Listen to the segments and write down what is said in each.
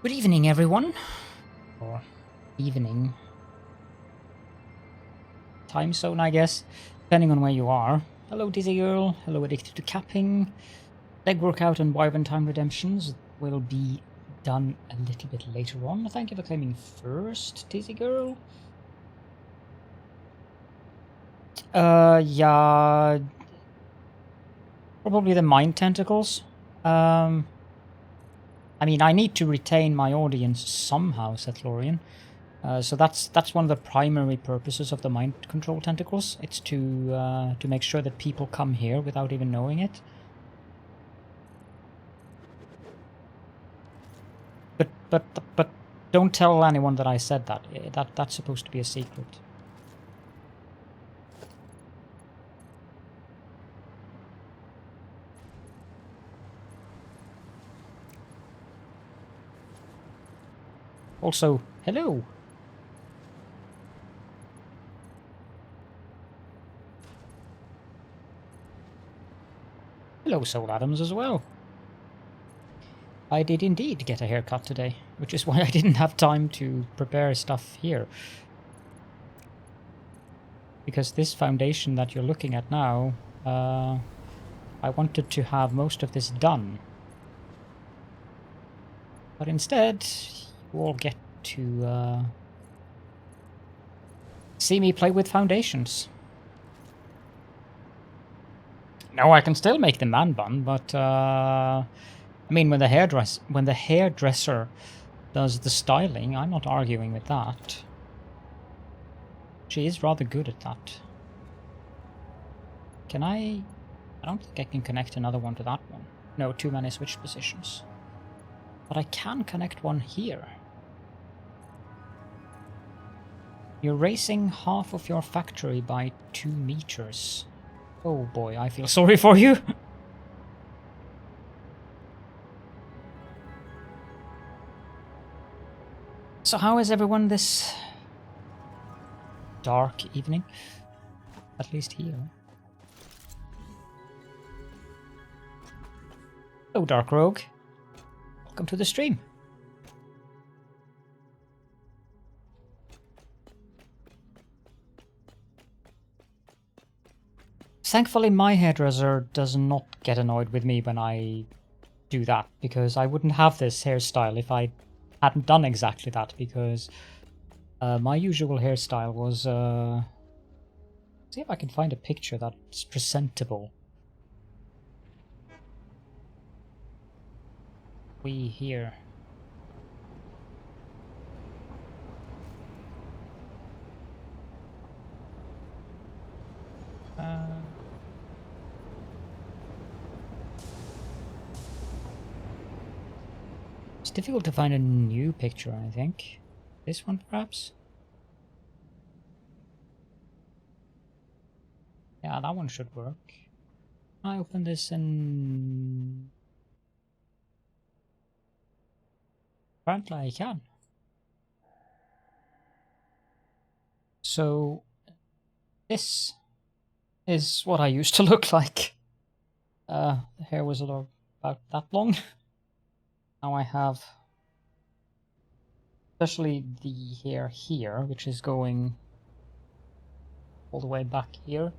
Good evening, everyone. Or evening. Time zone, I guess, depending on where you are. Hello, Dizzy Girl. Hello, Addicted to Capping. Leg workout and Wyvern Time Redemptions will be done a little bit later on. Thank you for claiming first, Dizzy Girl. Yeah. Probably the Mind Tentacles. I mean, I need to retain my audience somehow, said Florian. So that's one of the primary purposes of the mind control tentacles. It's to make sure that people come here without even knowing it. But don't tell anyone that I said that. That's supposed to be a secret. Also, hello. Hello, Soul Adams as well. I did indeed get a haircut today, which is why I didn't have time to prepare stuff here. Because this foundation that you're looking at now, I wanted to have most of this done. But instead, you all get to see me play with foundations. No, I can still make the man bun, but I mean, when the hairdresser does the styling, I'm not arguing with that. She is rather good at that. Can I don't think I can connect another one to that one. No, too many switch positions. But I can connect one here. You're raising half of your factory by 2 meters. Oh boy, I feel sorry for you. So how is everyone this dark evening? At least here. Hello, Dark Rogue. Welcome to the stream. Thankfully, my hairdresser does not get annoyed with me when I do that, because I wouldn't have this hairstyle if I hadn't done exactly that, because my usual hairstyle was... see if I can find a picture that's presentable. We here. It's difficult to find a new picture, I think. This one, perhaps? Yeah, that one should work. I open this and... apparently I can. So, this is what I used to look like. The hair was about that long. Now I have... especially the hair here, which is going all the way back here.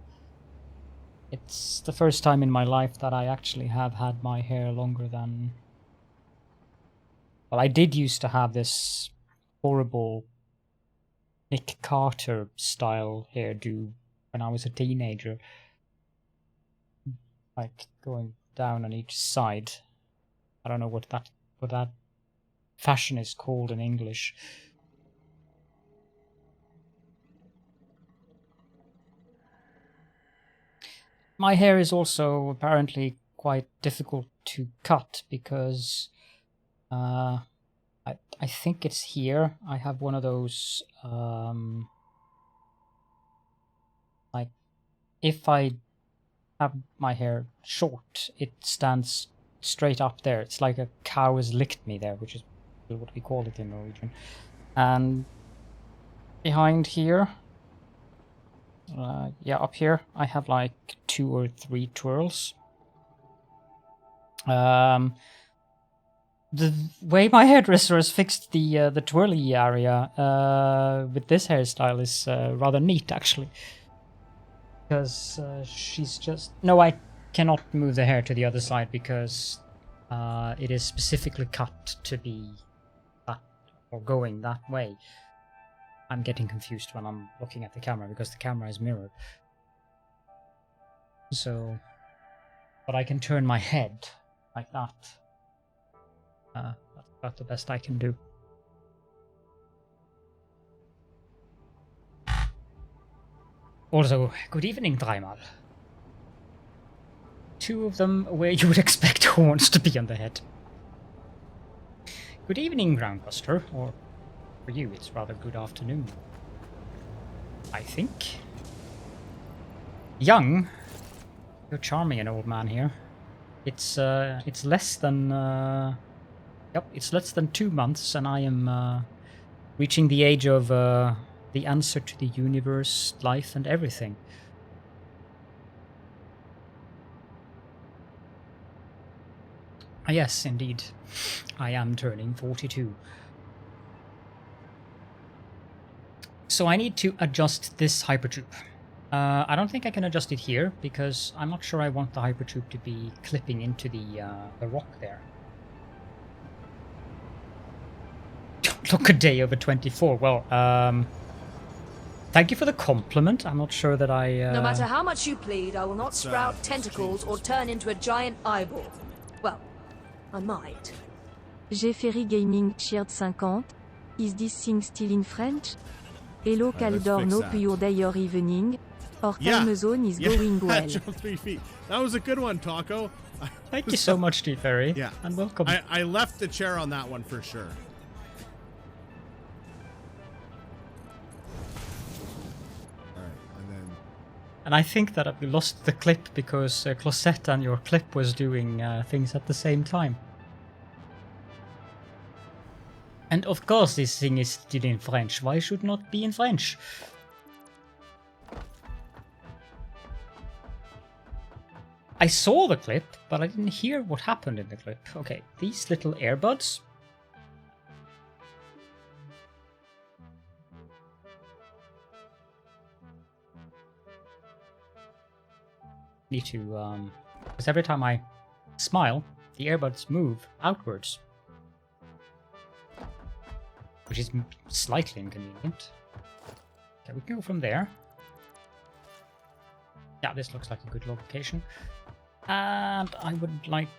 It's the first time in my life that I actually have had my hair longer than... well, I did used to have this horrible Nick Carter style hairdo when I was a teenager. Like going down on each side. I don't know what that fashion is called in English. My hair is also apparently quite difficult to cut because I think it's here. I have one of those like if I have my hair short, it stands straight up there. It's like a cow has licked me there, which is what we call it in Norwegian. And behind here, yeah, up here, I have like 2 or 3 twirls. the way my hairdresser has fixed the twirly area with this hairstyle is rather neat, actually. Because she's just... No, I cannot move the hair to the other side because it is specifically cut to be that, or going that way. I'm getting confused when I'm looking at the camera because the camera is mirrored. So... But I can turn my head like that. That's about the best I can do. Also, good evening, dreimal. Two of them where you would expect horns to be on the head. Good evening, Groundbuster, or for you it's rather good afternoon. I think. Young, you're charming an old man here. It's less than it's less than 2 months, and I am reaching the age of the answer to the universe, life, and everything. Yes, indeed. I am turning 42. So I need to adjust this hypertube. I don't think I can adjust it here, because I'm not sure I want the hypertube to be clipping into the rock there. Look, a day over 24. Well, thank you for the compliment. I'm not sure that I... No matter how much you plead, I will not sprout tentacles or turn into a giant eyeball. Well, I might. Jeffery Gaming cheered 50. Is this thing still in French? Hello Caldor, hope your day or evening. Our time zone is going well. Jump 3 feet. That was a good one, Taco. Thank you so much, T. Ferry. Yeah. And welcome. I left the chair on that one for sure. And I think that we lost the clip because Closette and your clip was doing things at the same time. And of course this thing is still in French. Why should not be in French? I saw the clip, but I didn't hear what happened in the clip. Okay, these little earbuds. Need to, because every time I smile, the earbuds move outwards. Which is slightly inconvenient. Okay, we can go from there. Yeah, this looks like a good location. And I would like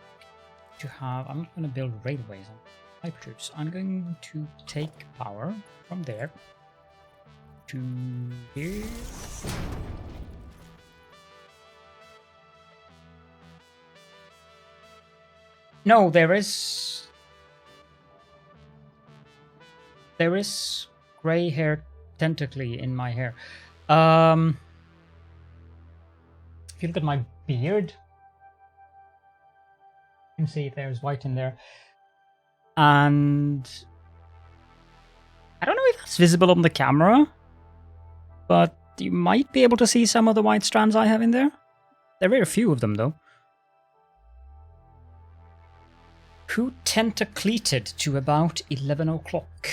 to have... I'm not going to build railways on hypertubes. I'm going to take power from there to here. No, there is grey hair tentacly in my hair. If you look at my beard, you can see there's white in there. And I don't know if that's visible on the camera, but you might be able to see some of the white strands I have in there. There are very few of them, though. Who tentacleated to about 11 o'clock?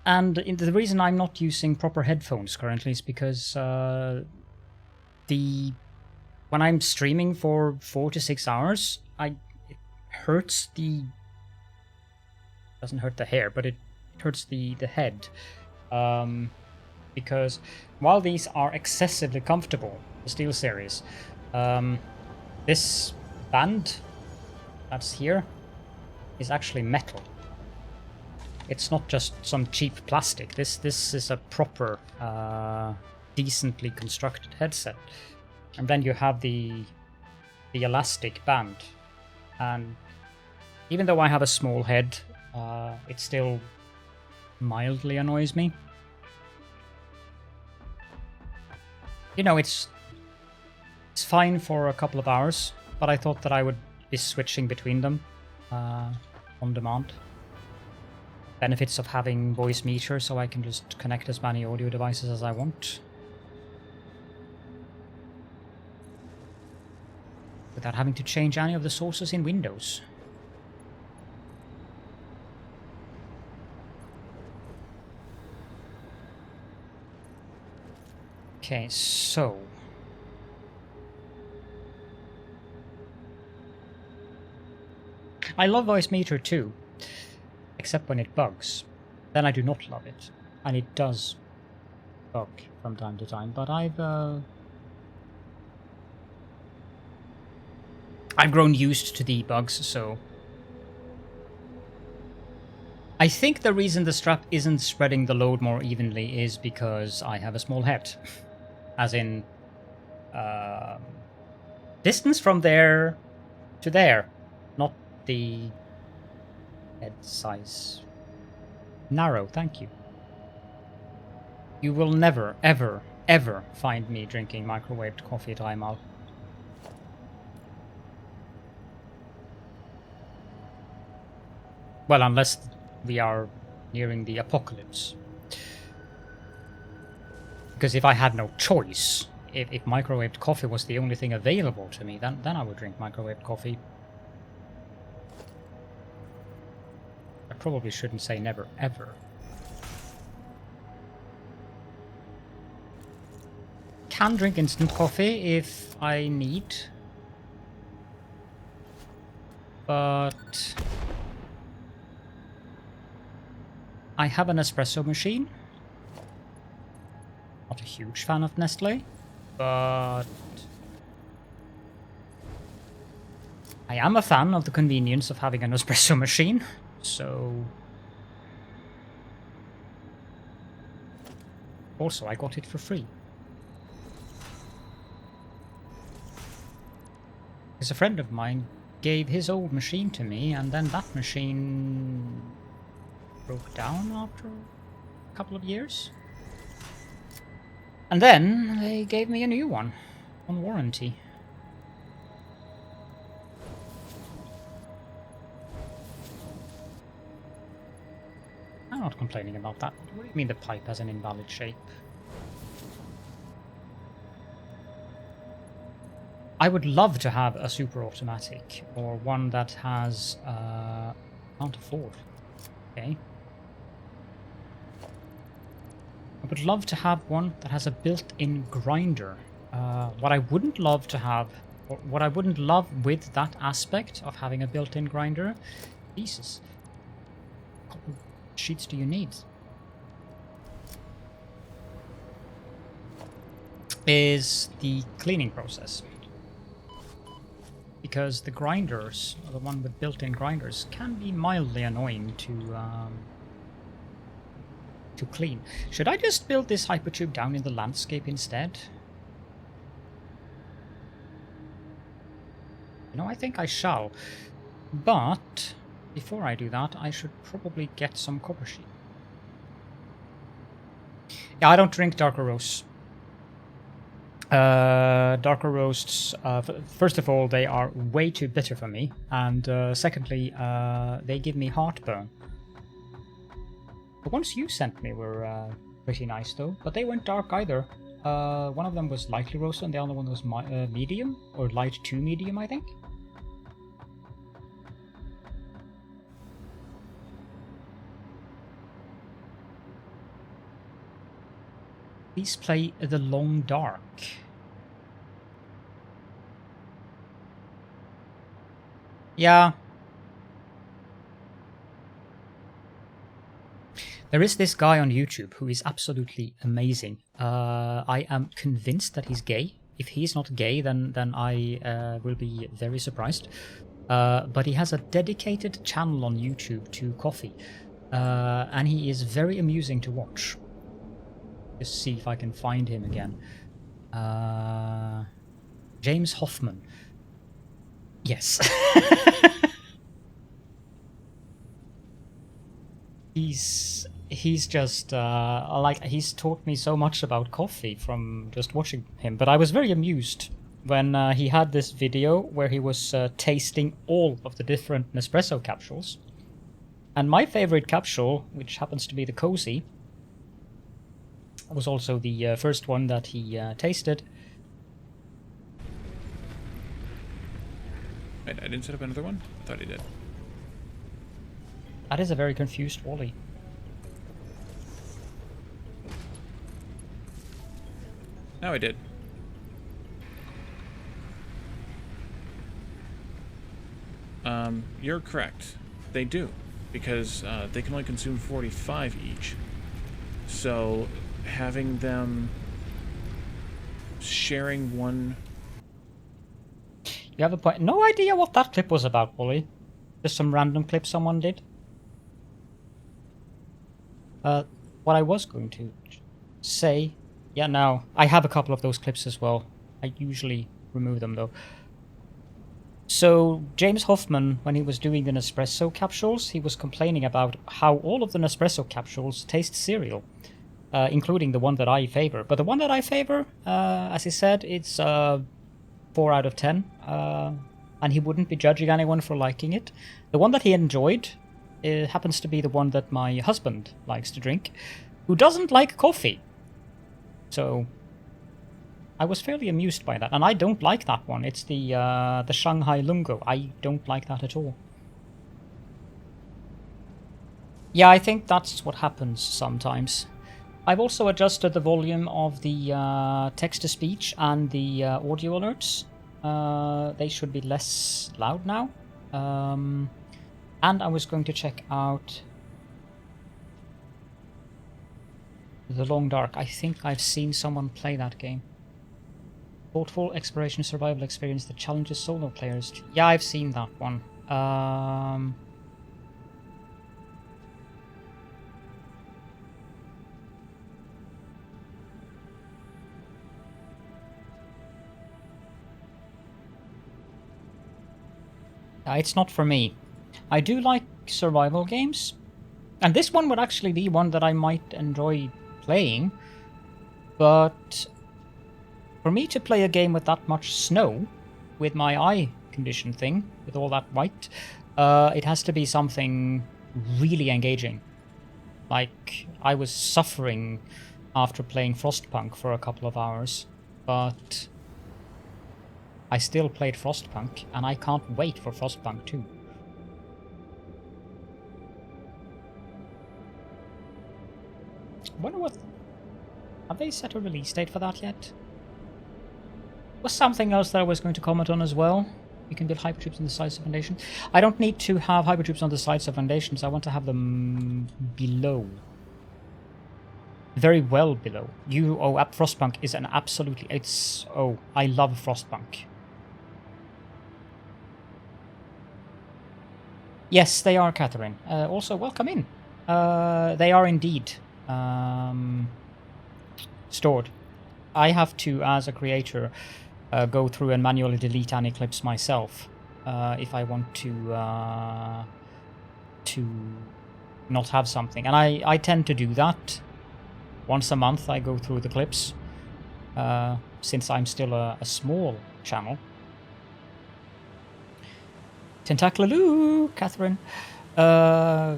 And the reason I'm not using proper headphones currently is because when I'm streaming for 4 to 6 hours, it hurts the... doesn't hurt the hair, but it hurts the head. Because while these are excessively comfortable, the Steel series, this band that's here is actually metal. It's not just some cheap plastic. This is a proper, decently constructed headset. And then you have the elastic band. And even though I have a small head, it still mildly annoys me. You know, it's fine for a couple of hours, but I thought that I would be switching between them on demand. Benefits of having voice meter, so I can just connect as many audio devices as I want. without having to change any of the sources in Windows. Okay, so I love Voice Meter too, except when it bugs. Then I do not love it, and it does bug from time to time. But I've grown used to the bugs, so I think the reason the strap isn't spreading the load more evenly is because I have a small head. As in, distance from there to there, not the head size. Narrow, thank you. You will never, ever, ever find me drinking microwaved coffee at timeout. Well, unless we are nearing the apocalypse. Because if I had no choice, if microwaved coffee was the only thing available to me, then I would drink microwaved coffee. I probably shouldn't say never, ever. Can drink instant coffee if I need. But I have an espresso machine. Not a huge fan of Nestle, but I am a fan of the convenience of having an espresso machine, so also I got it for free. Because a friend of mine gave his old machine to me, and then that machine broke down after a couple of years. And then they gave me a new one on warranty. I'm not complaining about that. What do you mean the pipe has an invalid shape? I would love to have a super automatic, or one that has can't afford. Okay. I would love to have one that has a built-in grinder. What I wouldn't love to have, or what I wouldn't love with that aspect of having a built-in grinder, Jesus, what couple sheets do you need? Is the cleaning process. Because the grinders, the one with built-in grinders, can be mildly annoying to clean. Should I just build this hypertube down in the landscape instead? No, I think I shall. But before I do that, I should probably get some copper sheet. Yeah, I don't drink darker roasts. Darker roasts, first of all, they are way too bitter for me, and secondly, they give me heartburn. The ones you sent me were pretty nice though, but they weren't dark either. One of them was lightly roasted and the other one was medium, or light to medium, I think. Please play The Long Dark. Yeah. There is this guy on YouTube who is absolutely amazing. I am convinced that he's gay. If he's not gay, then I will be very surprised. But he has a dedicated channel on YouTube to coffee. And he is very amusing to watch. Just see if I can find him again. James Hoffman. Yes. He's just like, he's taught me so much about coffee from just watching him. But I was very amused when he had this video where he was tasting all of the different Nespresso capsules. And my favorite capsule, which happens to be the Cozy, was also the first one that he tasted. Wait, I didn't set up another one? I thought I did. That is a very confused Wally. No, I did. You're correct. They do. Because they can only consume 45 each. So having them sharing one... You have a point. No idea what that clip was about, Wally. Just some random clip someone did. What I was going to say... Yeah, no. I have a couple of those clips as well. I usually remove them, though. So, James Hoffman, when he was doing the Nespresso capsules, he was complaining about how all of the Nespresso capsules taste cereal. Including the one that I favor. But the one that I favor, as he said, it's 4 out of 10. And he wouldn't be judging anyone for liking it. The one that he enjoyed happens to be the one that my husband likes to drink, who doesn't like coffee. So, I was fairly amused by that. And I don't like that one. It's the Shanghai Lungo. I don't like that at all. Yeah, I think that's what happens sometimes. I've also adjusted the volume of the text-to-speech and the audio alerts. They should be less loud now. And I was going to check out The Long Dark. I think I've seen someone play that game. Thoughtful exploration survival experience that challenges solo players. Yeah, I've seen that one. It's not for me. I do like survival games, and this one would actually be one that I might enjoy playing, but for me to play a game with that much snow, with my eye condition thing, with all that white, it has to be something really engaging. Like, I was suffering after playing Frostpunk for a couple of hours, but I still played Frostpunk, and I can't wait for Frostpunk 2. I wonder what... Have they set a release date for that yet? Was something else that I was going to comment on as well. You can build hypertroops on the sides of foundations. I don't need to have hypertroops on the sides of foundations. I want to have them below. Very well below. Frostpunk is an absolutely... It's... Oh, I love Frostpunk. Yes, they are, Catherine. Also, welcome in. They are indeed stored. I have to, as a creator, go through and manually delete any clips myself if I want to not have something. And I tend to do that. Once a month I go through the clips, since I'm still a small channel. Tentacled, Catherine. I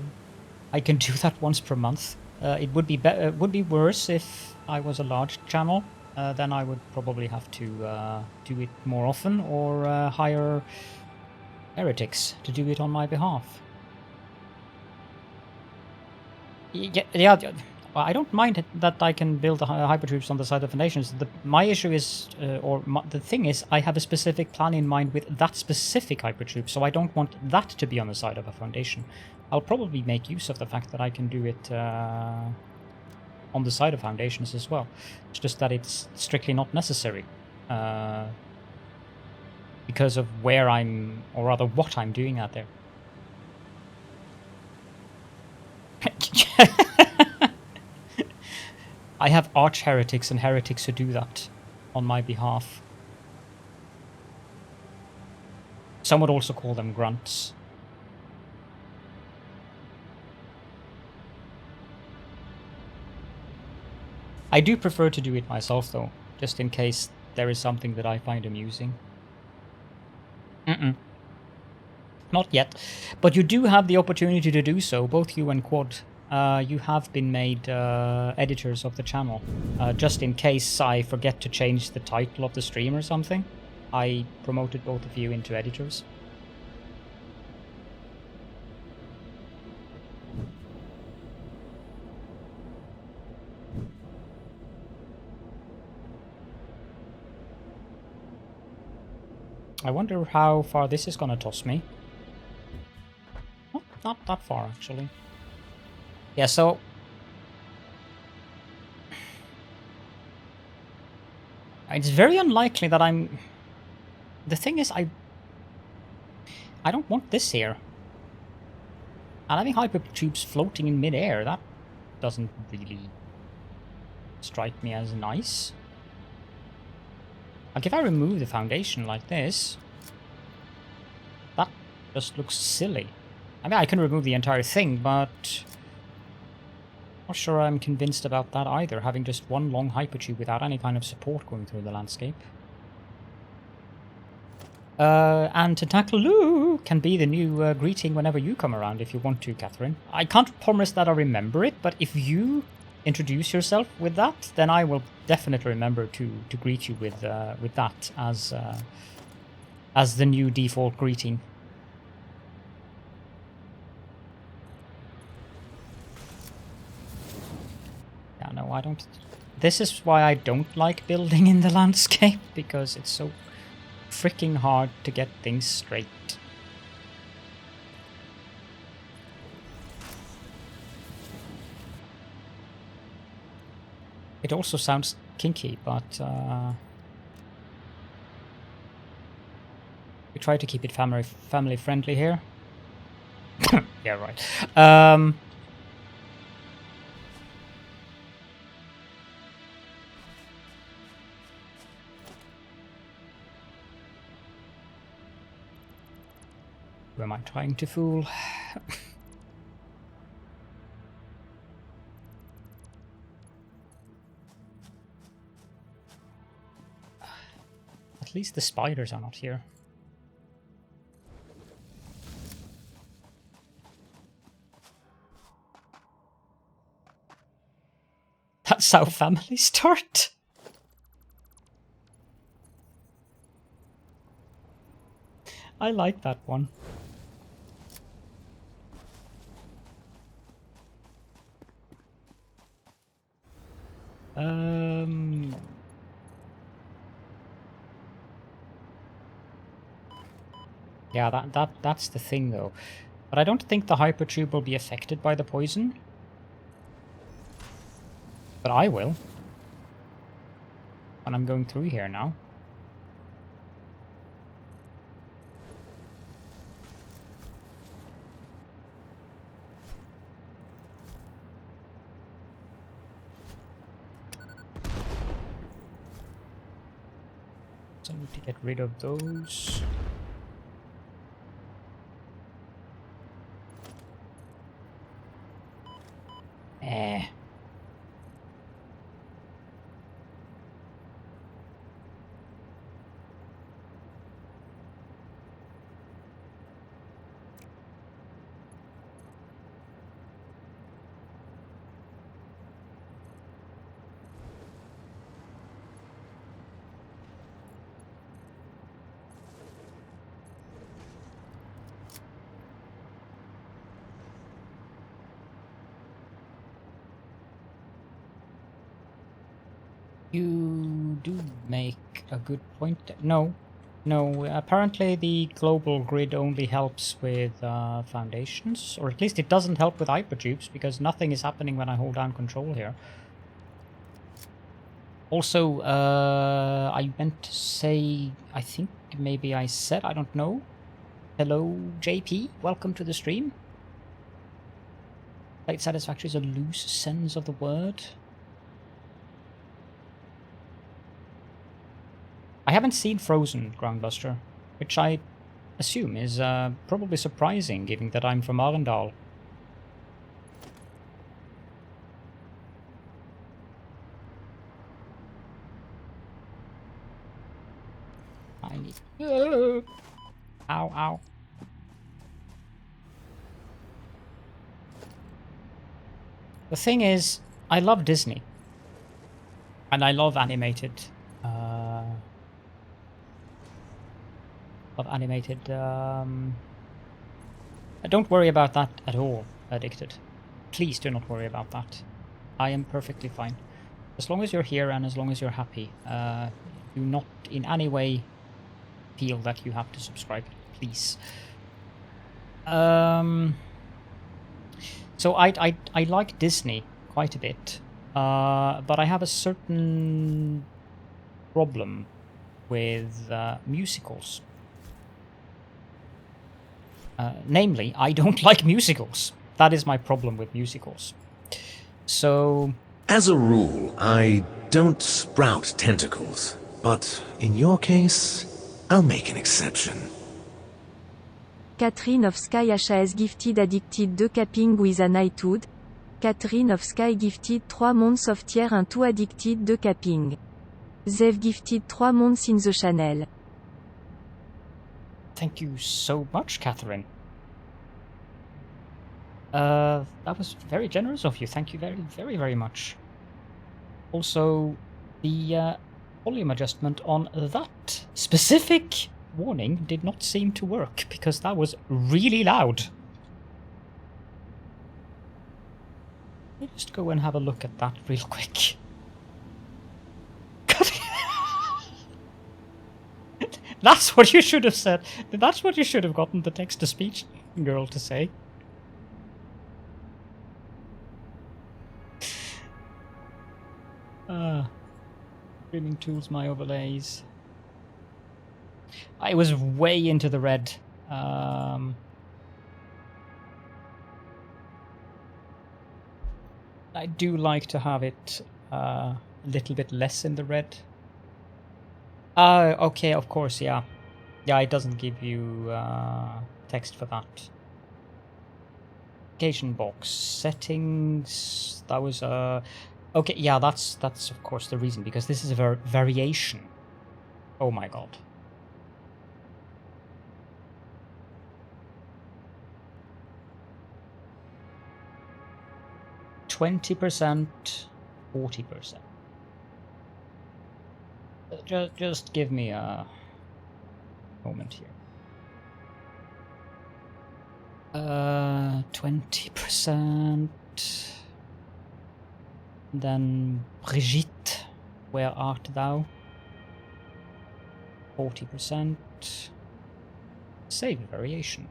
can do that once per month. It would be worse if I was a large channel. Then I would probably have to do it more often, or hire heretics to do it on my behalf. Yeah. I don't mind that I can build the hypertroops on the side of foundations. My issue is, the thing is, I have a specific plan in mind with that specific hypertroop, so I don't want that to be on the side of a foundation. I'll probably make use of the fact that I can do it on the side of foundations as well. It's just that it's strictly not necessary. Because of where I'm, or rather what I'm doing out there. I have arch heretics and heretics who do that on my behalf. Some would also call them grunts. I do prefer to do it myself though, just in case there is something that I find amusing. Not yet. But you do have the opportunity to do so, both you and Quad. You have been made editors of the channel. Just in case I forget to change the title of the stream or something, I promoted both of you into editors. I wonder how far this is gonna toss me. Oh, not that far, actually. Yeah, so... It's very unlikely that I'm... The thing is, I don't want this here. And having hypertubes floating in mid-air, that doesn't really strike me as nice. Like, if I remove the foundation like this, that just looks silly. I mean, I can remove the entire thing, but... Not sure I'm convinced about that either, having just one long hypertube without any kind of support going through the landscape. And tentacled can be the new greeting whenever you come around if you want to, Catherine. I can't promise that I remember it, but if you introduce yourself with that, then I will definitely remember to greet you with that as the new default greeting. Yeah, no, I don't... This is why I don't like building in the landscape, because it's so freaking hard to get things straight. It also sounds kinky, but we try to keep it family friendly here. Yeah, right. Who am I trying to fool? At least the spiders are not here. That's how families start. I like that one. Yeah, that's the thing though. But I don't think the hypertube will be affected by the poison. But I will. And I'm going through here now. So I need to get rid of those. You do make a good point. No, apparently the global grid only helps with foundations, or at least it doesn't help with hypertubes, because nothing is happening when I hold down control here. Also, I meant to say, I think maybe I said, I don't know. Hello, JP, welcome to the stream. Played Satisfactory is a loose sense of the word. I haven't seen Frozen, Groundbuster, which I assume is probably surprising, given that I'm from Arendal. I need... Ow, ow. The thing is, I love Disney. And I love animated... Don't worry about that at all, Addicted. Please do not worry about that. I am perfectly fine. As long as you're here and as long as you're happy, do not in any way feel that you have to subscribe, please. So I like Disney quite a bit, but I have a certain problem with musicals. Namely, I don't like musicals. That is my problem with musicals. So... As a rule, I don't sprout tentacles, but in your case, I'll make an exception. Catherine of Sky HAS gifted addicted 2 capping with a knighthood. Catherine of Sky gifted 3 months of tier 1 2 addicted 2 capping. They've gifted 3 months in the channel. Thank you so much, Catherine. That was very generous of you. Thank you very, very, very much. Also, the volume adjustment on that specific warning did not seem to work, because that was really loud. Let me just go and have a look at that real quick. That's what you should have said. That's what you should have gotten the text-to-speech girl to say. Streaming tools, my overlays. I was way into the red. I do like to have it a little bit less in the red. Okay, of course, yeah. Yeah, it doesn't give you text for that. Application box settings. That was okay, yeah, that's of course the reason, because this is a variation. Oh my god. %, 40%. Just give me a moment here. 20%. Then Brigitte, where art thou? 40%. Save variation.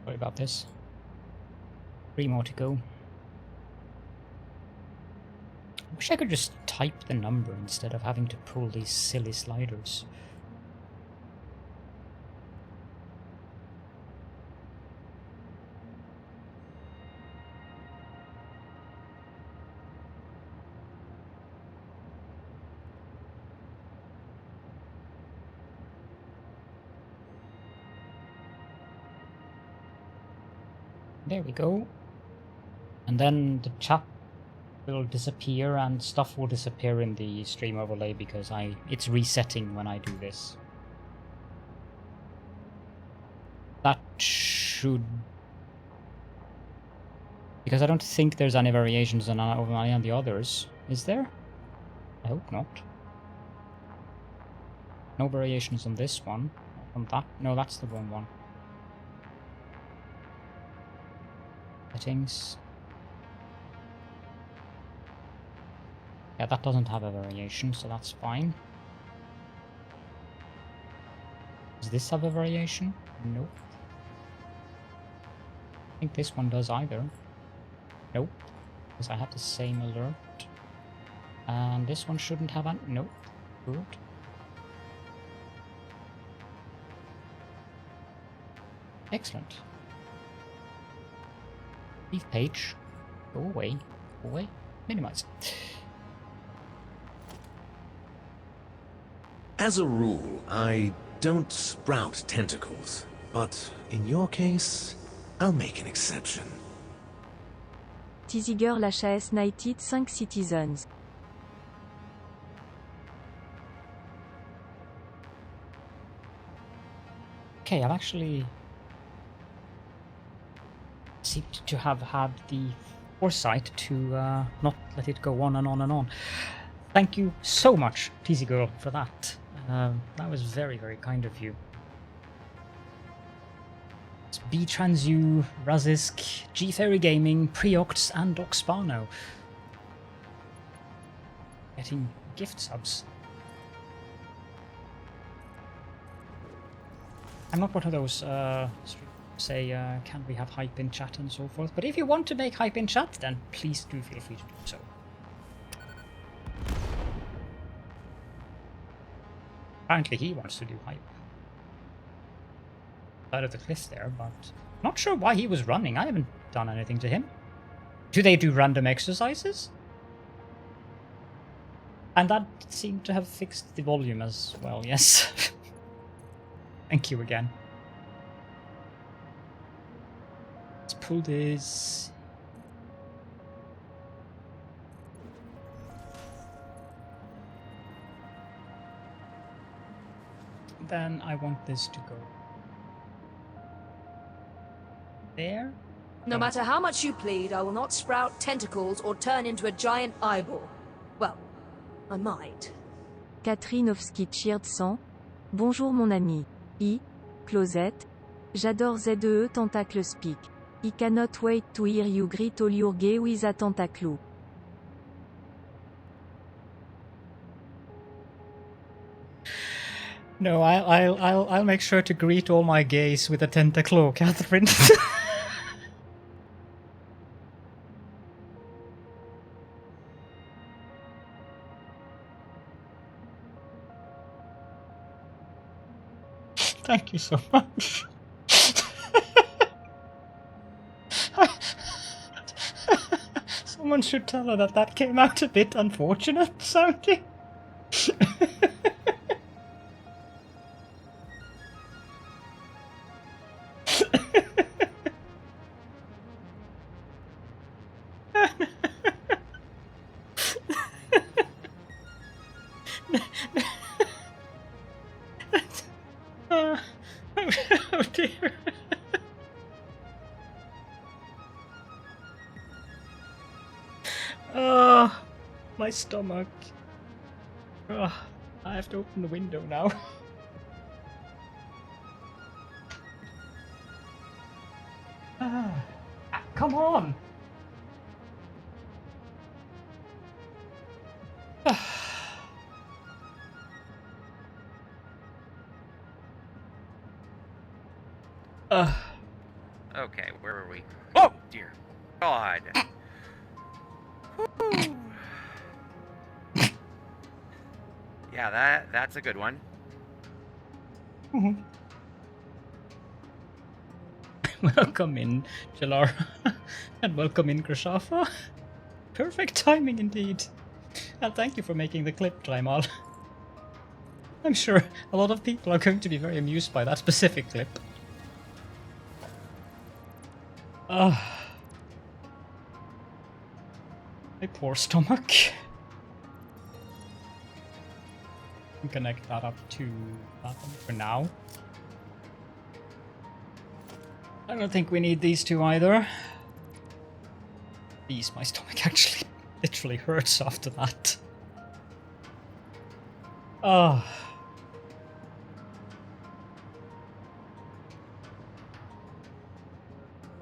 Sorry about this. 3 more to go. I wish I could just type the number instead of having to pull these silly sliders. There we go. And then the chat will disappear and stuff will disappear in the stream overlay because it's resetting when I do this. That should... Because I don't think there's any variations on any of the others. Is there? I hope not. No variations on this one. On that? No, that's the wrong one. Settings. Yeah, that doesn't have a variation, so that's fine. Does this have a variation? Nope. I think this one does either. Nope. Because I have the same alert. And this one shouldn't have a... Nope. Good. Excellent. Leave page. Go away. Go away. Minimize. As a rule, I don't sprout tentacles, but in your case, I'll make an exception. Tiziger l'HAS Knighted 5 citizens. Okay, I've actually seemed to have had the foresight to not let it go on and on and on. Thank you so much, TZ Girl, for that. That was very, very kind of you. It's B-Transu, Razisk, G-Fairy Gaming, Preocts, and Oxpano. Getting gift subs. I'm not one of those say, can we have hype in chat and so forth, but if you want to make hype in chat, then please do feel free to do so. Apparently he wants to do hype. Side of the cliff there, but not sure why he was running. I haven't done anything to him. Do they do random exercises? And that seemed to have fixed the volume as well, yes. Thank you again. Let's pull this. Then I want this to go there. No matter how much you plead, I will not sprout tentacles or turn into a giant eyeball. Well, I might. Katrinovski Cheered 100. Bonjour mon ami. Closet. J'adore ZEE Tentacle Speak. I cannot wait to hear you greet all your gay with a tentacle. No, I'll make sure to greet all my gays with a tentacle, Catherine. Thank you so much. Someone should tell her that that came out a bit unfortunate sounding. Oh dear. Oh, my stomach. Oh, I have to open the window now. Come on. Okay, where were we? Oh dear God. Whew. Yeah, that's a good one. Welcome in, Jalar. And welcome in, Krishafa. Perfect timing indeed. And thank you for making the clip, Trimal. I'm sure a lot of people are going to be very amused by that specific clip. My poor stomach. Can connect that up to that one for now. I don't think we need these two either. These, my stomach actually literally hurts after that. Oh.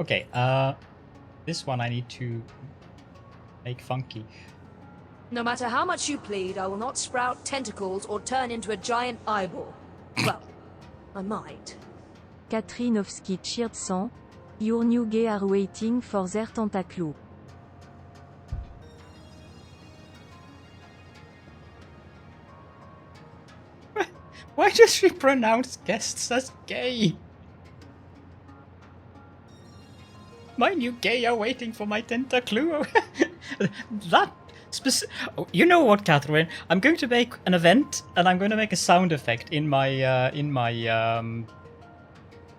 Okay, this one I need to make funky. No matter how much you plead, I will not sprout tentacles or turn into a giant eyeball. Well, I might. Katrinovski Cheered 100. Your new gay are waiting for their tentacle. Why does she pronounce guests as gay? My new gay are waiting for my tentacle. That specific. Oh, you know what, Catherine? I'm going to make an event, and I'm going to make a sound effect in my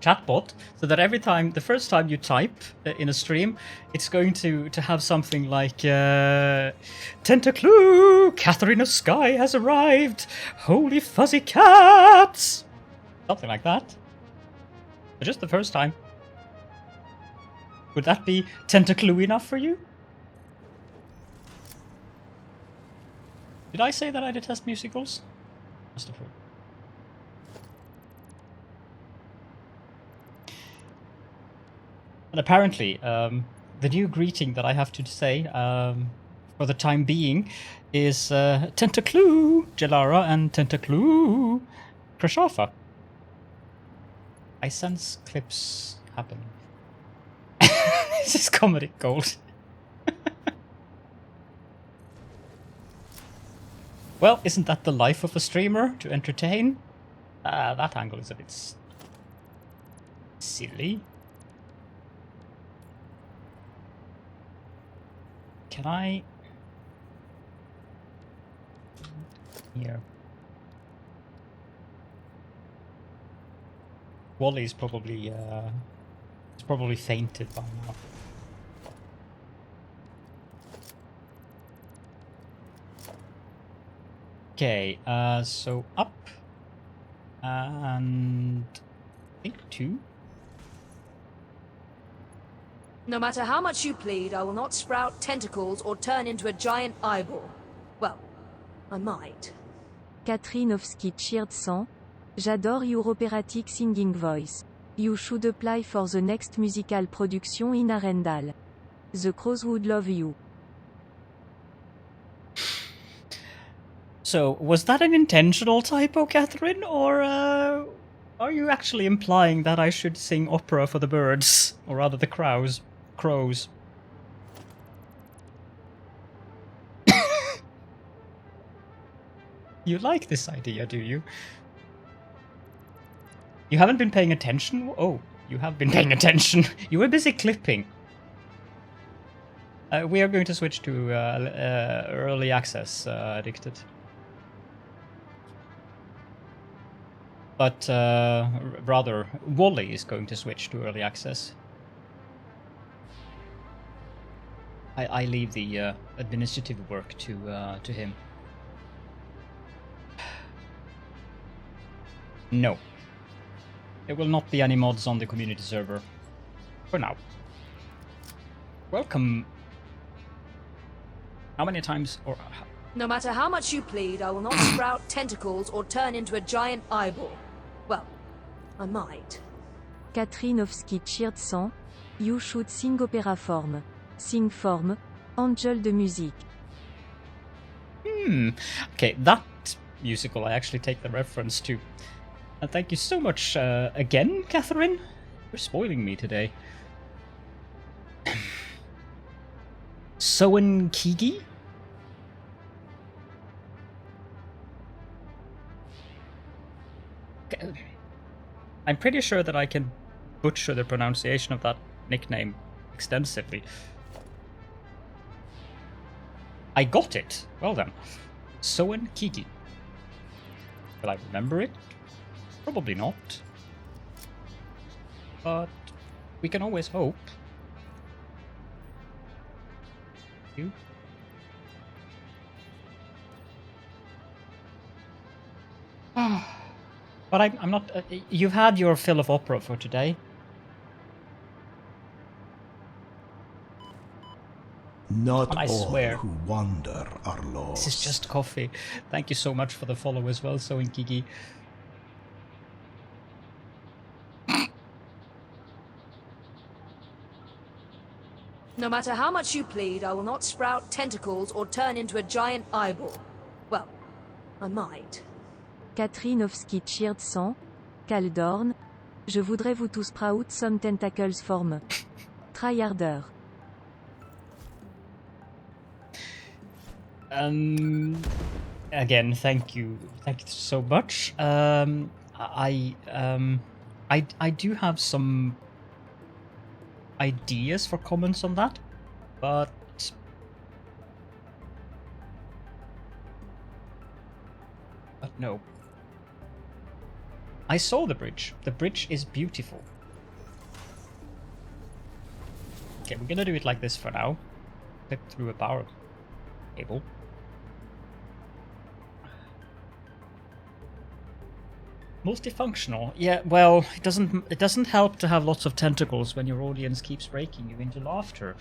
chatbot, so that every time, the first time you type in a stream, it's going to have something like Tentacle, Catherine of Sky has arrived. Holy fuzzy cats. Something like that. But just the first time. Would that be tentacled enough for you? Did I say that I detest musicals? Must have heard. And apparently, the new greeting that I have to say, for the time being, is Tentaclu Gelara and Tentaclu Krashafa. I sense clips happening. This is comedy gold. Well, isn't that the life of a streamer, to entertain? That angle is a bit silly. Can I... Here. Wally's probably, it's probably fainted by now. Okay, so up, and I think 2. No matter how much you plead, I will not sprout tentacles or turn into a giant eyeball. Well, I might. Katrinovski cheered 100. J'adore your operatic singing voice. You should apply for the next musical production in Arendal. The crows would love you. So, was that an intentional typo, Catherine, or are you actually implying that I should sing opera for the birds, or rather the crows? You like this idea, do you? You haven't been paying attention? Oh, you have been paying attention. You were busy clipping. We are going to switch to early access, Addicted. But rather, Wally is going to switch to early access. I leave the administrative work to him. No. There will not be any mods on the community server. For now. Welcome. How many times or... No matter how much you plead, I will not sprout tentacles or turn into a giant eyeball. Well, I might. Katrinovski cheered 100. You should sing opera form. Sing form. Angel de musique. Okay, that musical I actually take the reference to. And thank you so much again, Catherine. You're spoiling me today. Soen Kigi? I'm pretty sure that I can butcher the pronunciation of that nickname extensively. I got it! Well then. Soen Kigi. Will I remember it? Probably not. But we can always hope. You? But I'm not... you've had your fill of opera for today. Not I all swear. who wander are lost. This is just coffee. Thank you so much for the follow as well, Soen Kigi. No matter how much you plead, I will not sprout tentacles or turn into a giant eyeball. Well, I might. Katrinovski cheered 100. Kaldorn. Je voudrais vous tous sprout some tentacles form. Try harder. Again, thank you so much. I do have some ideas for comments on that, but no. I saw the bridge. The bridge is beautiful. Okay, we're gonna do it like this for now. Clip through a power cable. Multifunctional. Yeah, well, it doesn't help to have lots of tentacles when your audience keeps breaking you into laughter.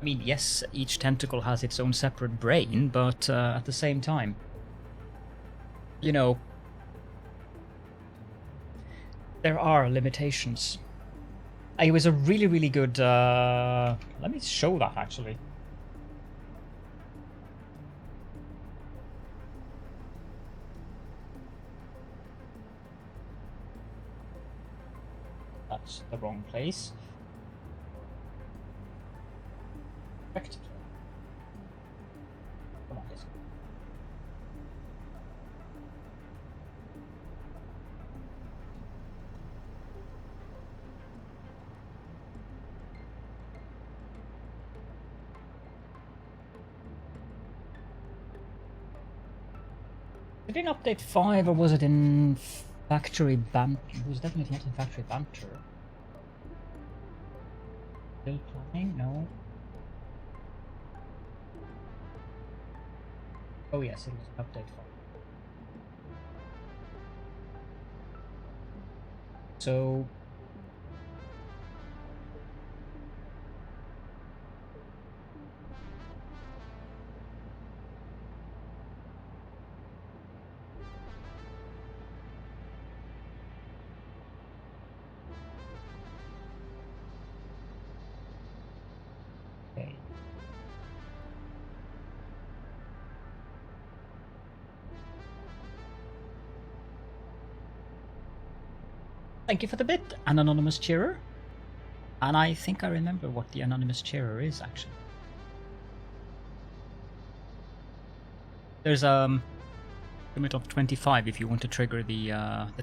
I mean, yes, each tentacle has its own separate brain, but at the same time, you know, there are limitations. It was a really, really good... let me show that, actually. That's the wrong place. Correct. Come on, let's go. Was it in update 5 or was it in factory banter? It was definitely not in factory banter. Still planning? No. Oh yes, it was update 5. So okay. Thank you for the bit, an anonymous cheerer. And I think I remember what the anonymous cheerer is, actually. There's a limit of 25 if you want to trigger the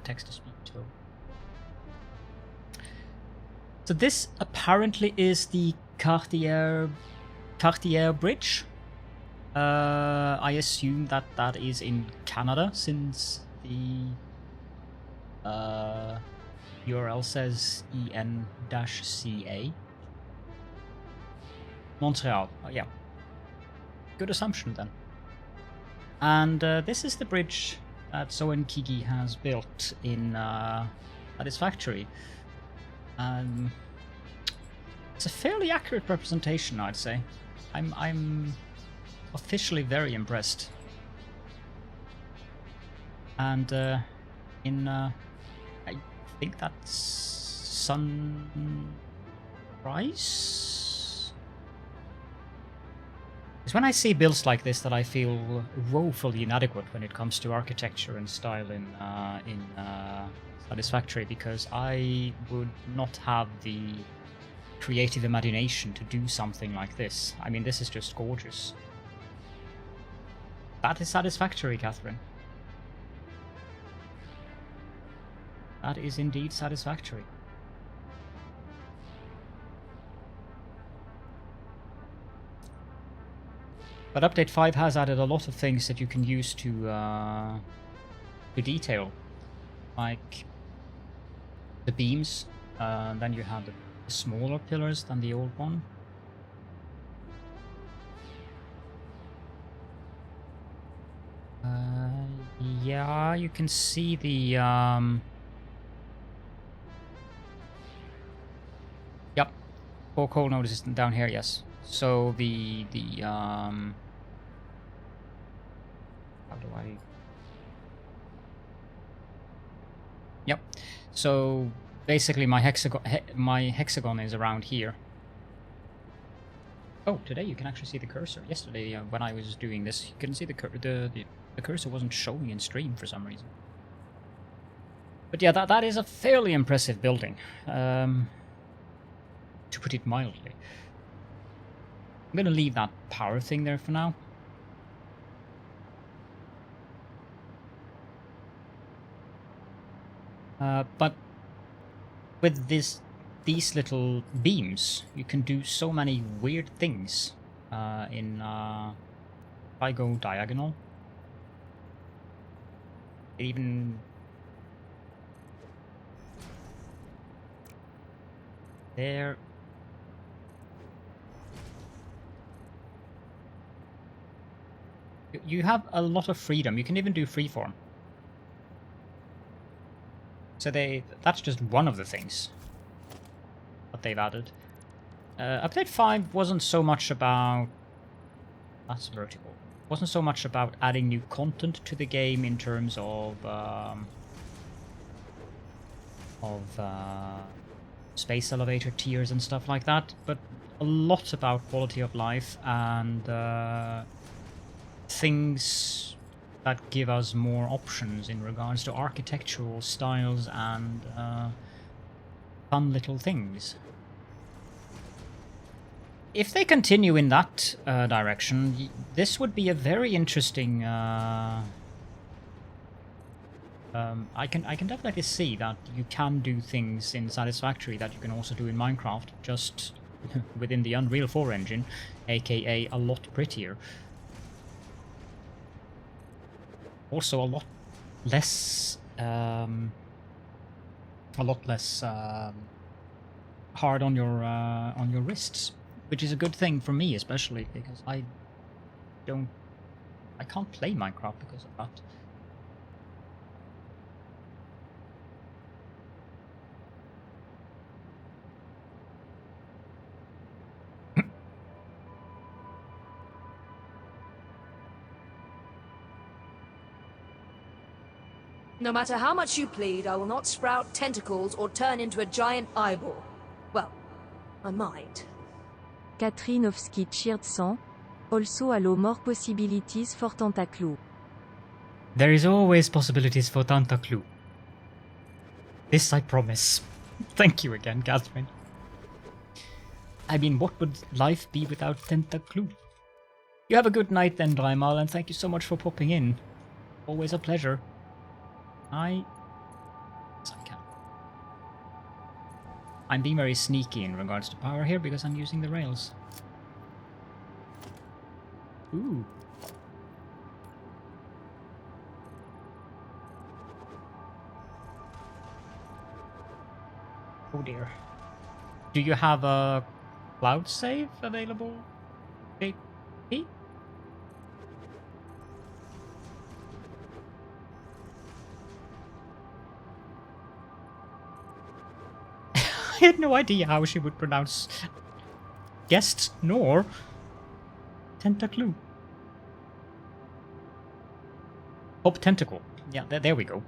text-to-speech tool. So this apparently is the Cartier Bridge. I assume that that is in Canada, since the URL says EN-CA. Montreal. Oh, yeah. Good assumption then. And this is the bridge that Soen Kigi has built in Satisfactory. It's a fairly accurate representation, I'd say. I'm officially very impressed. And in I think that's Sunrise? It's when I see builds like this that I feel woefully inadequate when it comes to architecture and style in Satisfactory, because I would not have the creative imagination to do something like this. I mean, this is just gorgeous. That is Satisfactory, Catherine. That is indeed Satisfactory. But update 5 has added a lot of things that you can use to detail, like the beams. Then you have the smaller pillars than the old one. Yeah, you can see the yep, 4 coal nodes down here. Yes. So the how do I? Yep. So basically, my hexagon is around here. Oh, today you can actually see the cursor. Yesterday, when I was doing this, you couldn't see the cursor wasn't showing in stream for some reason. But yeah, that is a fairly impressive building, to put it mildly. I'm gonna leave that power thing there for now. But with these little beams, you can do so many weird things. If I go diagonal, it even there. You have a lot of freedom. You can even do freeform. So that's just one of the things that they've added. Update 5 wasn't so much about... That's vertical. Wasn't so much about adding new content to the game in terms of space elevator tiers and stuff like that, but a lot about quality of life and things that give us more options in regards to architectural styles and fun little things. If they continue in that direction, this would be a very interesting... I can definitely see that you can do things in Satisfactory that you can also do in Minecraft, just within the Unreal 4 engine, aka a lot prettier. Also a lot less hard on your wrists, which is a good thing for me, especially because I can't play Minecraft because of that. No matter how much you plead, I will not sprout tentacles or turn into a giant eyeball. Well, I might. Katrinovski cheered 100. Also allow more possibilities for tentacled. There is always possibilities for tentacled. This I promise. Thank you again, Catherine. I mean, what would life be without tentacled? You have a good night then, Dreimal, and thank you so much for popping in. Always a pleasure. Yes, I can. I'm being very sneaky in regards to power here because I'm using the rails. Ooh. Oh dear. Do you have a cloud save available, JP? I had no idea how she would pronounce guest nor tentacled. Pop tentacle. Yeah, there we go.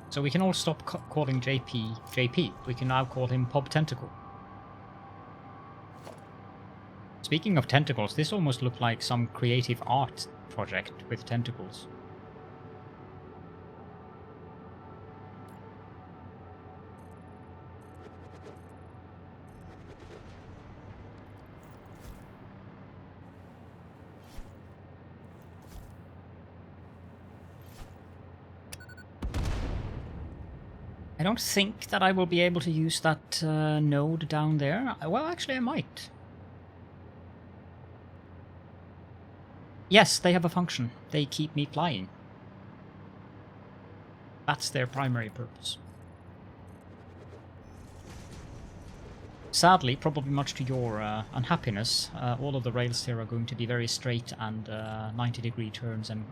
So we can all stop calling JP. We can now call him Pop Tentacle. Speaking of tentacles, this almost looked like some creative art project with tentacles. I don't think that I will be able to use that node down there. Well, actually I might. Yes, they have a function. They keep me flying. That's their primary purpose. Sadly, probably much to your unhappiness, all of the rails here are going to be very straight and 90-degree turns and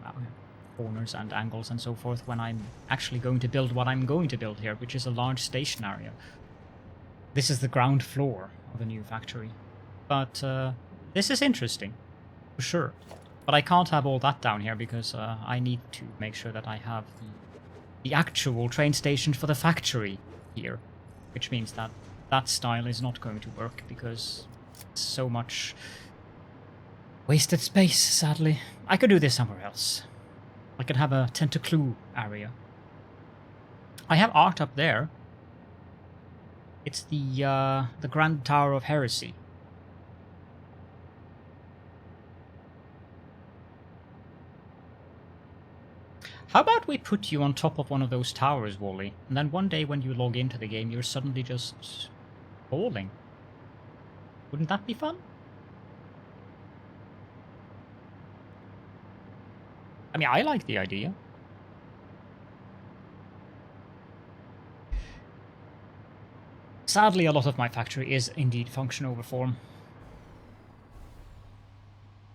corners and angles and so forth when I'm actually going to build what I'm going to build here, which is a large station area. This is the ground floor of a new factory. But this is interesting, for sure. But I can't have all that down here because I need to make sure that I have the actual train station for the factory here, which means that that style is not going to work because it's so much wasted space, sadly. I could do this somewhere else. I could have a tentacled area. I have art up there. It's the Grand Tower of Heresy. How about we put you on top of one of those towers, Wally, and then one day when you log into the game, you're suddenly just falling. Wouldn't that be fun? I mean, I like the idea. Sadly, a lot of my factory is indeed function over form.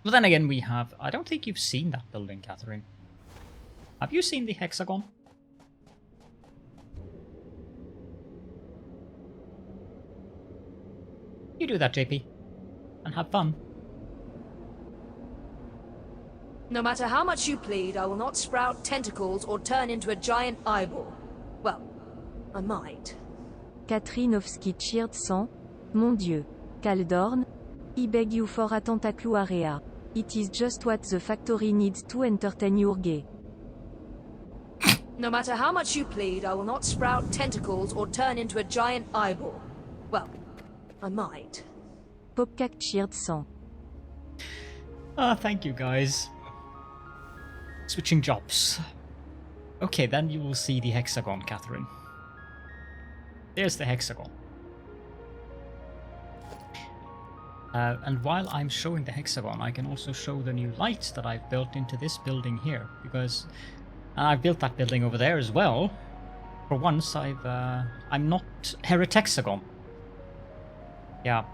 But then again, we have... I don't think you've seen that building, Catherine. Have you seen the hexagon? You do that, JP. And have fun. No matter how much you plead, I will not sprout tentacles or turn into a giant eyeball. Well, I might. Katrinovski cheered 100. Mon Dieu. Kaldorn. I beg you for a tentaclu area. It is just what the factory needs to entertain your gay. No matter how much you plead, I will not sprout tentacles or turn into a giant eyeball. Well, I might. Popkak cheered 100. Thank you, guys. Switching jobs. Okay, then you will see the hexagon, Catherine. There's the hexagon. And while I'm showing the hexagon, I can also show the new lights that I've built into this building here, because I've built that building over there as well. For once, I'm not heritexagon. Yeah.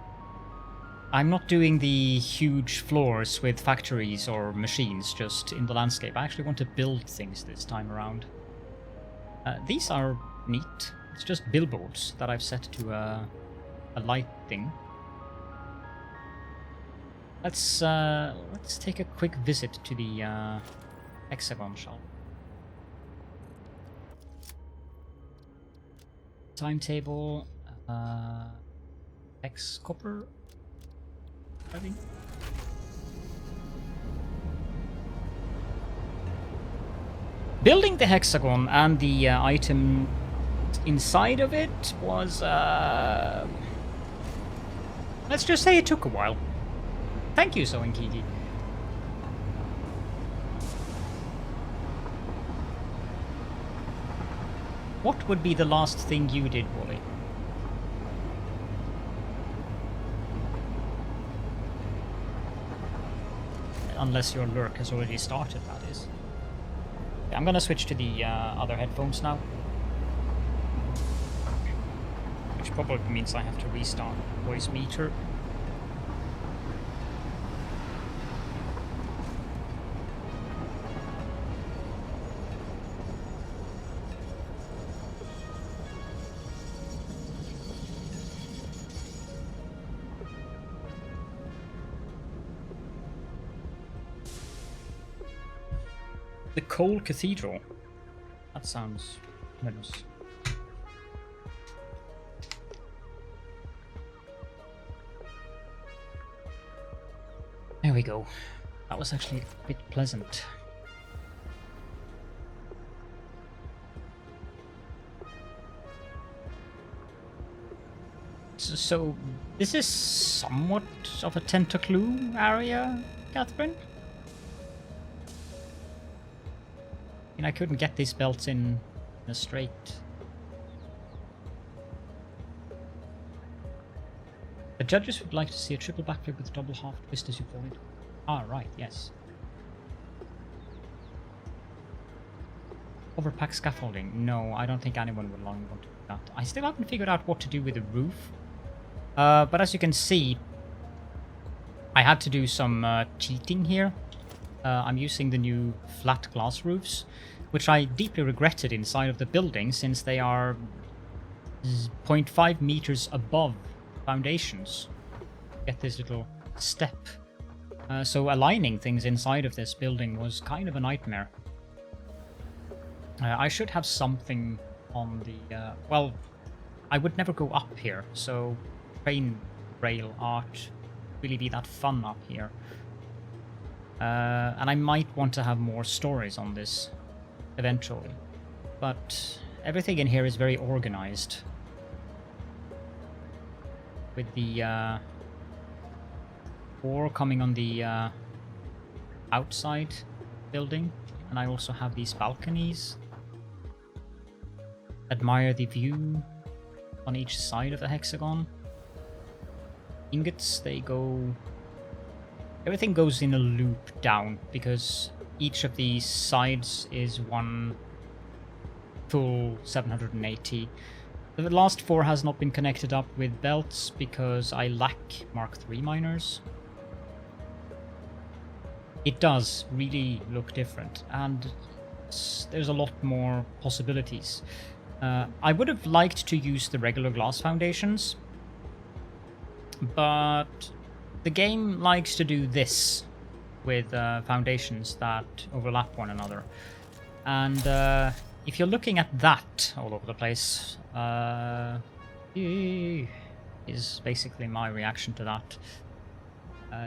I'm not doing the huge floors with factories or machines just in the landscape. I actually want to build things this time around. These are neat. It's just billboards that I've set to a light thing. Let's take a quick visit to the hexagon shop. Timetable, X copper, I think. Building the hexagon and the item inside of it was, let's just say it took a while. Thank you, Soenkiki. What would be the last thing you did, Wally? Unless your lurk has already started, that is. Okay, I'm gonna switch to the other headphones now. Which probably means I have to restart voice meter. The Coal Cathedral. That sounds ominous. There we go. That was actually a bit pleasant. So this is somewhat of a tentaclu area, Catherine? I couldn't get these belts in a straight. The judges would like to see a triple backflip with double half twist as you fall into. Ah, right, yes. Hoverpack scaffolding. No, I don't think anyone would long want to do that. I still haven't figured out what to do with the roof. But as you can see, I had to do some cheating here. I'm using the new flat glass roofs, which I deeply regretted inside of the building since they are 0.5 meters above foundations. Get this little step. So aligning things inside of this building was kind of a nightmare. I should have something on the... well, I would never go up here, so train rail art really be that fun up here. And I might want to have more stories on this eventually. But everything in here is very organized. With the ore coming on the outside building. And I also have these balconies. Admire the view on each side of the hexagon. Ingots, they go... everything goes in a loop down, because each of these sides is one full 780. The last 4 has not been connected up with belts, because I lack Mark III miners. It does really look different, and there's a lot more possibilities. I would have liked to use the regular glass foundations, but the game likes to do this with foundations that overlap one another. And if you're looking at that all over the place, is basically my reaction to that.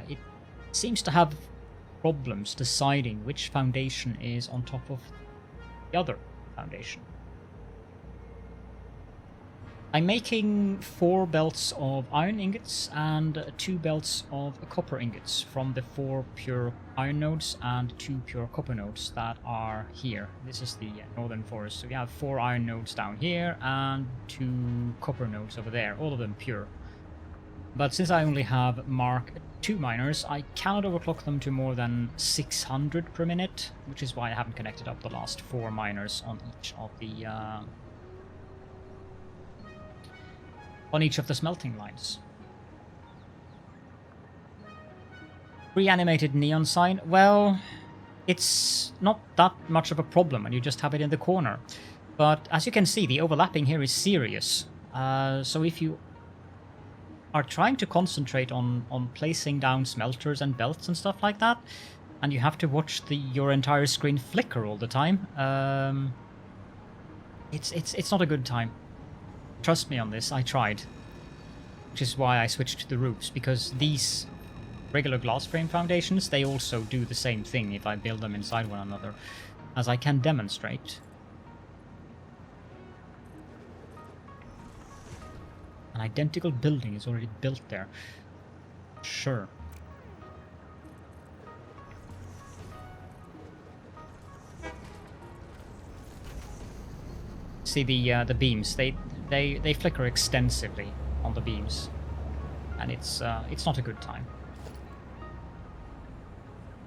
It seems to have problems deciding which foundation is on top of the other foundation. I'm making 4 belts of iron ingots and 2 belts of copper ingots from the 4 pure iron nodes and 2 pure copper nodes that are here. This is the northern forest, so we have 4 iron nodes down here and 2 copper nodes over there, all of them pure. But since I only have Mark 2 miners, I cannot overclock them to more than 600 per minute, which is why I haven't connected up the last 4 miners on each of the smelting lines. Reanimated neon sign. Well, it's not that much of a problem when you just have it in the corner. But as you can see, the overlapping here is serious. So if you are trying to concentrate on placing down smelters and belts and stuff like that, and you have to watch your entire screen flicker all the time, it's not a good time. Trust me on this, I tried. Which is why I switched to the roofs, because these regular glass frame foundations, they also do the same thing if I build them inside one another, as I can demonstrate. An identical building is already built there. Sure. See the beams, they flicker extensively on the beams, and it's not a good time.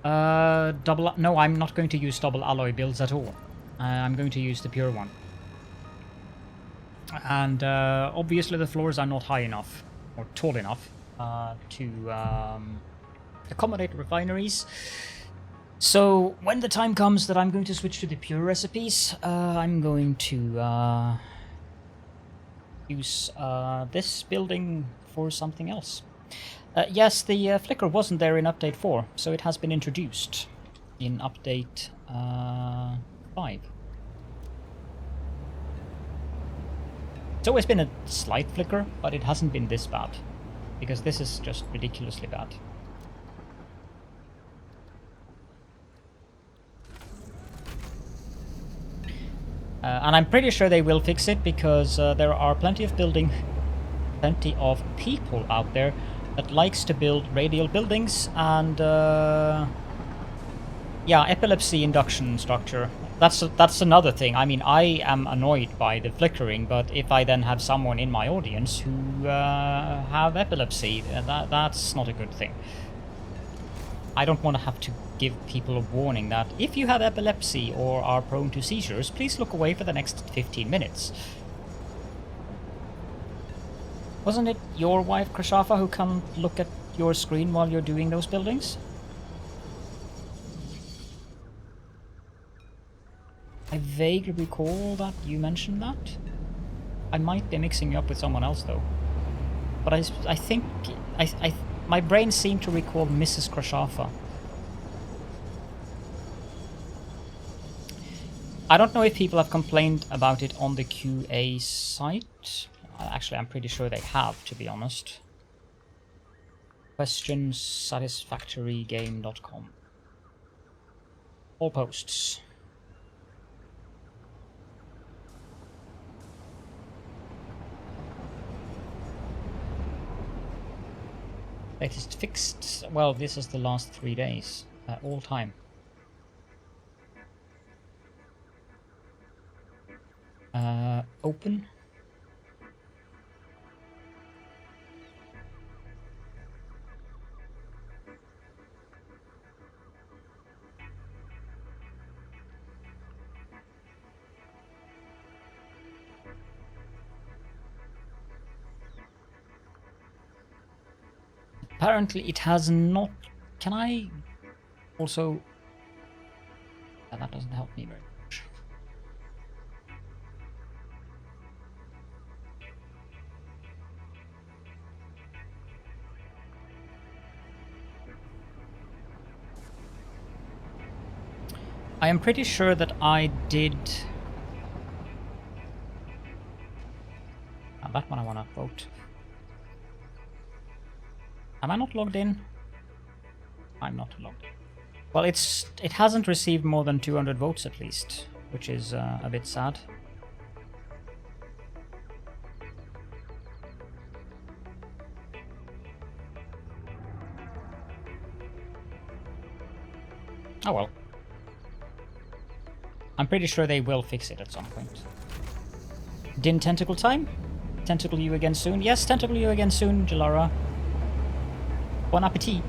No, I'm not going to use double alloy builds at all. I'm going to use the pure one. And obviously the floors are not high enough or tall enough to accommodate refineries. So when the time comes that I'm going to switch to the pure recipes, I'm going to use this building for something else. Yes, the flicker wasn't there in update 4, so it has been introduced in update 5. It's always been a slight flicker, but it hasn't been this bad, because this is just ridiculously bad. And I'm pretty sure they will fix it, because there are plenty of people out there that likes to build radial buildings, and yeah, epilepsy induction structure. That's another thing. I mean, I am annoyed by the flickering, but if I then have someone in my audience who have epilepsy, that's not a good thing. I don't want to have to give people a warning that if you have epilepsy or are prone to seizures, please look away for the next 15 minutes. Wasn't it your wife, Krashafa, who can look at your screen while you're doing those buildings? I vaguely recall that you mentioned that. I might be mixing you up with someone else, though. But I think... my brain seemed to recall Mrs. Krashafa. I don't know if people have complained about it on the QA site. Actually, I'm pretty sure they have, to be honest. Questions, satisfactorygame.com. All posts. Latest fixed. Well, this is the last 3 days. All time. Open. Apparently it has not... Can I also... Yeah, that doesn't help me very much. I am pretty sure that I did... that one I want to vote. Am I not logged in? I'm not logged in. Well, it hasn't received more than 200 votes at least, which is a bit sad. Oh well. I'm pretty sure they will fix it at some point. Din Tentacle time? Tentacle you again soon? Yes, Tentacle you again soon, Jalara. Bon appetit.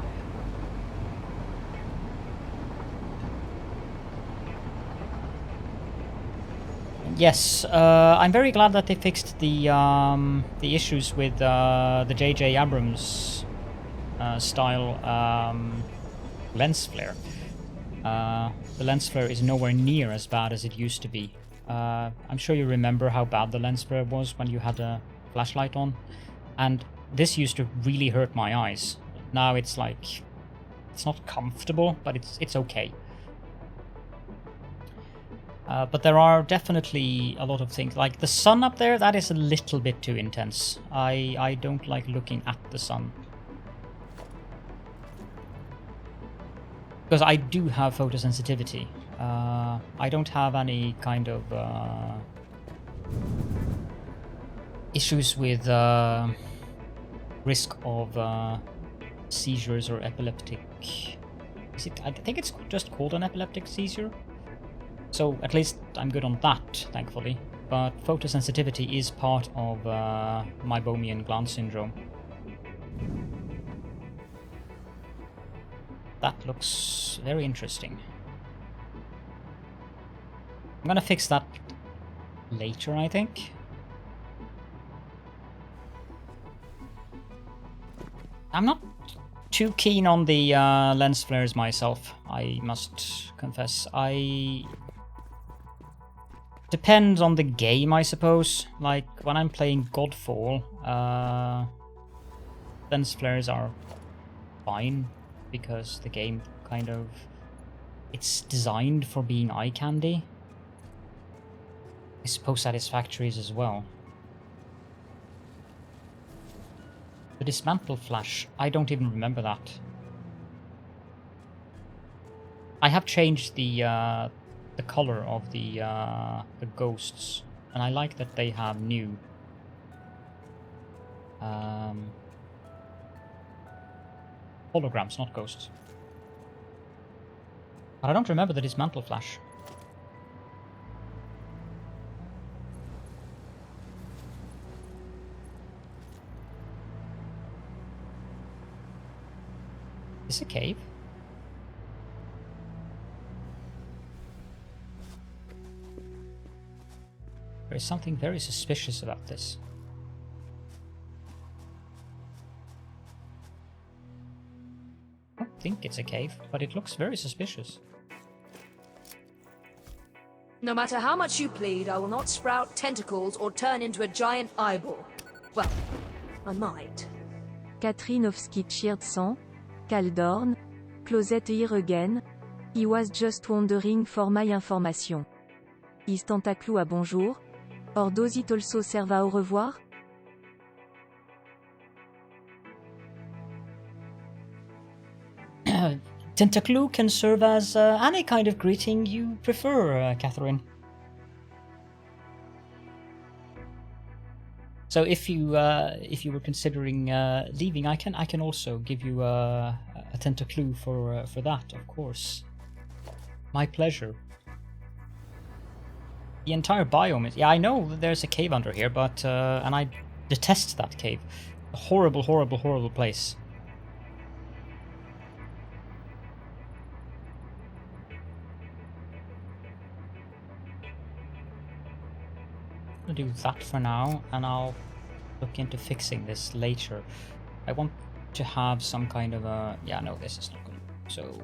Yes, I'm very glad that they fixed the issues with the J.J. Abrams style lens flare. The lens flare is nowhere near as bad as it used to be. I'm sure you remember how bad the lens flare was when you had a flashlight on, and this used to really hurt my eyes. Now it's like, it's not comfortable, but it's okay. But there are definitely a lot of things, like the sun up there, that is a little bit too intense. I don't like looking at the sun. Because I do have photosensitivity. I don't have any kind of issues with risk of seizures or epileptic... I think it's just called an epileptic seizure. So at least I'm good on that, thankfully. But photosensitivity is part of Meibomian gland syndrome. That looks very interesting. I'm gonna fix that later, I think. I'm not too keen on the lens flares myself, I must confess. Depends on the game, I suppose. Like, when I'm playing Godfall, lens flares are fine, because the game kind of... it's designed for being eye candy. I suppose Satisfactory is as well. The Dismantle Flash, I don't even remember that. I have changed the color of the ghosts, and I like that they have new holograms, not ghosts. But I don't remember the Dismantle Flash. Is this a cave? There is something very suspicious about this. I don't think it's a cave, but it looks very suspicious. No matter how much you plead, I will not sprout tentacles or turn into a giant eyeball. Well, I might. Katrinovski cheered sans, Caldorn, closet here again. He was just wondering for my information. Is Tentaclou à bonjour? Or does it also serve à au revoir? Tentaclou can serve as any kind of greeting you prefer, Catherine. So if you were considering leaving, I can also give you a Tentaclou for that, of course. My pleasure. The entire biome is... yeah, I know that there's a cave under here, but and I detest that cave. A horrible, horrible, horrible place. I'll do that for now, and I'll look into fixing this later. I want to have some kind of a... yeah, no, this is not good. So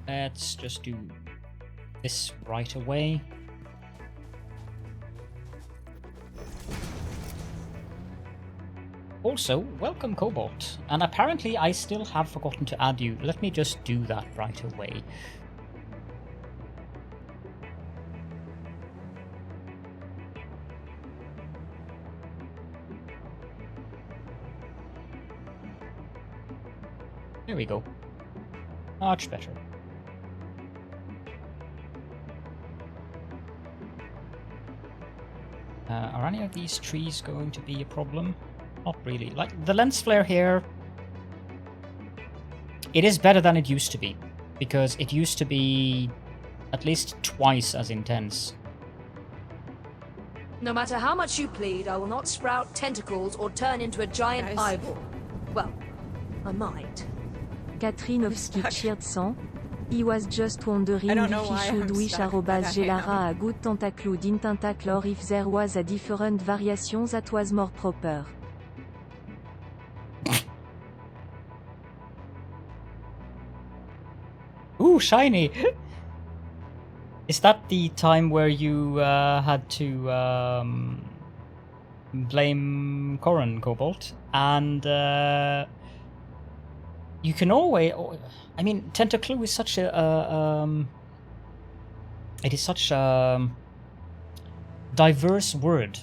let's just do this right away. Also, welcome Cobalt. And apparently I still have forgotten to add you. Let me just do that right away. There we go. Much better. Are any of these trees going to be a problem? Not really. Like, the lens flare here, it is better than it used to be, because it used to be at least twice as intense. No matter how much you plead, I will not sprout tentacles or turn into a giant eyeball. Well, I might. Katrinovski cheered 100. He was just wondering I don't if know he why should I'm wish stuck. I got @gelara a good tentacled in tentacle or if there was a different variation that was more proper. Ooh, shiny! Is that the time where you had to blame Corrin Cobalt? And you can always... I mean, tentacle is such a... it is such a diverse word.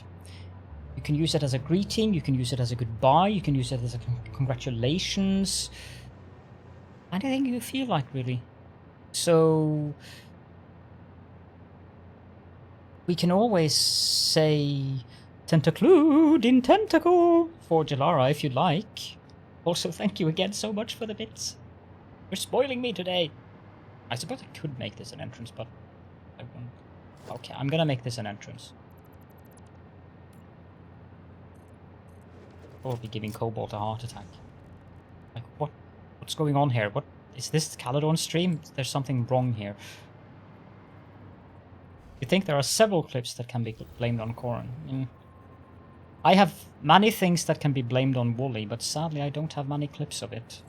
You can use it as a greeting, you can use it as a goodbye, you can use it as a congratulations. Anything you feel like, really. So... we can always say tentaclude in tentacle for Gelara if you like. Also, thank you again so much for the bits. You're spoiling me today. I suppose I could make this an entrance, but I won't. Okay, I'm gonna make this an entrance. Probably giving Cobalt a heart attack. Like, what's going on here? What is this Caledon stream? There's something wrong here. You think there are several clips that can be blamed on Corrin. I have many things that can be blamed on Wooly, but sadly I don't have many clips of it.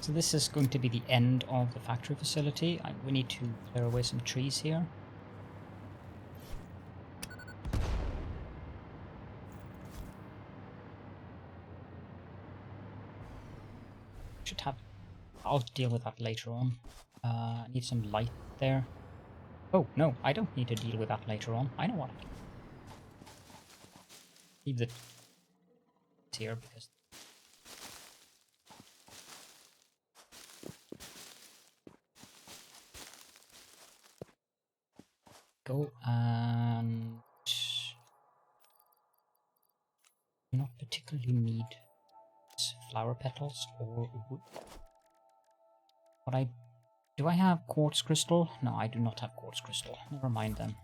So this is going to be the end of the factory facility. We need to clear away some trees here. Should have... I'll deal with that later on. I need some light there. Oh, no, I don't need to deal with that later on. I know what I do. Leave the... here because... go and not particularly need flower petals or wood. But do I have quartz crystal? No, I do not have quartz crystal. Never mind then.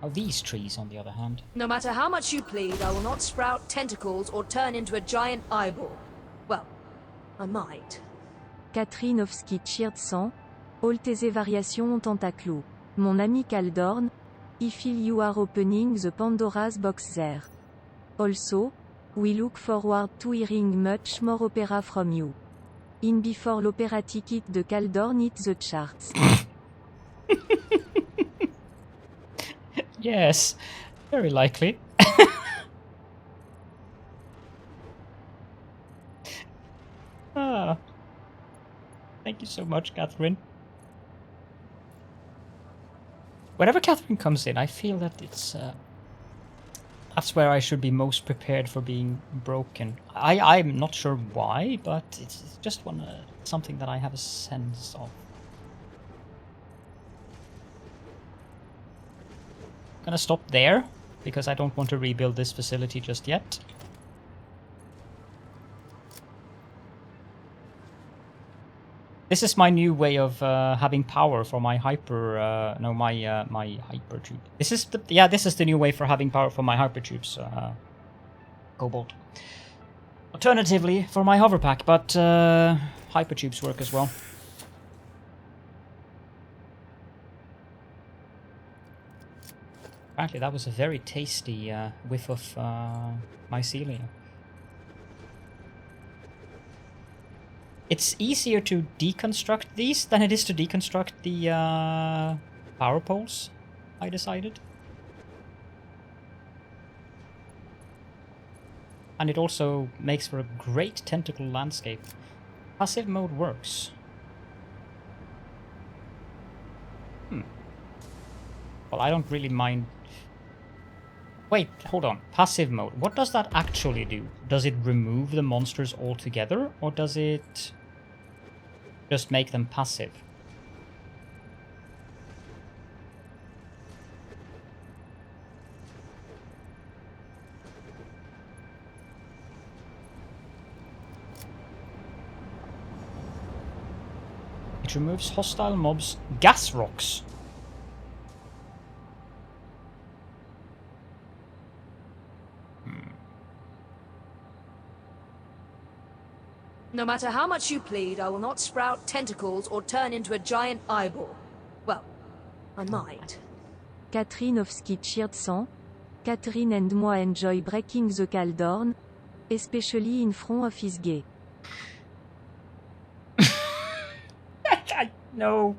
Oh, these trees on the other hand. No matter how much you plead, I will not sprout tentacles or turn into a giant eyeball. Well, I might. Katrinovski cheered 100. All tes variations en tentaclo. Mon ami Caldorn. I feel you are opening the Pandora's box there. Also, we look forward to hearing much more opera from you. In before l'opera ticket de Caldorn hits the charts. Yes, very likely. Ah. Thank you so much, Catherine. Whenever Catherine comes in, I feel that it's... that's where I should be most prepared for being broken. I'm not sure why, but it's just something that I have a sense of. I'm gonna stop there, because I don't want to rebuild this facility just yet. This is my new way of having power for my hyper. My hyper tube. This is the new way for having power for my hyper tubes. Cobalt. Alternatively, for my hoverpack, but hyper tubes work as well. Apparently, that was a very tasty whiff of mycelia. It's easier to deconstruct these than it is to deconstruct the power poles, I decided. And it also makes for a great tentacle landscape. Passive mode works. Well, I don't really mind. Wait, hold on. Passive mode. What does that actually do? Does it remove the monsters altogether, or does it just make them passive? It removes hostile mobs' gas rocks. No matter how much you plead, I will not sprout tentacles or turn into a giant eyeball. Well, I might. Catherine of Skid Cheered 100. Catherine and moi enjoy breaking the caldorn, especially in front of his gay. No.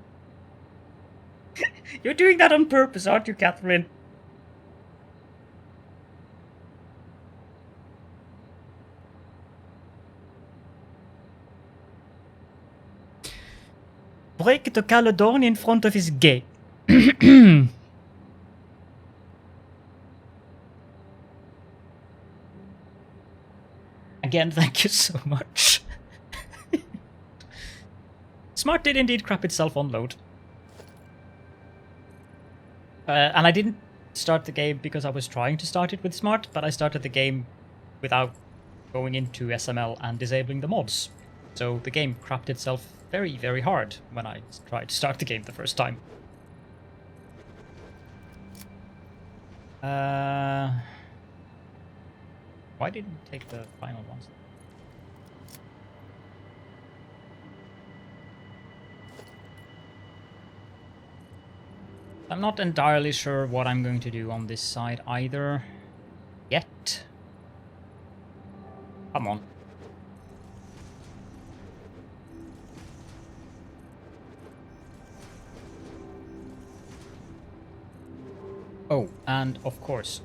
You're doing that on purpose, aren't you, Catherine? Break the Caledon in front of his gay. Again, thank you so much. Smart did indeed crap itself on load. And I didn't start the game because I was trying to start it with Smart, but I started the game without going into SML and disabling the mods. So the game crapped itself very, very hard when I tried to start the game the first time. Why didn't it take the final ones? I'm not entirely sure what I'm going to do on this side either. Yet. Come on. Oh, and of course,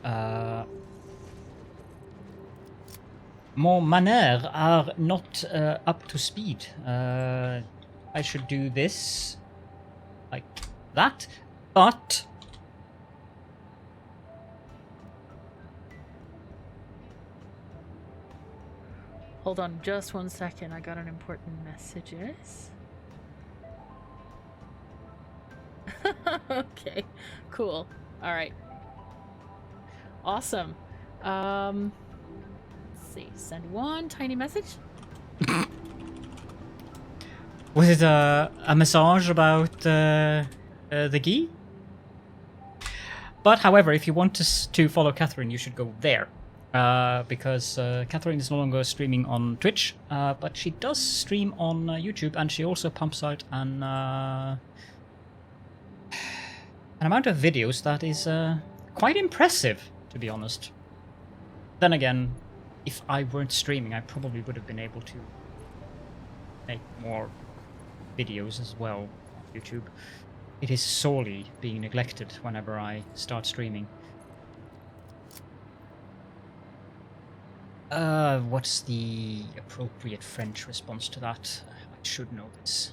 mon manères are not up to speed. I should do this like that. But hold on just 1 second. I got an important messages. Okay, cool. All right. Awesome. Let's see. Send one tiny message. Was it a message about the gi? But however, if you want to follow Catherine, you should go there. Because Catherine is no longer streaming on Twitch, but she does stream on YouTube, and she also pumps out an amount of videos that is quite impressive, to be honest. Then again, if I weren't streaming, I probably would have been able to make more videos as well on YouTube. It is sorely being neglected whenever I start streaming. What's the appropriate French response to that? I should know this.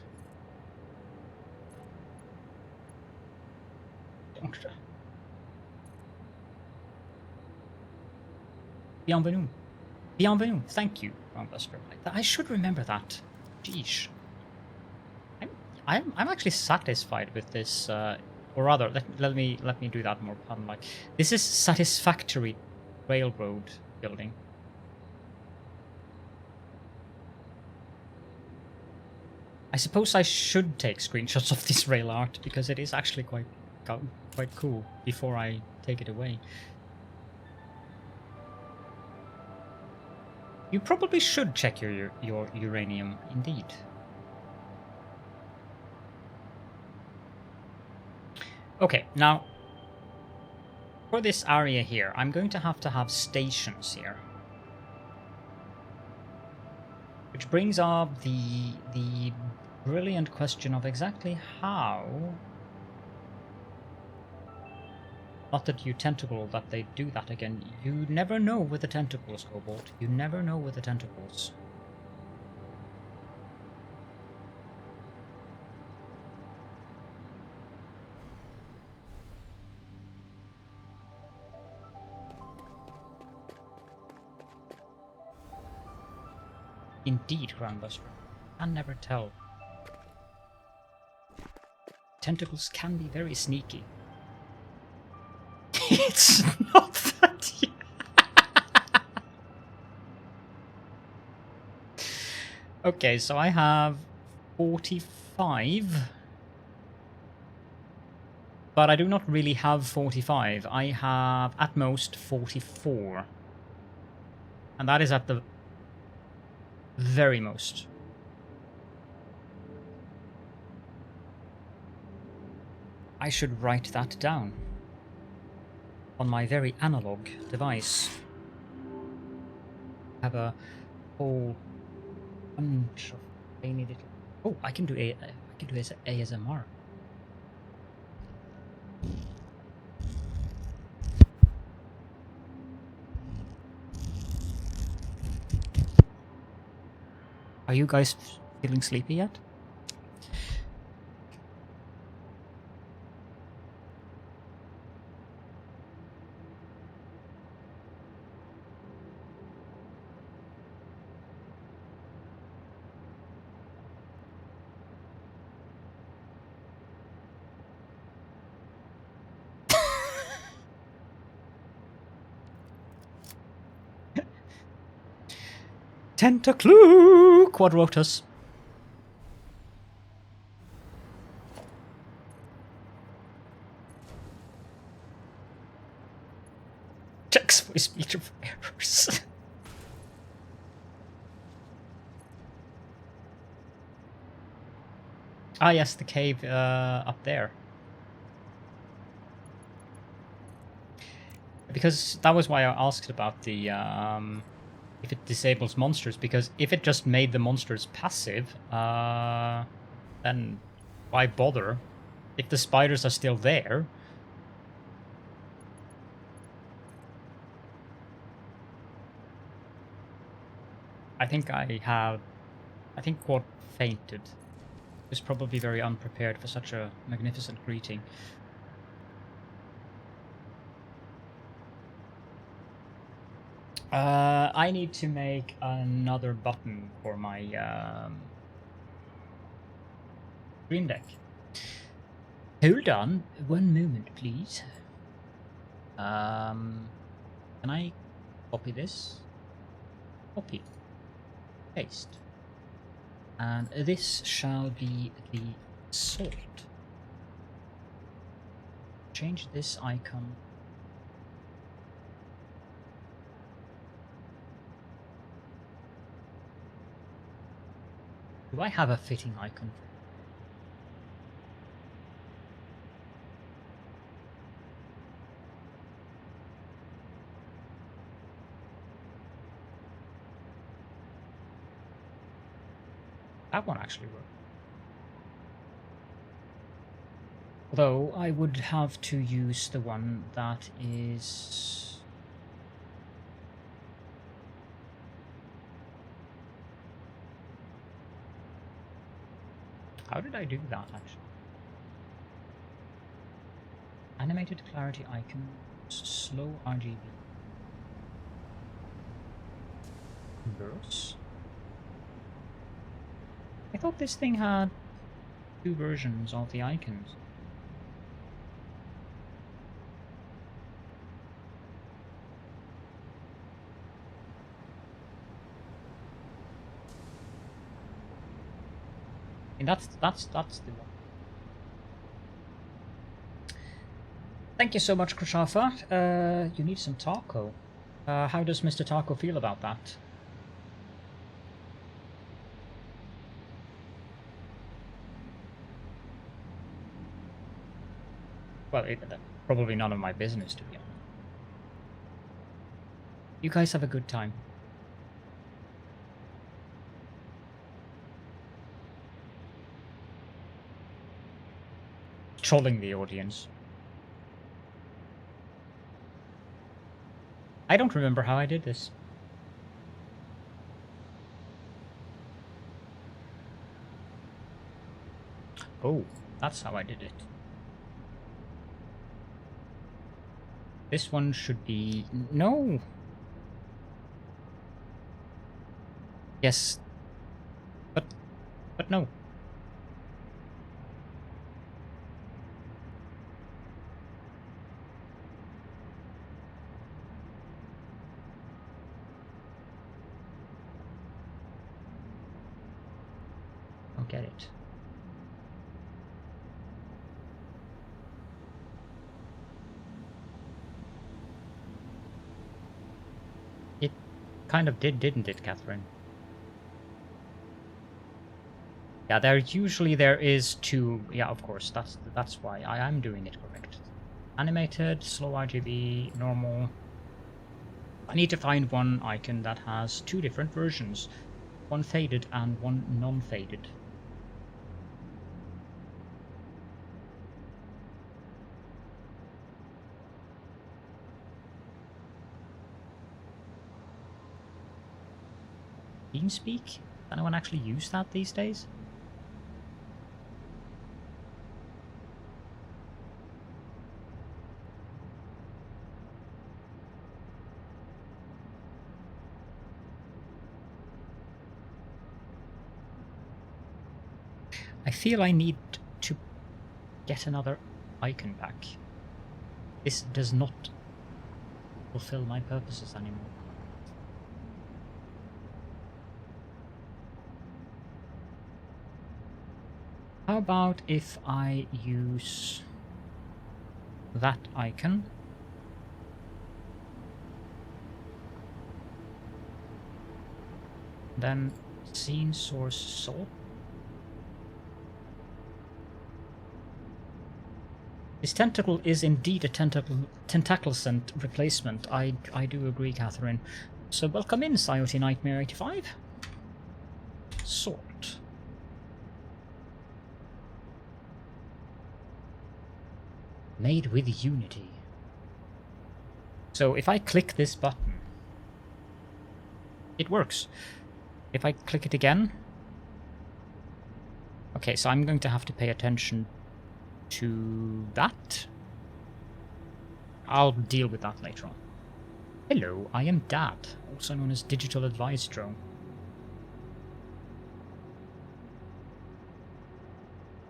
Bienvenue. Bienvenue. Thank you, Grandbuster. I should remember that. Jeez. I'm actually satisfied with this, or rather, let me do that more pun-like. This is Satisfactory railroad building. I suppose I should take screenshots of this rail art because it is actually quite cool before I take it away. You probably should check your uranium, indeed. Okay, now for this area here, I'm going to have stations here. Which brings up the brilliant question of exactly how Not that you tentacle that they do that again. You never know with the tentacles, Cobalt. You never know with the tentacles. Indeed, Grandbuster. Can never tell. Tentacles can be very sneaky. It's not that yet. Okay, so I have 45. But I do not really have 45. I have at most 44. And that is at the very most. I should write that down on my very analog device. I have a whole bunch of tiny little. Oh, I can do ASMR. Are you guys feeling sleepy yet? Tentaclu Quadrotus. Checks for speech of errors. Ah yes, the cave up there. Because that was why I asked about the if it disables monsters, because if it just made the monsters passive, then why bother? If the spiders are still there. I think Quad fainted. He was probably very unprepared for such a magnificent greeting. I need to make another button for my Stream Deck. Hold on, one moment, please. Can I copy this? Copy. Paste. And this shall be the salt. Change this icon. Do I have a fitting icon? That one actually worked. Although I would have to use the one that is... How did I do that, actually? Animated clarity icon, slow RGB. Burst. I thought this thing had two versions of the icons. And that's the one. Thank you so much, Krashafa. You need some taco. How does Mr. Taco feel about that? Well, probably none of my business, to be honest. You guys have a good time. Trolling the audience. I don't remember how I did this. Oh, that's how I did it. This one should be... No! Yes. But no. Don't get it. It kind of did, didn't it, Catherine? Yeah, there is two. Yeah, of course. That's why I am doing it correct. Animated, slow RGB, normal. I need to find one icon that has two different versions, one faded and one non-faded. TeamSpeak? Does anyone actually use that these days? I feel I need to get another icon back. This does not fulfill my purposes anymore. How about if I use that icon? Then scene source salt. This tentacle is indeed a tentacle scent replacement. I do agree, Catherine. So welcome in, Coyote Nightmare 85. Sort. Made with Unity. So if I click this button, it works. If I click it again... Okay, so I'm going to have to pay attention to that. I'll deal with that later on. Hello, I am Dad, also known as Digital Advice Drone.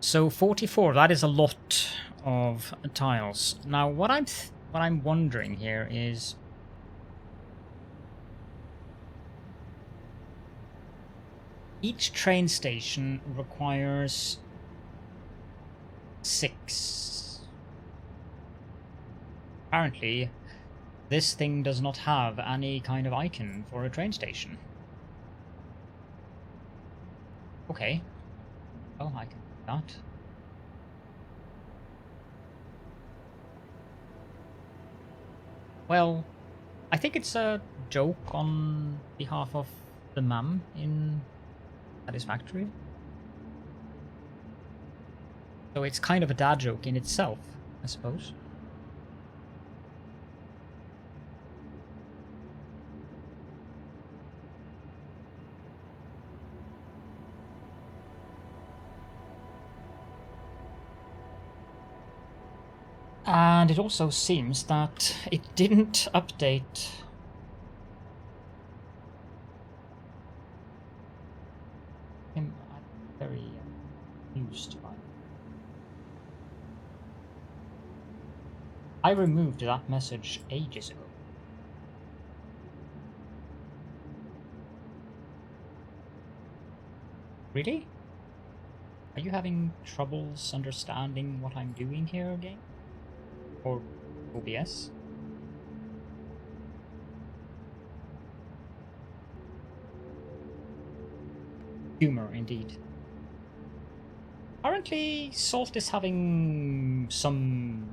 So 44, that is a lot of tiles. Now what I'm wondering here is each train station requires 6. Apparently, this thing does not have any kind of icon for a train station. Okay. Well, I can do that. Well, I think it's a joke on behalf of the ma'am in Satisfactory. So it's kind of a dad joke in itself, I suppose. And it also seems that it didn't update him. I'm very confused by it. I removed that message ages ago. Really? Are you having troubles understanding what I'm doing here again? Or OBS? Humor, indeed. Currently, Salt is having some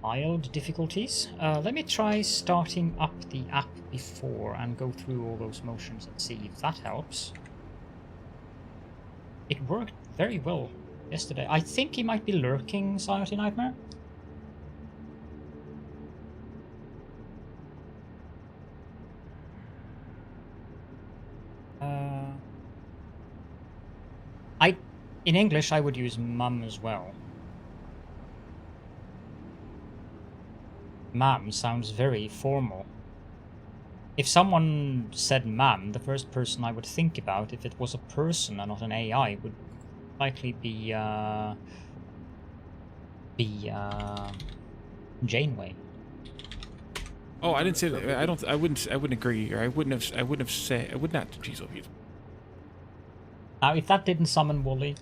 mild difficulties. Let me try starting up the app before and go through all those motions and see if that helps. It worked very well yesterday. I think he might be lurking, Coyote Nightmare. In English, I would use mum as well. Ma'am sounds very formal. If someone said ma'am, the first person I would think about, if it was a person and not an AI, would likely be Janeway. Oh, I didn't say that. I wouldn't agree, or I would not. Jeez, oh, Pete. Now, if that didn't summon Wooly,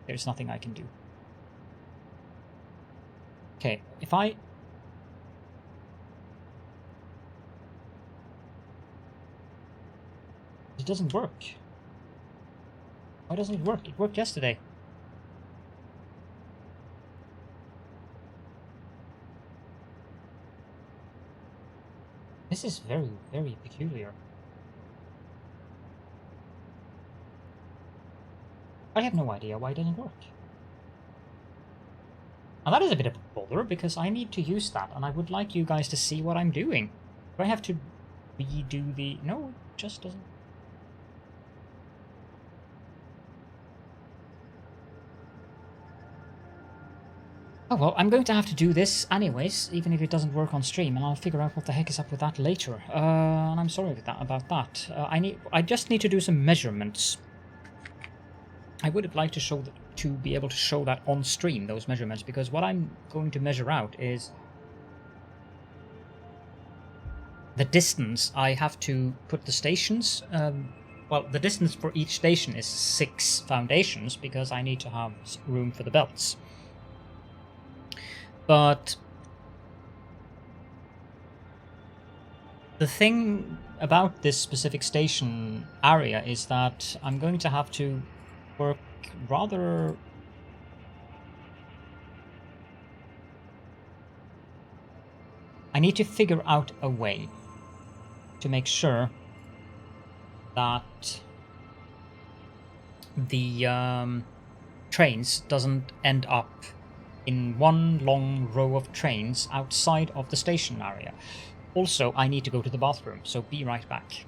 there's nothing I can do. Okay, if I... It doesn't work. Why doesn't it work? It worked yesterday. This is very, very peculiar. I have no idea why it doesn't work. And that is a bit of a bother, because I need to use that, and I would like you guys to see what I'm doing. Do I have to redo the... No, it just doesn't... Oh well, I'm going to have to do this anyways, even if it doesn't work on stream, and I'll figure out what the heck is up with that later. And I'm sorry about that. I just need to do some measurements. I would have liked to be able to show that on stream, those measurements, because what I'm going to measure out is the distance I have to put the stations. Well, the distance for each station is 6 foundations, because I need to have room for the belts. But the thing about this specific station area is that I'm going to have to work rather... I need to figure out a way to make sure that the trains doesn't end up in one long row of trains outside of the station area. Also, I need to go to the bathroom, so be right back.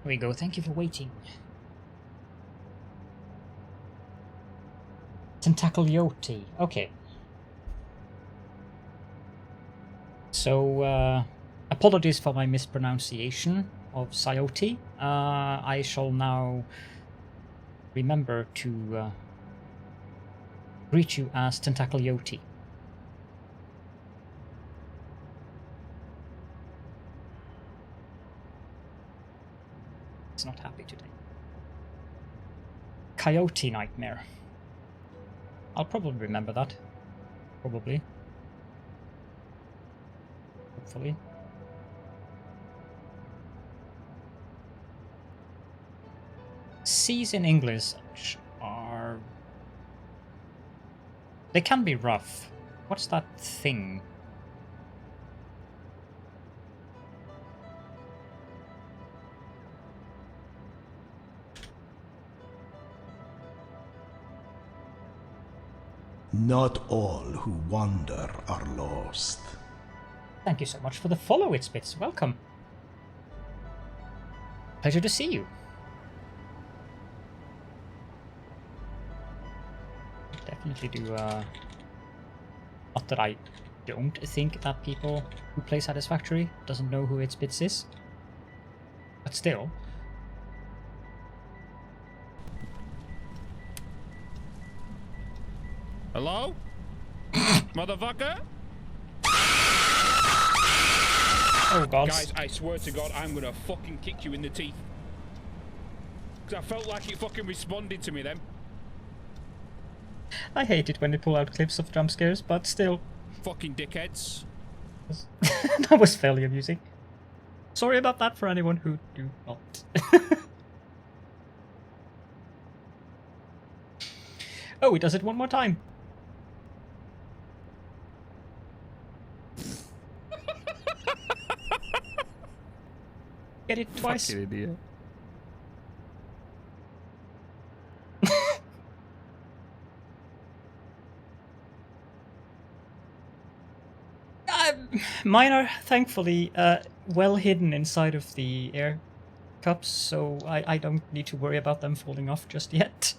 Here we go, thank you for waiting. Tentacled. Okay. So, apologies for my mispronunciation of Sayote. I shall now remember to greet you as Tentacled. It's not happy today. Coyote Nightmare. I'll probably remember that. Probably. Hopefully. C's in English are They can be rough. What's that thing? Not all who wander are lost. Thank you so much for the follow, It's Bits. Welcome. Pleasure to see you. Definitely do, not that I don't think that people who play Satisfactory doesn't know who It's Bits is. But still. Hello? Motherfucker? Oh god. Guys, I swear to God, I'm gonna fucking kick you in the teeth. Because I felt like it fucking responded to me then. I hate it when they pull out clips of jump scares, but still. Fucking dickheads. That was fairly amusing. Sorry about that for anyone who do not. Oh, he does it one more time. Get it twice. Fucking idiot. Mine are thankfully well hidden inside of the air cups, so I don't need to worry about them falling off just yet.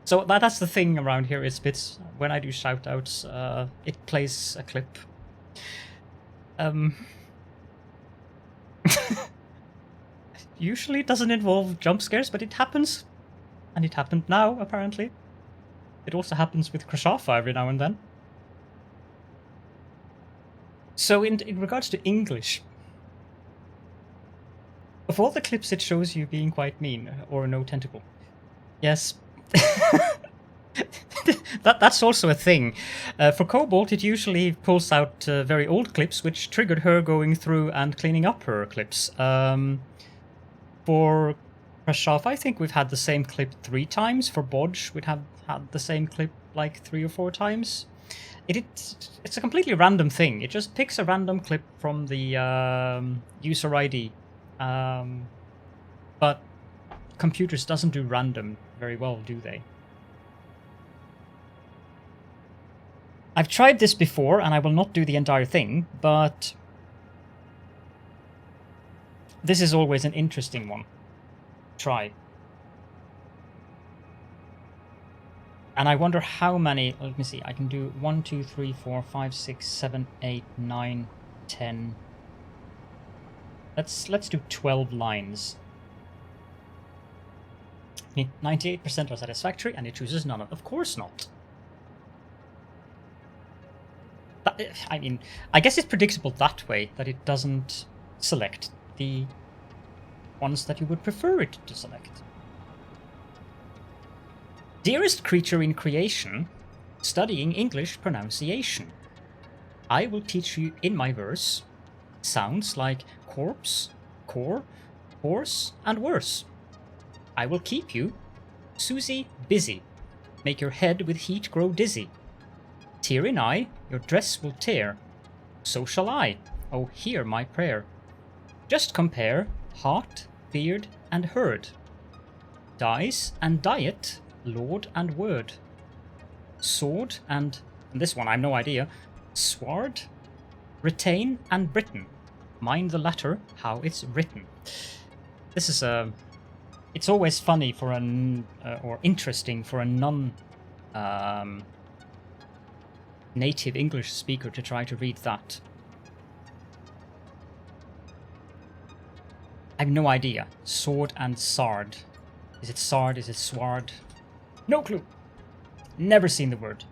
So that's the thing around here is bits. When I do shoutouts, it plays a clip. Usually it doesn't involve jump scares, but it happens. And it happened now, apparently. It also happens with Krashafa every now and then. So in regards to English, of all the clips it shows you being quite mean, or no tentacle. Yes. That's also a thing. For Cobalt, it usually pulls out very old clips, which triggered her going through and cleaning up her clips. For Krashafa, I think we've had the same clip 3 times. For Bodge, we'd have had the same clip like 3 or 4 times. It's a completely random thing. It just picks a random clip from the user ID. But computers doesn't do random very well, do they? I've tried this before, and I will not do the entire thing, but this is always an interesting one. Try. And I wonder how many, let me see, I can do 1, 2, 3, 4, 5, 6, 7, 8, 9, 10. Let's do 12 lines. 98% are satisfactory, and it chooses none of course not. But, I mean, I guess it's predictable that way, that it doesn't select the ones that you would prefer it to select. Dearest creature in creation, studying English pronunciation. I will teach you in my verse sounds like corpse, core, horse, and worse. I will keep you, Susie, busy. Make your head with heat grow dizzy. Tear in eye, your dress will tear. So shall I. Oh, hear my prayer. Just compare heart, beard, and herd. Dies and diet, lord and word. Sword and this one I've no idea. Sward, retain and Britain. Mind the latter, how it's written. This is it's always funny for or interesting for a native English speaker to try to read that. I have no idea. Sword and sard. Is it sard? Is it sward? No clue. Never seen the word.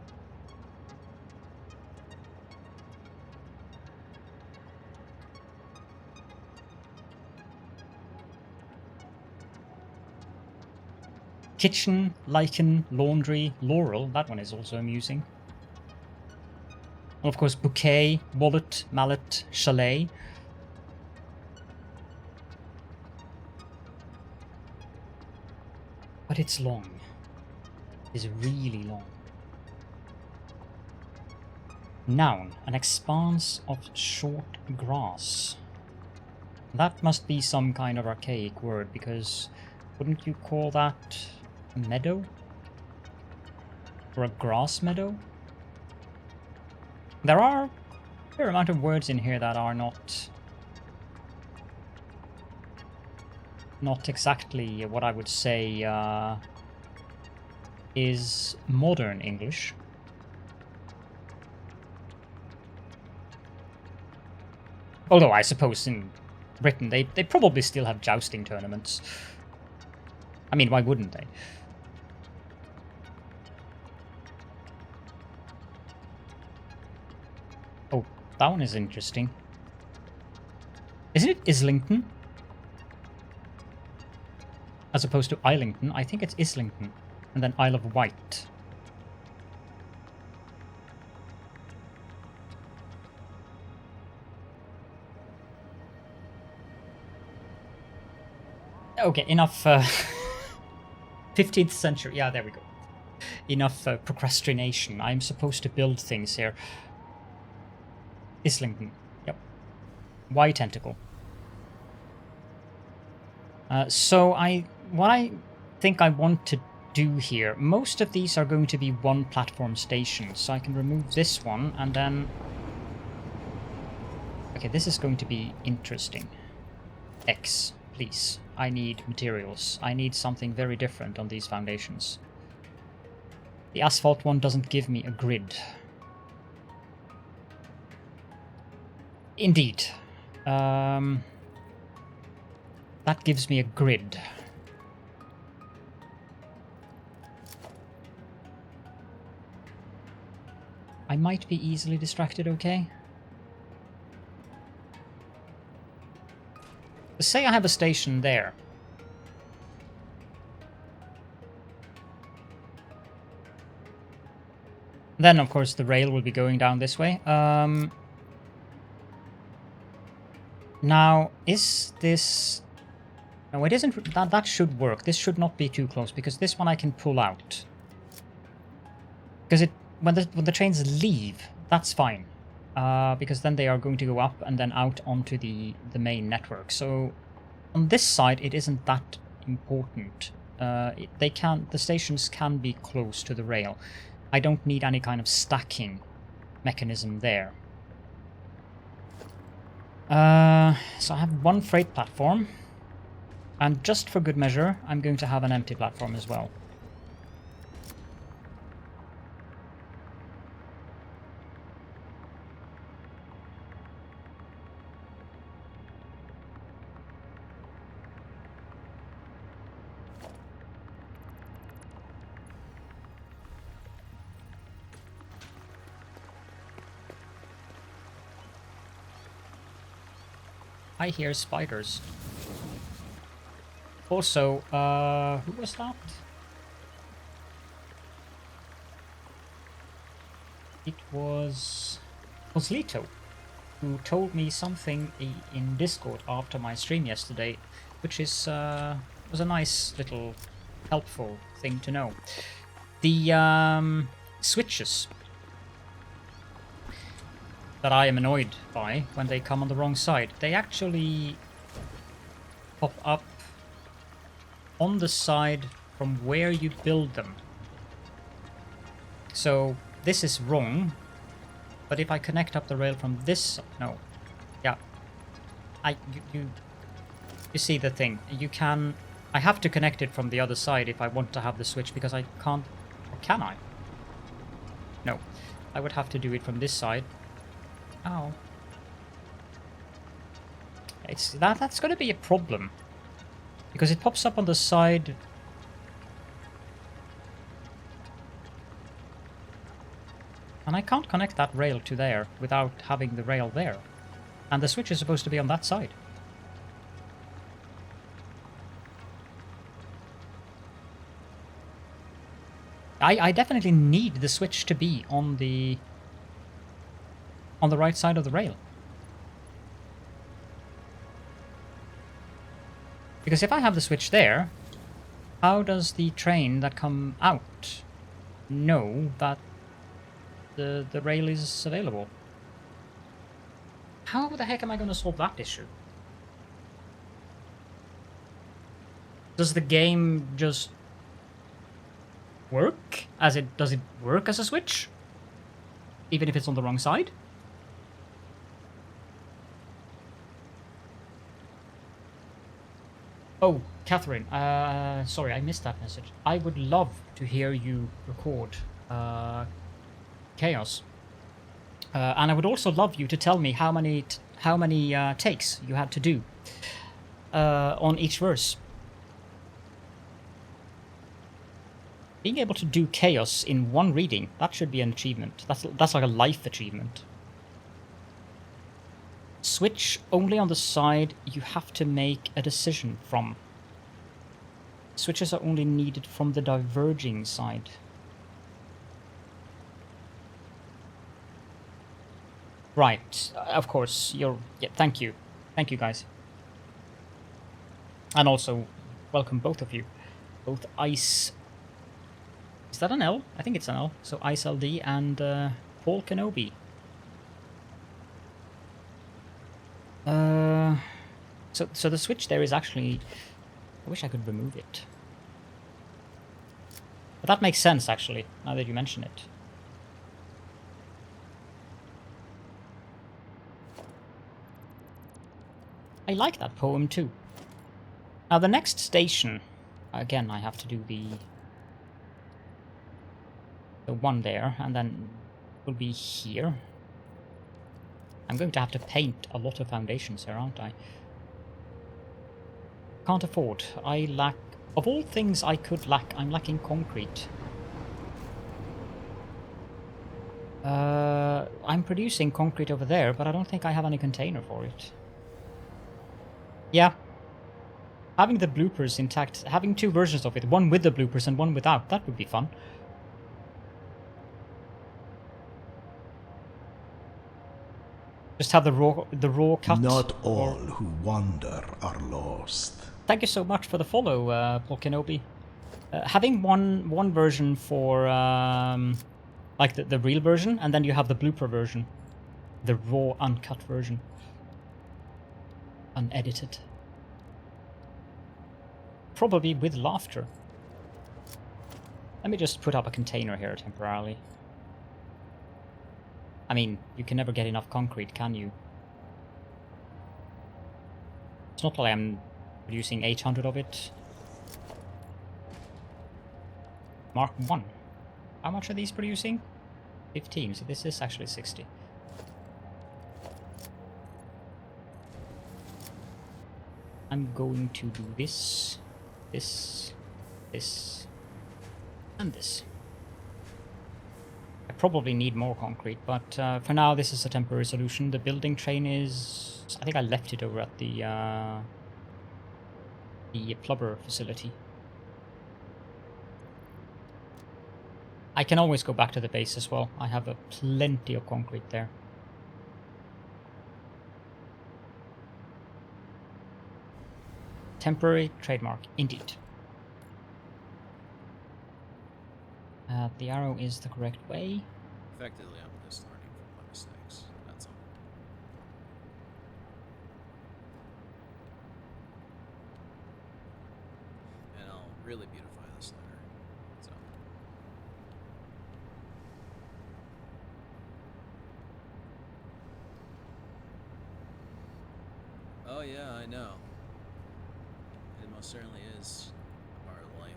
Kitchen, lichen, laundry, laurel. That one is also amusing. And of course, bouquet, wallet, mallet, chalet. But it's long. It's really long. Noun, an expanse of short grass. That must be some kind of archaic word, because wouldn't you call that a meadow? Or a grass meadow? There are a fair amount of words in here that are not exactly what I would say is modern English. Although I suppose in Britain they probably still have jousting tournaments. I mean, why wouldn't they? Oh, that one is interesting. Isn't it Islington? As opposed to Islington. I think it's Islington. And then Isle of Wight. Okay, enough 15th century. Yeah, there we go. Enough procrastination. I'm supposed to build things here. Islington. Yep. Y tentacle. So what I think I want to do here, most of these are going to be one platform stations, so I can remove this one and then... Okay, this is going to be interesting. X, please. I need materials. I need something very different on these foundations. The asphalt one doesn't give me a grid. Indeed. That gives me a grid. I might be easily distracted, okay? Say I have a station there. Then, of course, the rail will be going down this way. Now, is this... No, it isn't. That should work. This should not be too close, because this one I can pull out. Because when the trains leave, that's fine. Because then they are going to go up and then out onto the main network. So on this side, it isn't that important. The stations can be close to the rail. I don't need any kind of stacking mechanism there. So I have one freight platform, and just for good measure, I'm going to have an empty platform as well. I hear spiders. Also, who was that? It was Lito, who told me something in Discord after my stream yesterday, which is was a nice little helpful thing to know. The switches that I am annoyed by when they come on the wrong side, they actually pop up on the side from where you build them. So this is wrong, but if I connect up the rail from this... No. Yeah. You see the thing. You can... I have to connect it from the other side if I want to have the switch, because I can't... Or can I? No. I would have to do it from this side. Oh. That's going to be a problem. Because it pops up on the side... And I can't connect that rail to there without having the rail there. And the switch is supposed to be on that side. I definitely need the switch to be on the right side of the rail. Because if I have the switch there, how does the train that come out know that the rail is available. How the heck am I going to solve that issue? Does the game just work? Does it work as a switch? Even if it's on the wrong side? Oh, Catherine, sorry, I missed that message. I would love to hear you record Chaos. And I would also love you to tell me how many takes you had to do on each verse. Being able to do Chaos in one reading, that should be an achievement. That's like a life achievement. Switch only on the side you have to make a decision from. Switches are only needed from the diverging side. Right, of course, yeah, thank you. Thank you, guys. And also, welcome both of you. Both Ice... Is that an L? I think it's an L. So Ice LD and Paul Kenobi. So the switch there is actually... I wish I could remove it. But that makes sense, actually, now that you mention it. I like that poem too. Now the next station, again I have to do the one there, and then will be here. I'm going to have to paint a lot of foundations here, aren't I? Can't afford. I lack... Of all things I could lack, I'm lacking concrete. I'm producing concrete over there, but I don't think I have any container for it. Yeah. Having the bloopers intact, having two versions of it, one with the bloopers and one without, that would be fun. Just have the raw cut. Not all who wander are lost. Thank you so much for the follow, Paul Kenobi. Having one version for like the real version, and then you have the blooper version, the raw uncut version, unedited, probably with laughter. Let me just put up a container here temporarily. I mean, you can never get enough concrete, can you? It's not like I'm producing 800 of it. Mark 1. How much are these producing? 15, so this is actually 60. I'm going to do this, this, this, and this. I probably need more concrete, but for now this is a temporary solution. The building train is... I think I left it over at the plumber facility. I can always go back to the base as well. I have plenty of concrete there. Temporary trademark, indeed. The arrow is the correct way. Effectively, I'm just learning from my mistakes. That's all. And I'll really beautify this later. So. Oh yeah, I know. It most certainly is a part of life.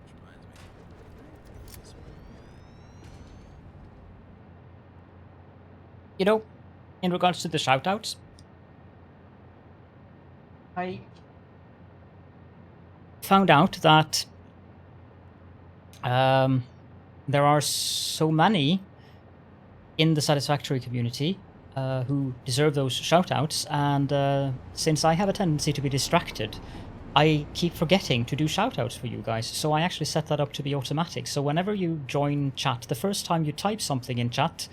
Which reminds me. You know, in regards to the shoutouts, I found out that there are so many in the Satisfactory community who deserve those shoutouts, and since I have a tendency to be distracted, I keep forgetting to do shoutouts for you guys, so I actually set that up to be automatic. So whenever you join chat, the first time you type something in chat,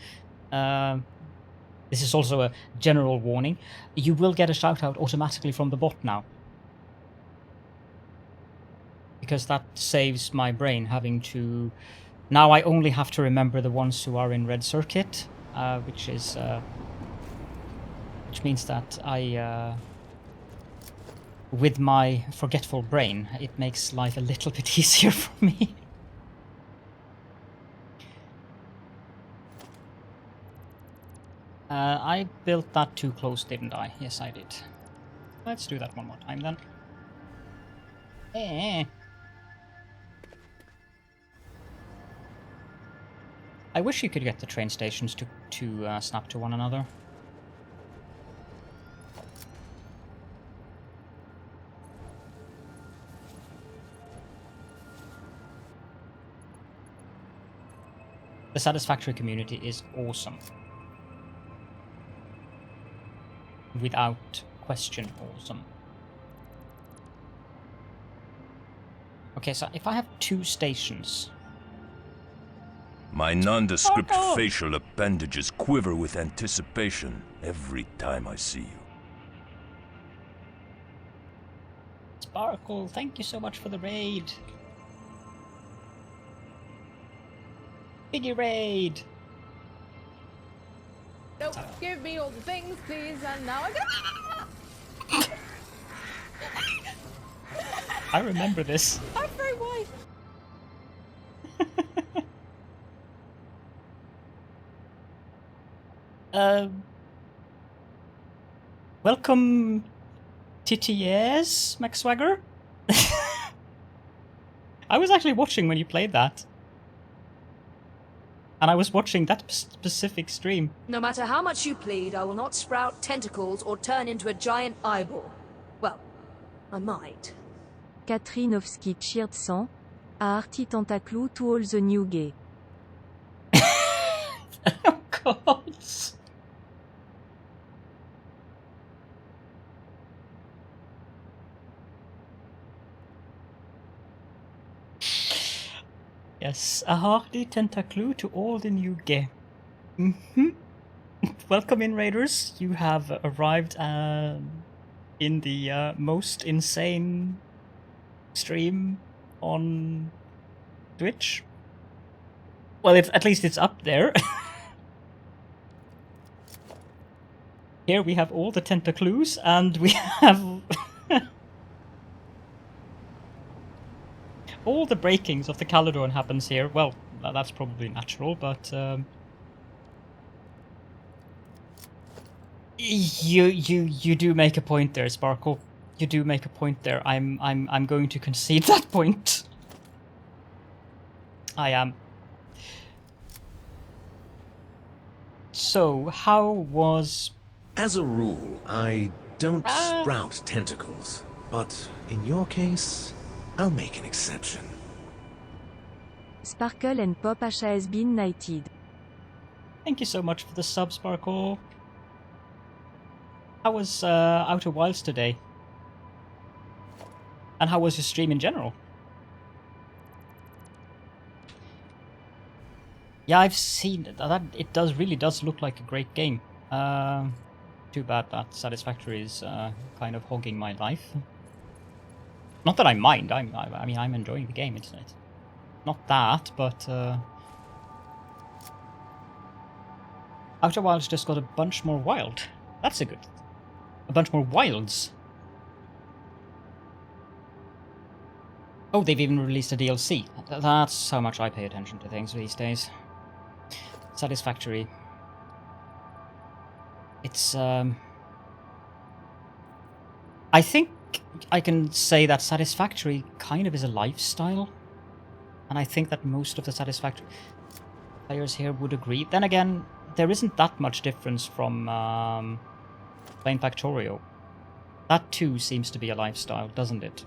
this is also a general warning, you will get a shoutout automatically from the bot now. Because that saves my brain having to Now I only have to remember the ones who are in red circuit, which means that with my forgetful brain, it makes life a little bit easier for me. I built that too close, didn't I? Yes, I did. Let's do that one more time then. I wish you could get the train stations to snap to one another. The Satisfactory community is awesome. Without question, awesome. Okay, so if I have 2 stations... My nondescript facial appendages quiver with anticipation every time I see you. Sparkle, thank you so much for the raid. Biggie raid! Nope, give me all the things, please, and now I go. I remember this. I'm very white. Welcome, TTS, Max Swagger. I was actually watching when you played that. And I was watching that specific stream. No matter how much you plead, I will not sprout tentacles or turn into a giant eyeball. Well, I might. Katrinovski cheered 100. A hearty tentacled to all the new gay. Oh god. Yes, a hearty tentacle to all the new gay. Welcome in, Raiders. You have arrived in the most insane stream on Twitch. Well, at least it's up there. Here we have all the tentacles, and we have all the breakings of the Caledon happens here. Well, that's probably natural, but you do make a point there, Sparkle. You do make a point there. I'm going to concede that point. I am. So, how was... As a rule, I don't sprout tentacles, but in your case, I'll make an exception. Sparkle and Pop has been knighted. Thank you so much for the sub, Sparkle. How was Outer Wilds today? And how was your stream in general? Yeah, I've seen that. It really does look like a great game. Too bad that Satisfactory is kind of hogging my life. Not that I mind. I mean, I'm enjoying the game. It's not that, but Outer Wilds just got a bunch more wild. That's a bunch more wilds. Oh, they've even released a DLC. That's how much I pay attention to things these days. Satisfactory. It's I think I can say that Satisfactory kind of is a lifestyle, and I think that most of the Satisfactory players here would agree. Then again, there isn't that much difference from playing Factorio. That too seems to be a lifestyle, doesn't it?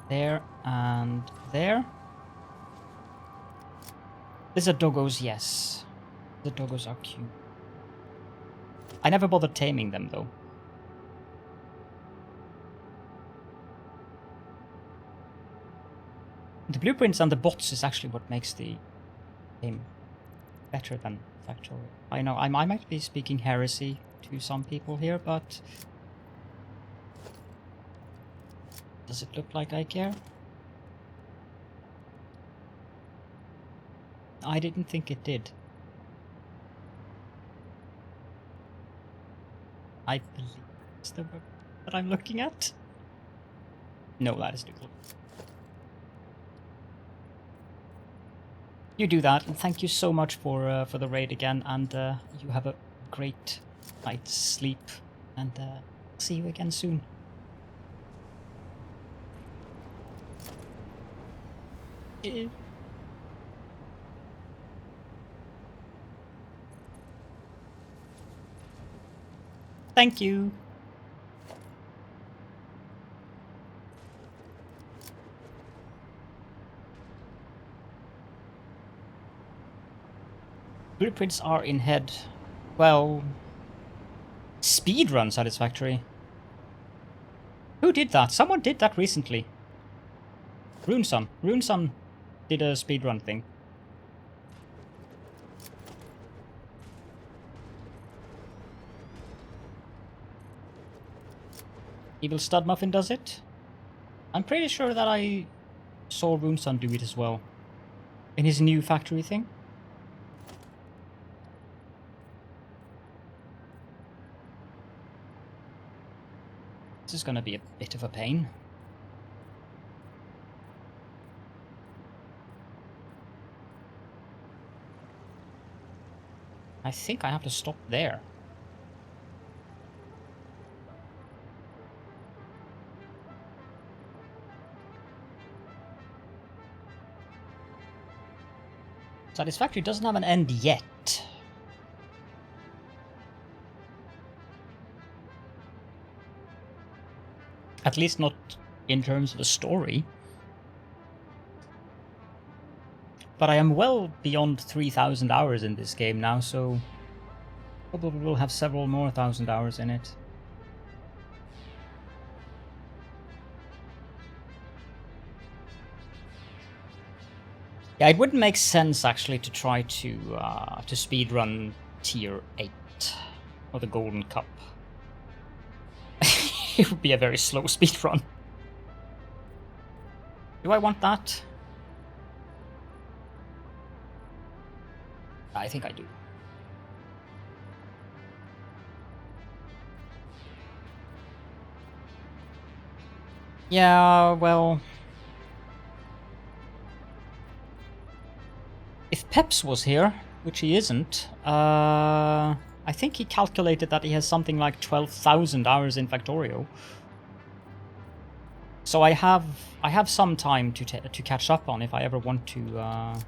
There and there. Lizard doggos, yes. The doggos are cute. I never bothered taming them though. The blueprints and the bots is actually what makes the game better than Factorio. I know I might be speaking heresy to some people here, but Does it look like I care? I didn't think it did. I believe it's the web that I'm looking at. No, that is Doodle. You do that, and thank you so much for the raid again, and you have a great night's sleep, and see you again soon. Thank you. Blueprints are in head. Well, speedrun Satisfactory. Who did that? Someone did that recently. Runesun. Runesun did a speedrun thing. Evil Stud Muffin does it? I'm pretty sure that I saw Runesun do it as well. In his new factory thing. This is gonna be a bit of a pain. I think I have to stop there. Satisfactory doesn't have an end yet. At least not in terms of a story. But I am well beyond 3,000 hours in this game now, so probably will have several more 1,000 hours in it. Yeah, it wouldn't make sense actually to try to speedrun tier 8 or the Golden Cup. It would be a very slow speedrun. Do I want that? I think I do. Yeah, well... If Peps was here, which he isn't, I think he calculated that he has something like 12,000 hours in Factorio. So I have some time to catch up on if I ever want to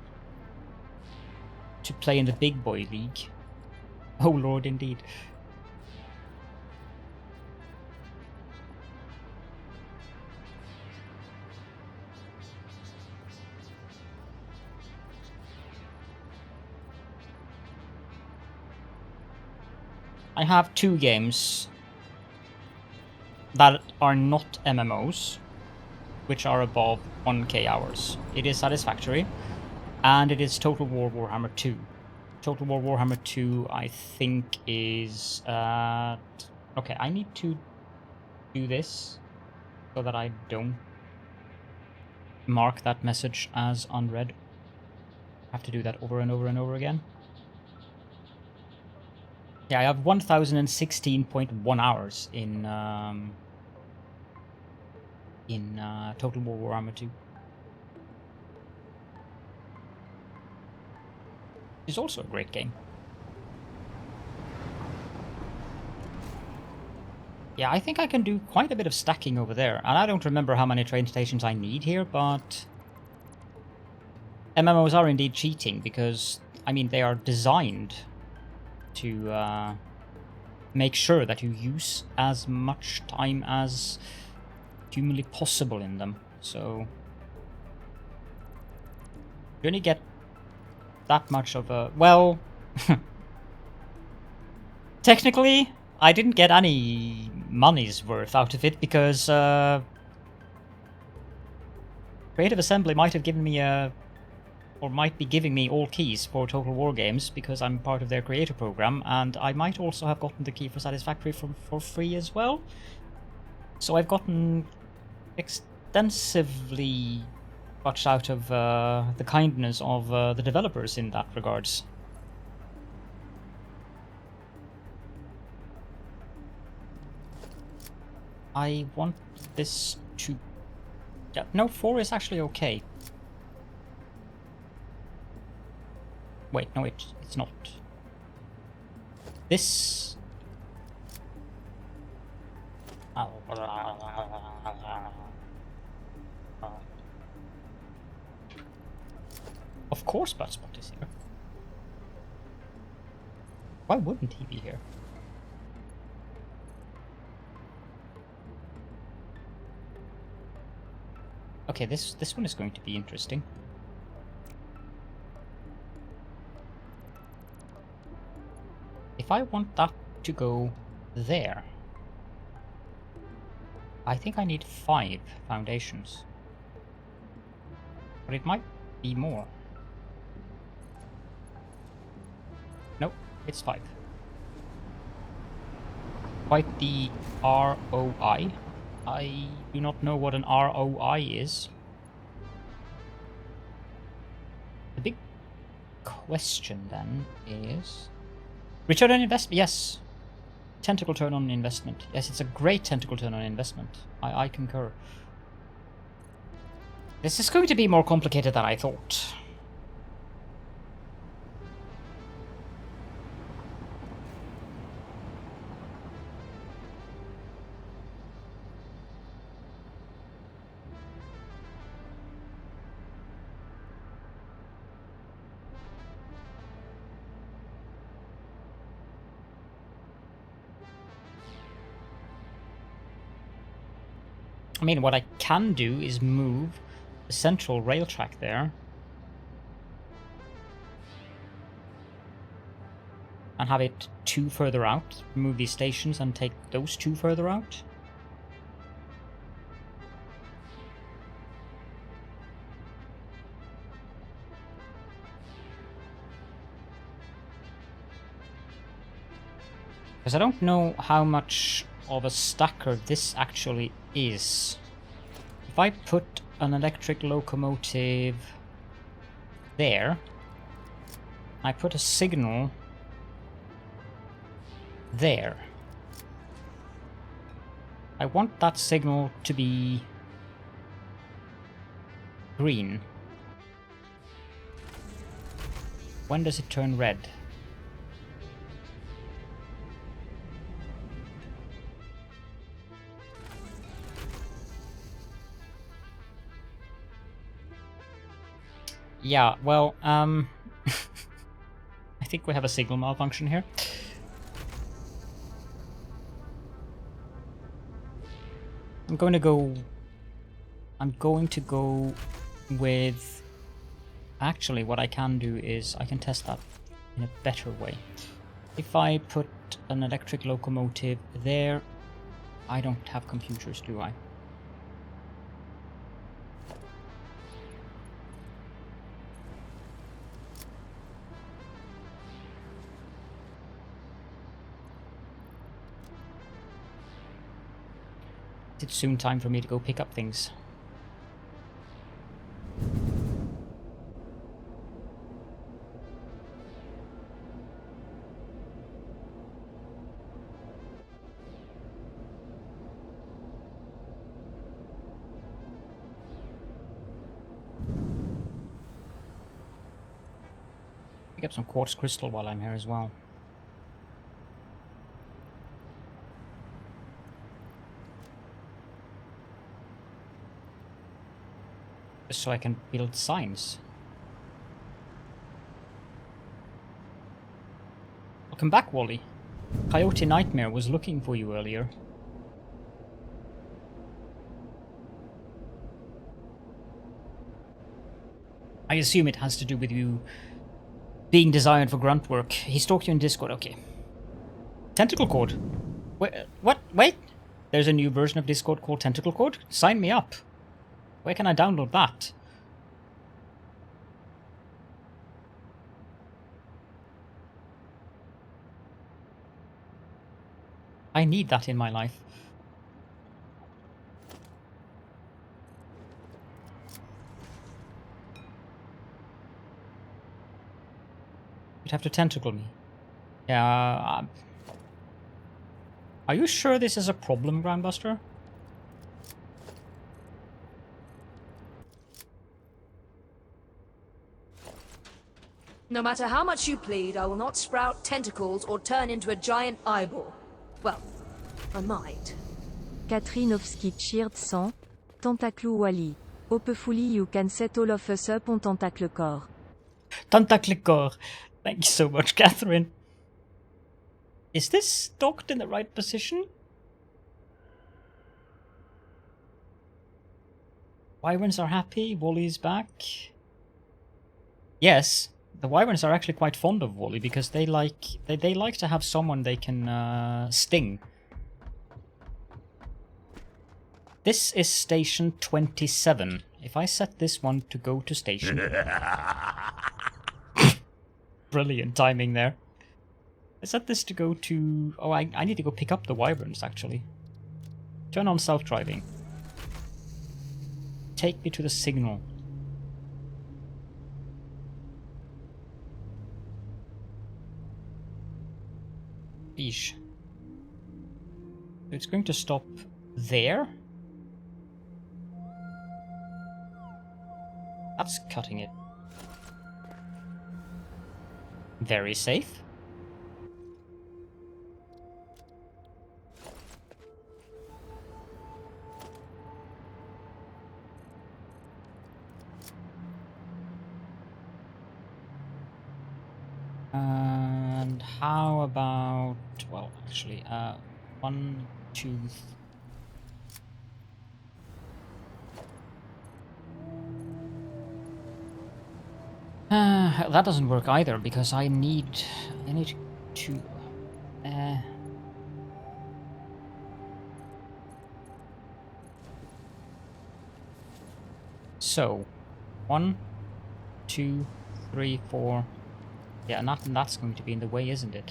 play in the big boy league. Oh lord, indeed. I have 2 games that are not MMOs, which are above 1k hours. It is Satisfactory, and it is Total War Warhammer 2. Total War Warhammer 2, I think, is... okay, I need to do this so that I don't mark that message as unread. I have to do that over and over and over again. Yeah, I have 1,016.1 hours in Total War Warhammer 2. It's also a great game. Yeah, I think I can do quite a bit of stacking over there, and I don't remember how many train stations I need here, but MMOs are indeed cheating because, I mean, they are designed to make sure that you use as much time as humanly possible in them. So you only get that much of a... Well, technically, I didn't get any money's worth out of it because Creative Assembly might have given me a... or might be giving me all keys for Total War games because I'm part of their creator program, and I might also have gotten the key for Satisfactory for free as well. So I've gotten extensively much out of the kindness of the developers in that regards. I want this to... Yeah, no, 4 is actually okay. Wait, no, it's not. This... Of course Bloodspot is here. Why wouldn't he be here? Okay, this one is going to be interesting. If I want that to go there, I think I need 5 foundations. But it might be more. Nope, it's 5. Quite the ROI. I do not know what an ROI is. The big question then is... Return on investment, yes. Tentacle turn on investment. Yes, it's a great tentacle turn on investment. I concur. This is going to be more complicated than I thought. I mean, what I can do is move the central rail track there. And have it 2 further out. Remove these stations and take those 2 further out. Because I don't know how much of a stacker this actually is. If I put an electric locomotive there, I put a signal there. I want that signal to be green. When does it turn red? Yeah, well, I think we have a signal malfunction here. I'm going to go with... Actually, what I can do is I can test that in a better way. If I put an electric locomotive there, I don't have computers, do I? It's soon time for me to go pick up things. Pick up some quartz crystal while I'm here as well. So I can build signs. Welcome back, Wally. Coyote Nightmare was looking for you earlier. I assume it has to do with you being desired for grunt work. He stalked you in Discord, okay. Tentacle Cord. Wait, what? Wait! There's a new version of Discord called Tentacle Cord? Sign me up. Where can I download that? I need that in my life. Would have to tentacle me. Yeah. Are you sure this is a problem, Grandbuster? No matter how much you plead, I will not sprout tentacles or turn into a giant eyeball. Well, I might. Katrinovski cheered 100. Tentacle Wally. Hopefully you can set all of us up on Tentacle Core. Tentacle Core. Thank you so much, Catherine. Is this docked in the right position? Wyverns are happy, Wally's back. Yes, the Wyverns are actually quite fond of Wally because they like to have someone they can sting. This is station 27. If I set this one to go to station... Brilliant timing there. I set this to go to... Oh, I need to go pick up the Wyverns, actually. Turn on self-driving. Take me to the signal. Eesh. So it's going to stop there? That's cutting it. Very safe. And how about, well, actually, 1, 2, that doesn't work either because I need to. So, 1, 2, 3, 4. Yeah, nothing that's going to be in the way, isn't it?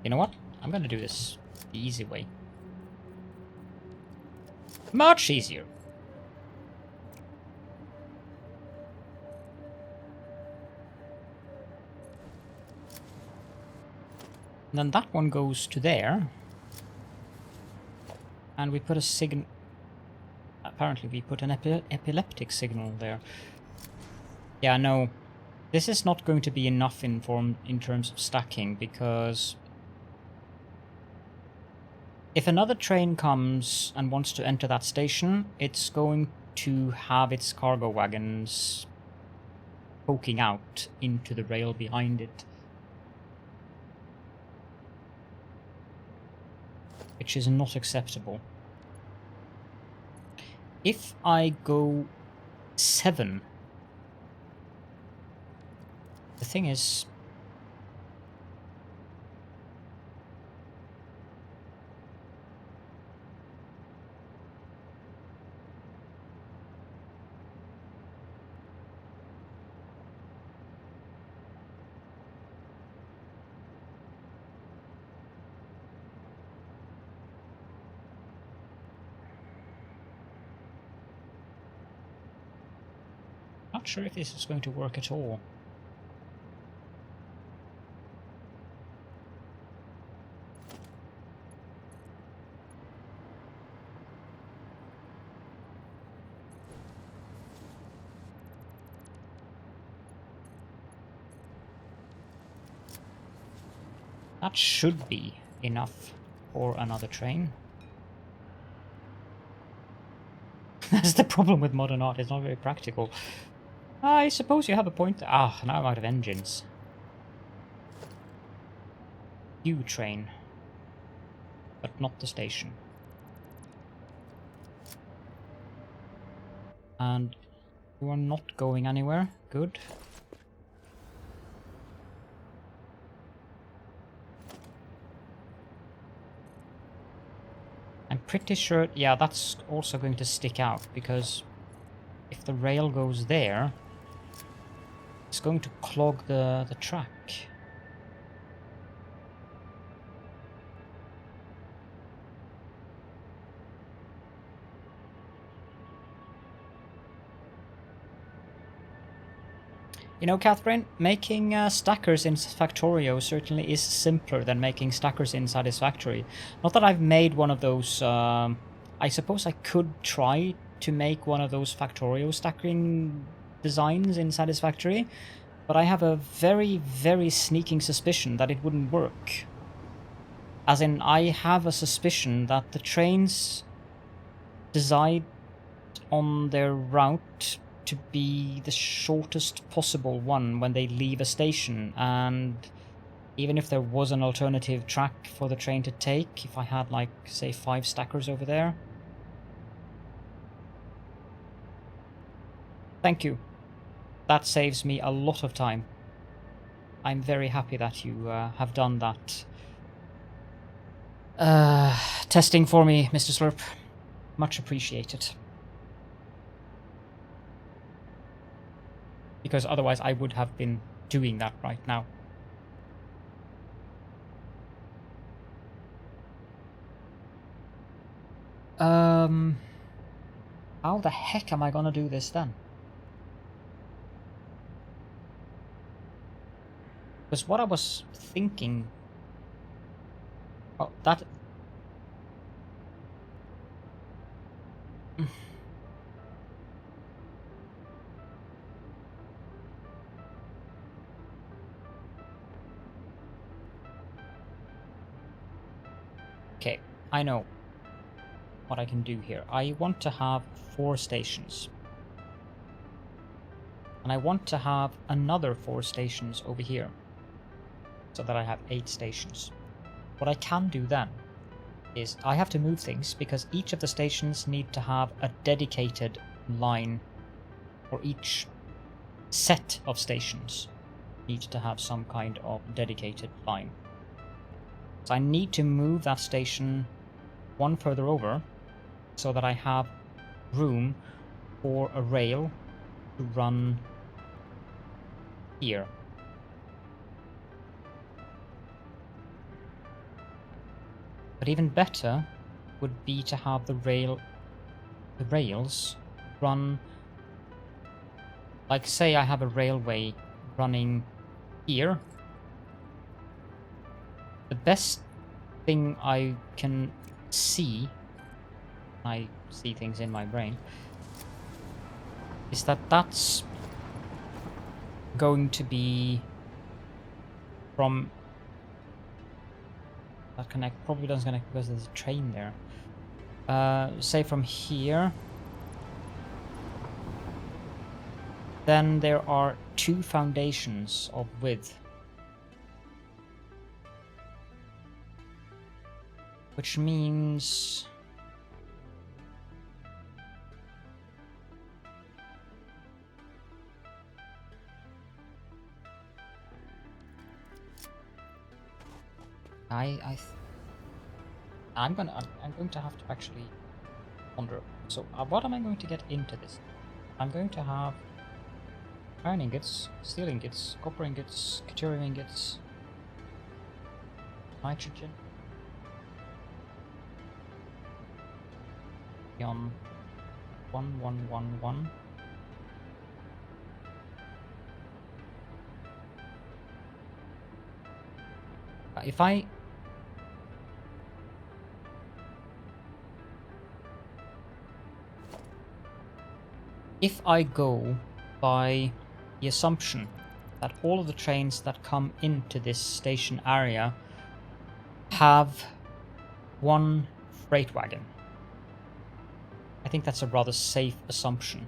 You know what? I'm gonna do this the easy way. Much easier. And then that one goes to there. And we put a signal... Apparently we put an epileptic signal there. Yeah, no. This is not going to be enough in terms of stacking, because... if another train comes and wants to enter that station, it's going to have its cargo wagons poking out into the rail behind it. Which is not acceptable. If I go 7, the thing is... not sure if this is going to work at all. That should be enough for another train. That's the problem with modern art, it's not very practical. I suppose you have a point. Ah, now I'm out of engines. U train. But not the station. And you are not going anywhere. Good. I'm pretty sure, yeah, that's also going to stick out, because if the rail goes there, it's going to clog the track. You know, Catherine, making stackers in Factorio certainly is simpler than making stackers in Satisfactory. Not that I've made one of those... I suppose I could try to make one of those Factorio stacking designs in Satisfactory, but I have a very, very sneaking suspicion that it wouldn't work. As in, I have a suspicion that the trains decide on their route to be the shortest possible one when they leave a station, and even if there was an alternative track for the train to take, if I had, like, say 5 stackers over there. Thank you. That saves me a lot of time. I'm very happy that you have done that testing for me, Mr. Slurp. Much appreciated. Because otherwise I would have been doing that right now. How the heck am I gonna do this then? Because what I was thinking... Oh, that... Okay, I know what I can do here. I want to have 4 stations. And I want to have another 4 stations over here. So that I have 8 stations. What I can do then is I have to move things because each of the stations need to have a dedicated line, or each set of stations need to have some kind of dedicated line. So I need to move that station one further over so that I have room for a rail to run here. But even better would be to have the rails run, like say I have a railway running here. The best thing I can see, I see things in my brain, is that that's going to be from... That probably doesn't connect because there's a train there. Say from here. Then there are 2 foundations of width. Which means... I'm going to have to actually ponder. So what am I going to get into this? I'm going to have iron ingots, steel ingots, copper ingots, deuterium ingots, nitrogen, on 1111. If I go by the assumption that all of the trains that come into this station area have 1 freight wagon, I think that's a rather safe assumption.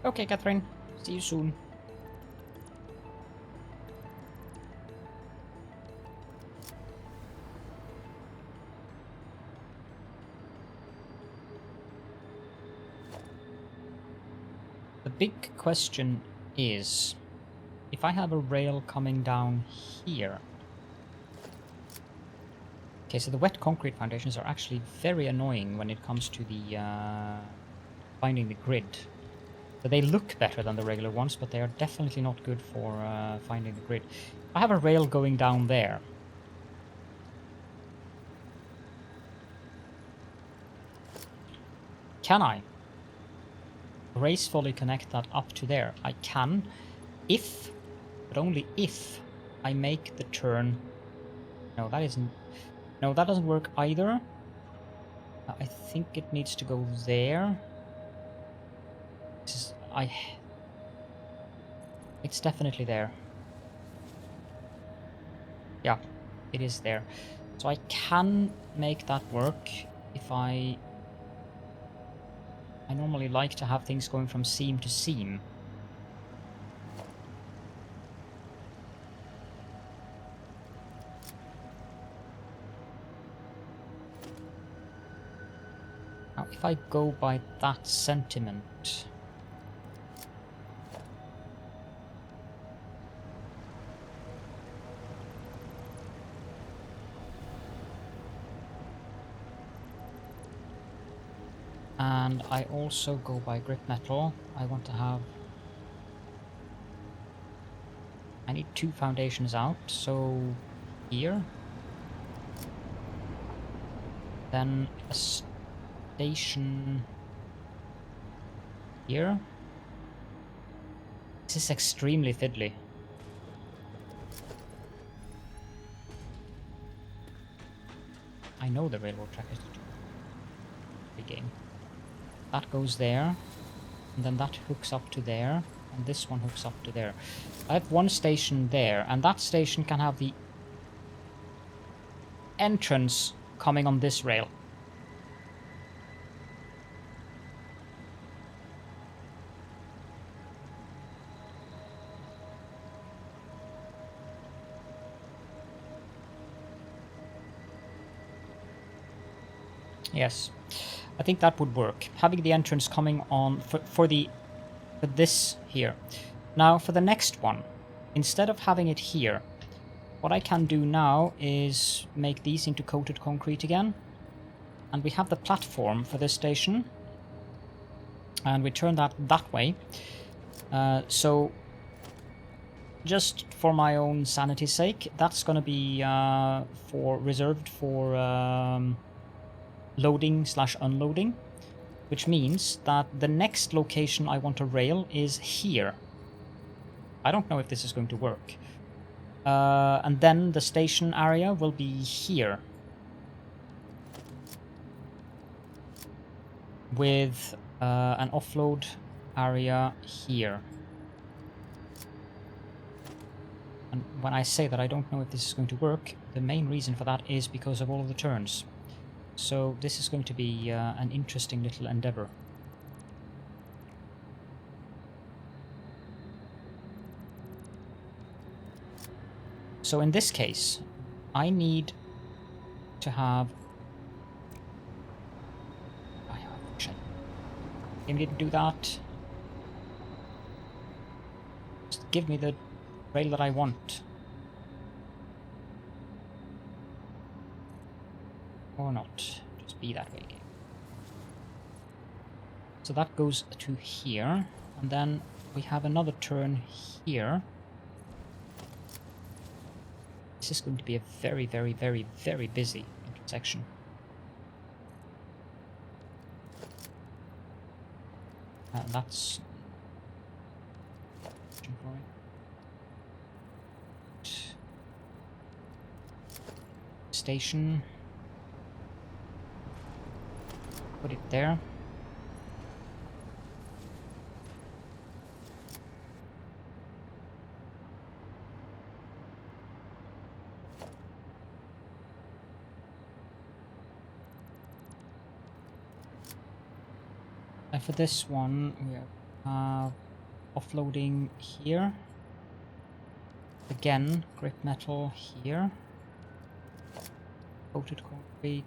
Okay, Catherine. See you soon. The big question is, if I have a rail coming down here... Okay, so the wet concrete foundations are actually very annoying when it comes to the finding the grid. So they look better than the regular ones, but they are definitely not good for finding the grid. I have a rail going down there. Can I gracefully connect that up to there? I can, if, but only if, I make the turn. No, that isn't. No, that doesn't work either. I think it needs to go there. This is, it's definitely there. Yeah, it is there. So I can make that work if I normally like to have things going from seam to seam. Now, if I go by that sentiment, and I also go by grip metal, I want to have... I need 2 foundations out, so here. Then a station here. This is extremely fiddly. I know the railroad track is the game. That goes there, and then that hooks up to there, and this one hooks up to there. I have 1 station there, and that station can have the entrance coming on this rail. Yes, I think that would work. Having the entrance coming on for this here. Now for the next one, instead of having it here, what I can do now is make these into coated concrete again. And we have the platform for this station. And we turn that way. So just for my own sanity's sake, that's going to be reserved for loading / unloading, which means that the next location I want to rail is here. I don't know if this is going to work. And then the station area will be here, with an offload area here. And when I say that I don't know if this is going to work, the main reason for that is because of all of the turns. So this is going to be an interesting little endeavor. So in this case, I need to have... Game didn't do that. Just give me the rail that I want. Or not. Just be that way again. So that goes to here. And then we have another turn here. This is going to be a very, very, very, very busy intersection. That's... Station. Put it there. And for this one, we have offloading here. Again, grip metal here. Coated concrete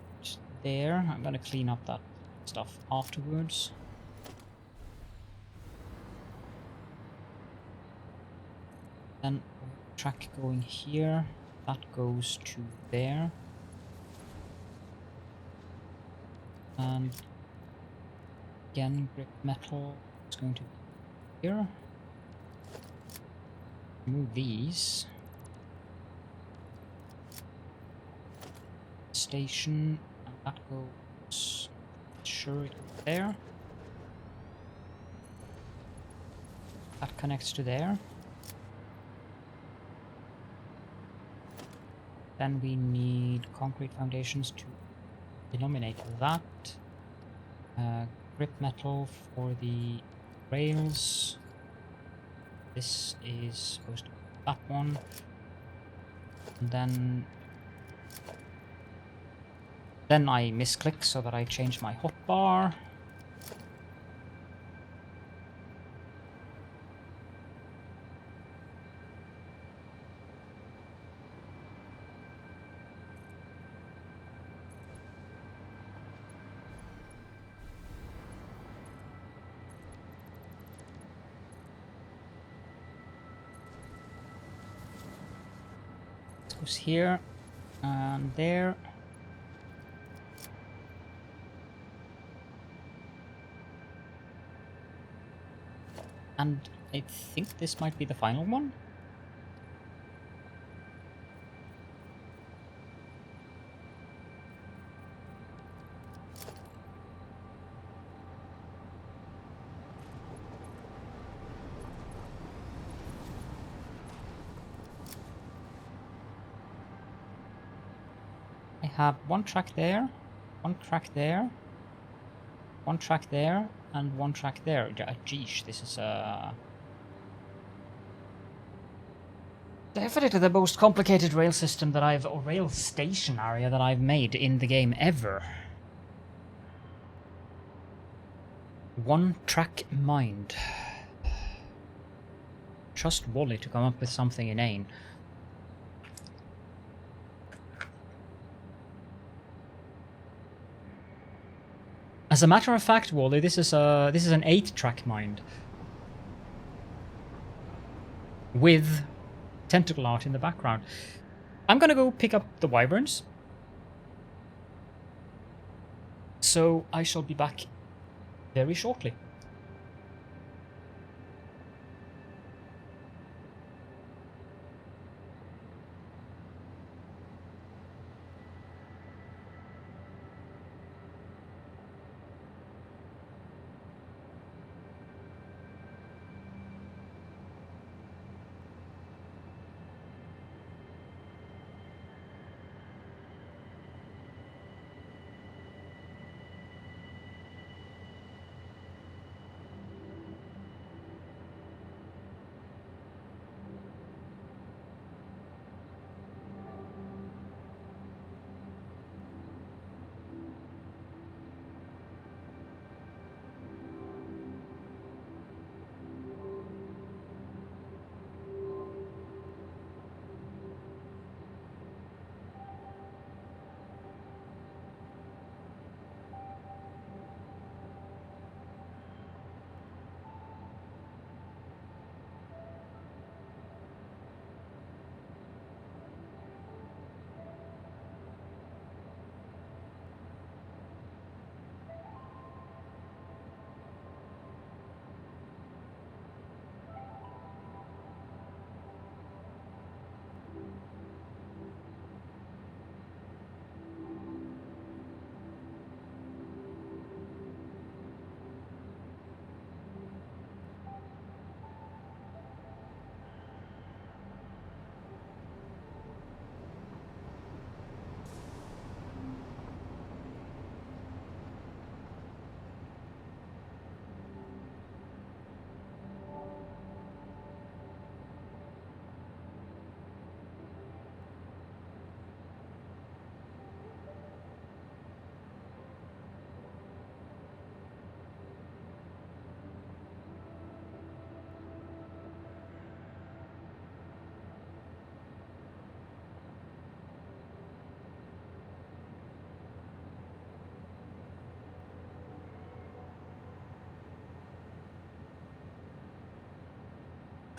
there. I'm gonna clean up that stuff afterwards. Then track going here. That goes to there. And again, grip metal is going to be here. Move these. Station, and that goes. Sure, it goes there. That connects to there. Then we need concrete foundations to illuminate that. Grip metal for the rails. This is supposed to be that one. And then I misclick so that I change my hotbar. Goes here and there. And I think this might be the final one. Have one track there, one track there, one track there, and one track there. Geesh, this is definitely the most complicated rail system that or rail station area that I've made in the game ever. One track mind. Trust Wally to come up with something inane. As a matter of fact, Wally, this is an 8-track mind with tentacle art in the background. I'm gonna go pick up the wyverns, so I shall be back very shortly.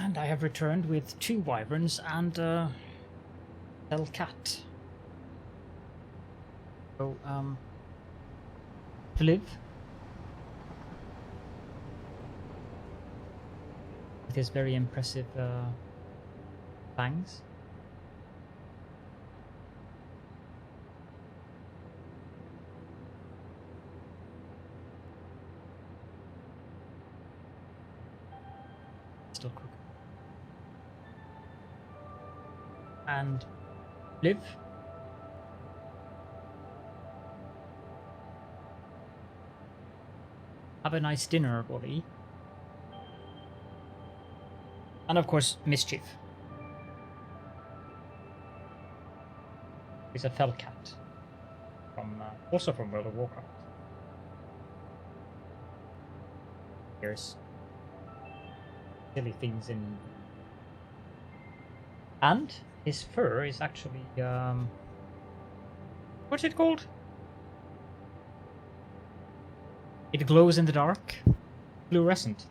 And I have returned with 2 wyverns and a cat. So, to live. with his very impressive fangs. Still crooked. And Liv. Have a nice dinner, Bobby. And of course, Mischief. He's a fell cat. From also from World of Warcraft. There's silly things in. And his fur is actually what's it called? It glows in the dark. Fluorescent.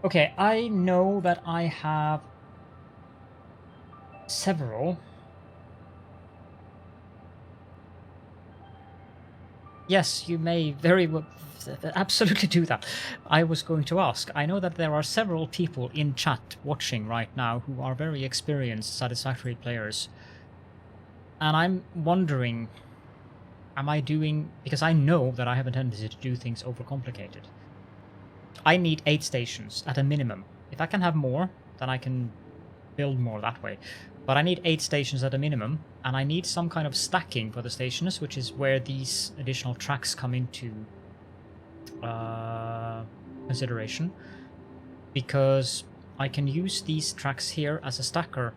Okay, I know that I have several. Yes, you may very well absolutely do that. I was going to ask. I know that there are several people in chat watching right now who are very experienced Satisfactory players. And I'm wondering, am I doing... Because I know that I have a tendency to do things overcomplicated. I need 8 stations at a minimum. If I can have more, then I can build more that way. But I need 8 stations at a minimum, and I need some kind of stacking for the stations, which is where these additional tracks come into consideration. Because I can use these tracks here as a stacker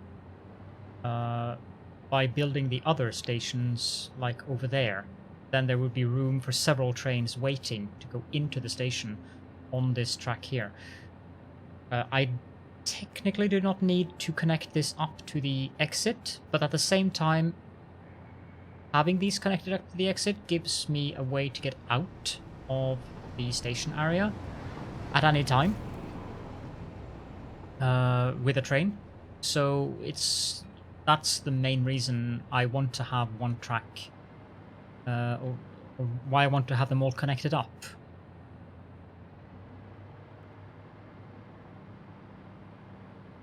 by building the other stations, like over there. Then there would be room for several trains waiting to go into the station on this track here. I technically do not need to connect this up to the exit, but at the same time, having these connected up to the exit gives me a way to get out of the station area at any time with a train. So that's the main reason I want to have one track, or why I want to have them all connected up.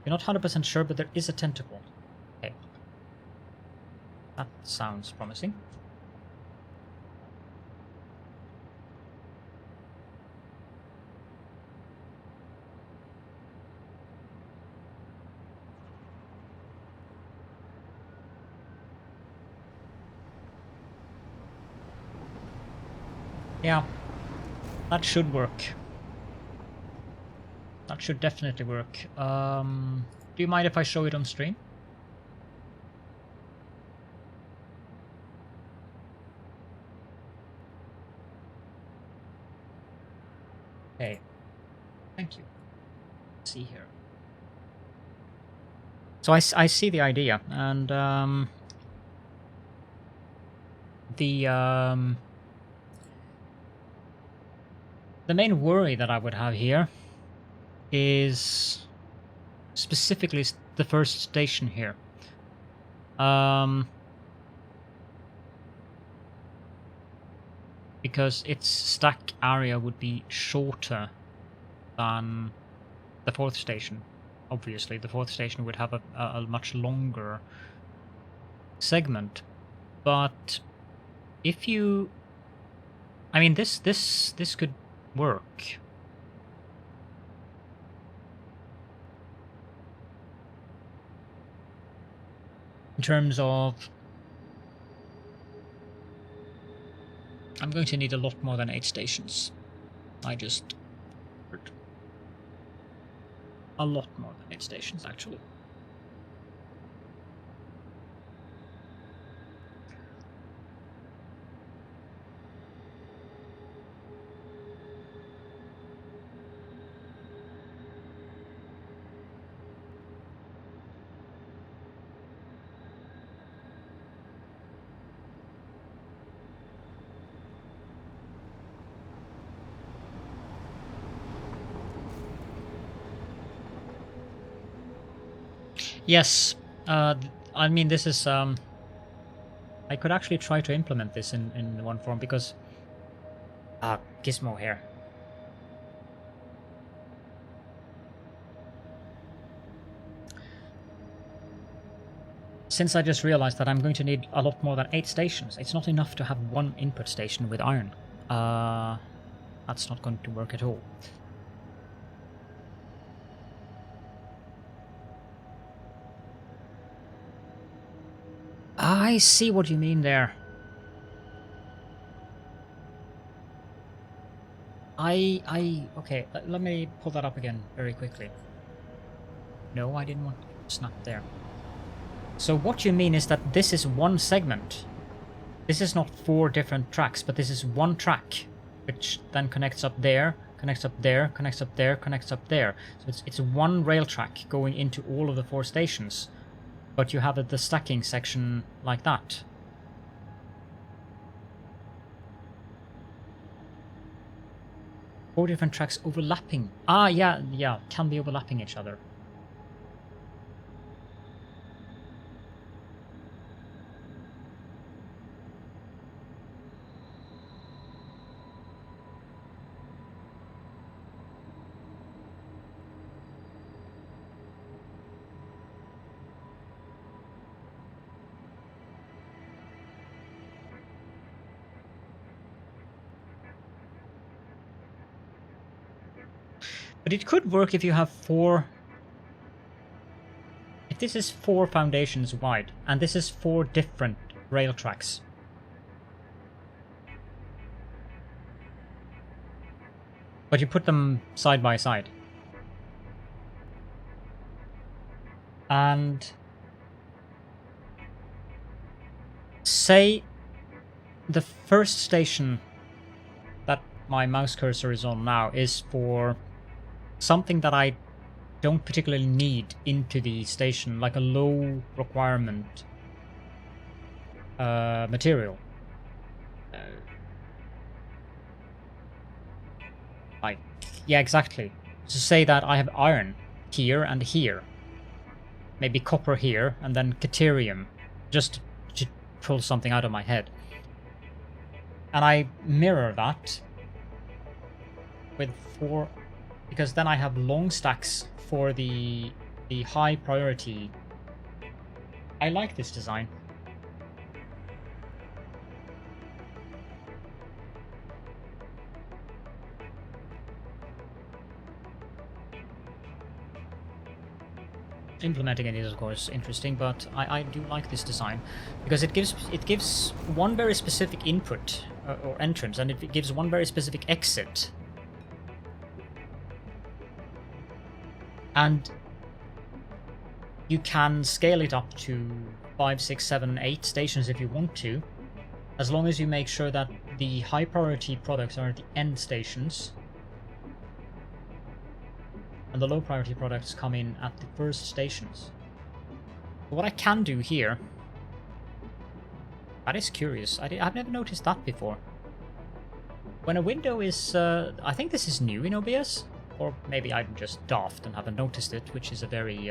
You're not 100% sure, but there is a tentacle. Okay. That sounds promising. Yeah, that should work. That should definitely work. Do you mind if I show it on stream? Okay. Thank you. Let's see here. So I see the idea, and the main worry that I would have here is specifically the first station here. Because its stack area would be shorter than the 4th station. Obviously, the 4th station would have a much longer segment. But if you... I mean, this could work. In terms of... I'm going to need a lot more than 8 stations. I just... heard. A lot more than 8 stations, actually. Yes, I mean, this is... I could actually try to implement this in one form, because Gizmo here. Since I just realized that I'm going to need a lot more than 8 stations, it's not enough to have one input station with iron. That's not going to work at all. I see what you mean there. Okay, let me pull that up again very quickly. No, I didn't want to snap there. So what you mean is that this is one segment. This is not 4 different tracks, but this is one track, which then connects up there, connects up there, connects up there, connects up there. So it's one rail track going into all of the 4 stations, but you have the stacking section like that. Four different tracks overlapping. Ah, yeah, can be overlapping each other. But it could work if you have 4... If this is 4 foundations wide, and this is 4 different rail tracks. But you put them side by side. And... say the first station that my mouse cursor is on now is for something that I don't particularly need into the station, like a low requirement material. Yeah, exactly. So say that I have iron here and here. Maybe copper here, and then caterium, just to pull something out of my head. And I mirror that with 4... because then I have long stacks for the high priority. I like this design. Implementing it is of course interesting, but I do like this design because it gives one very specific input or entrance, and it gives one very specific exit. And you can scale it up to 5, 6, 7, 8 stations if you want to, as long as you make sure that the high priority products are at the end stations and the low priority products come in at the first stations. But what I can do here, that is curious, I've never noticed that before. When a window is, I think this is new in OBS, or maybe I'm just daft and haven't noticed it, which is a very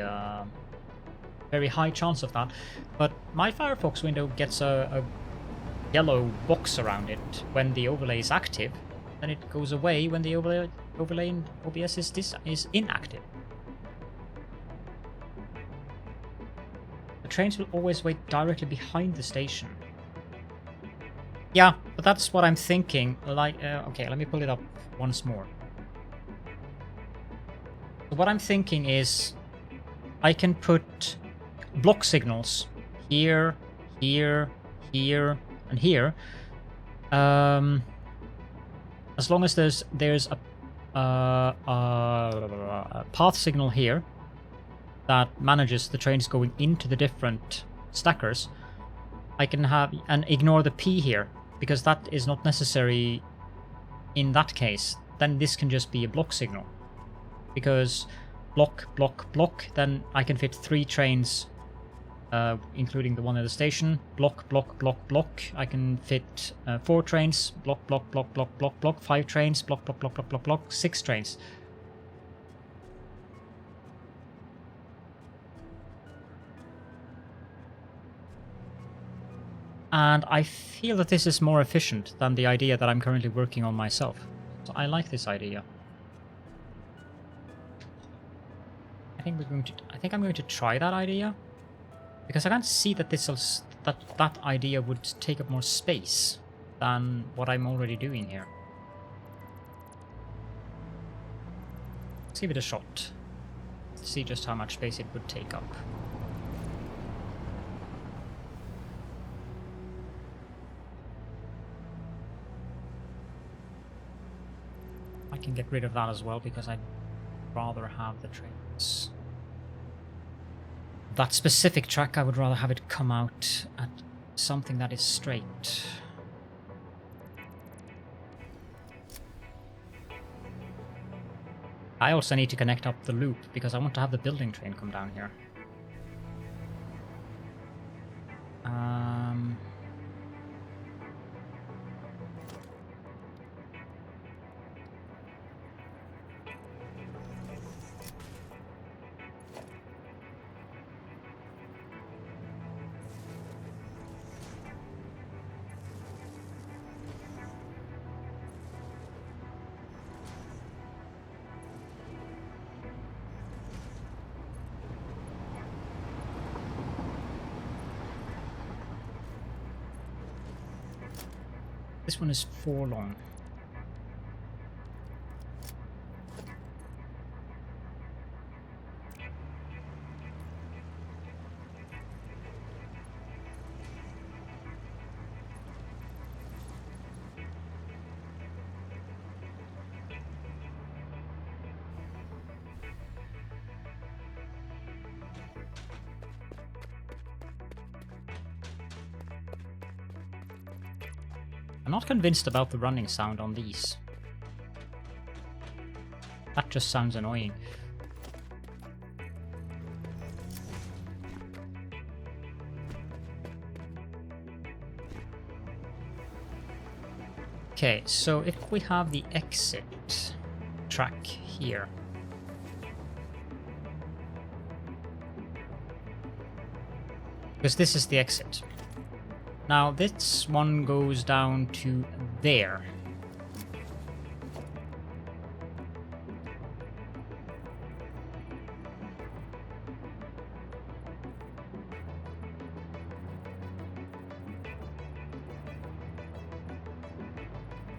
high chance of that. But my Firefox window gets a yellow box around it when the overlay is active, then it goes away when the overlay in OBS is inactive. The trains will always wait directly behind the station. Yeah, but that's what I'm thinking. Like, okay, let me pull it up once more. So what I'm thinking is I can put block signals here, here, here, and here. As long as there's a path signal here that manages the trains going into the different stackers, I can have and ignore the P here, because that is not necessary in that case. Then this can just be a block signal, because block, block, block, then I can fit 3 trains, including the one at the station. Block, block, block, block. I can fit 4 trains. Block, block, block, block, block, block. 5 trains. Block, block, block, block, block, block. 6 trains. And I feel that this is more efficient than the idea that I'm currently working on myself. So I like this idea. I think I'm going to try that idea. Because I can't see that that idea would take up more space than what I'm already doing here. Let's give it a shot. Let's see just how much space it would take up. I can get rid of that as well because I'd rather have the trains. That specific track, I would rather have it come out at something that is straight. I also need to connect up the loop because I want to have the building train come down here. This one is 4 long. I'm not convinced about the running sound on these. That just sounds annoying. Okay, so if we have the exit track here. Because this is the exit. Now this one goes down to there.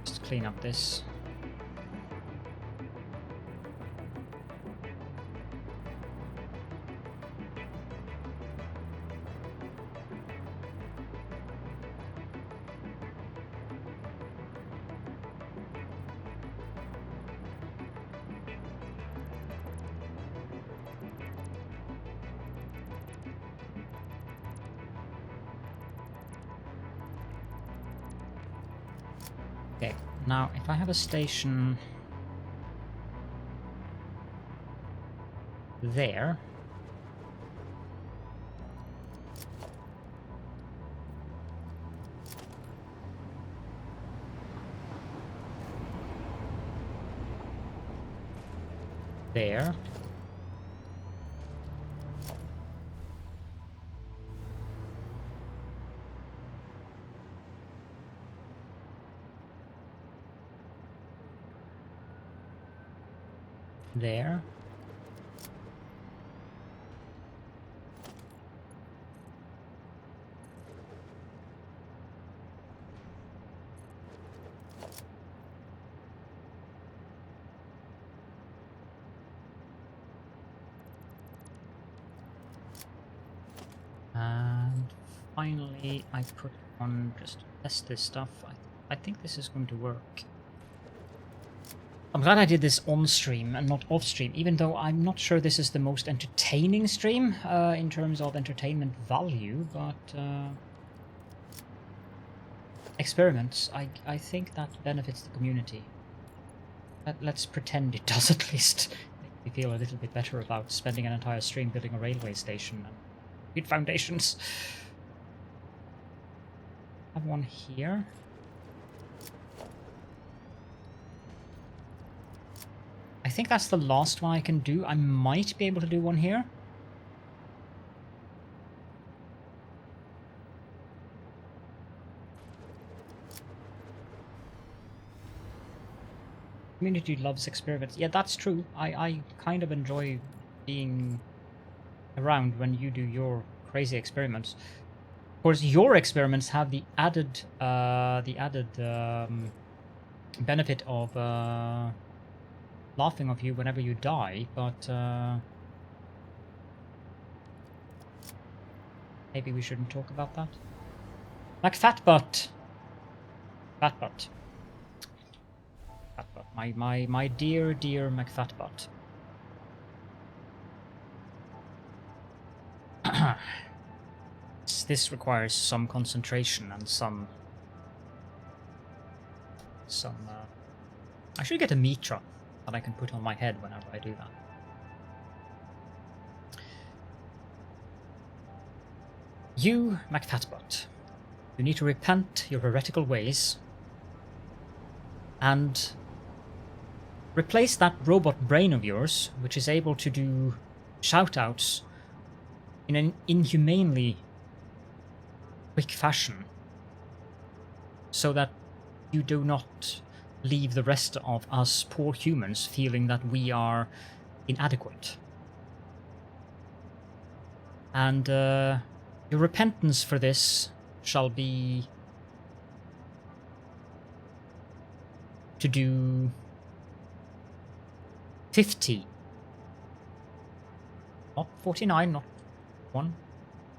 Just clean up this. Okay, now if I have a station there, there, there, and finally I put on just to test this stuff. I think this is going to work. I'm glad I did this on stream and not off stream, even though I'm not sure this is the most entertaining stream in terms of entertainment value, but experiments, I think that benefits the community. Let's pretend it does at least. Make me feel a little bit better about spending an entire stream building a railway station and good foundations. Have one here. I think that's the last one I can do. I might be able to do one here. Community loves experiments. Yeah, that's true. I kind of enjoy being around when you do your crazy experiments. Of course, your experiments have the added benefit of laughing of you whenever you die, but maybe we shouldn't talk about that. Like Fatbutt. Fatbutt. Fatbutt. My dear McFatbutt. This requires some concentration and some I should get a mitra that I can put on my head whenever I do that. You, McFatbutt, you need to repent your heretical ways and replace that robot brain of yours, which is able to do shoutouts in an inhumanely quick fashion, so that you do not leave the rest of us poor humans feeling that we are inadequate. And your repentance for this shall be to do 50, not 49, not 1,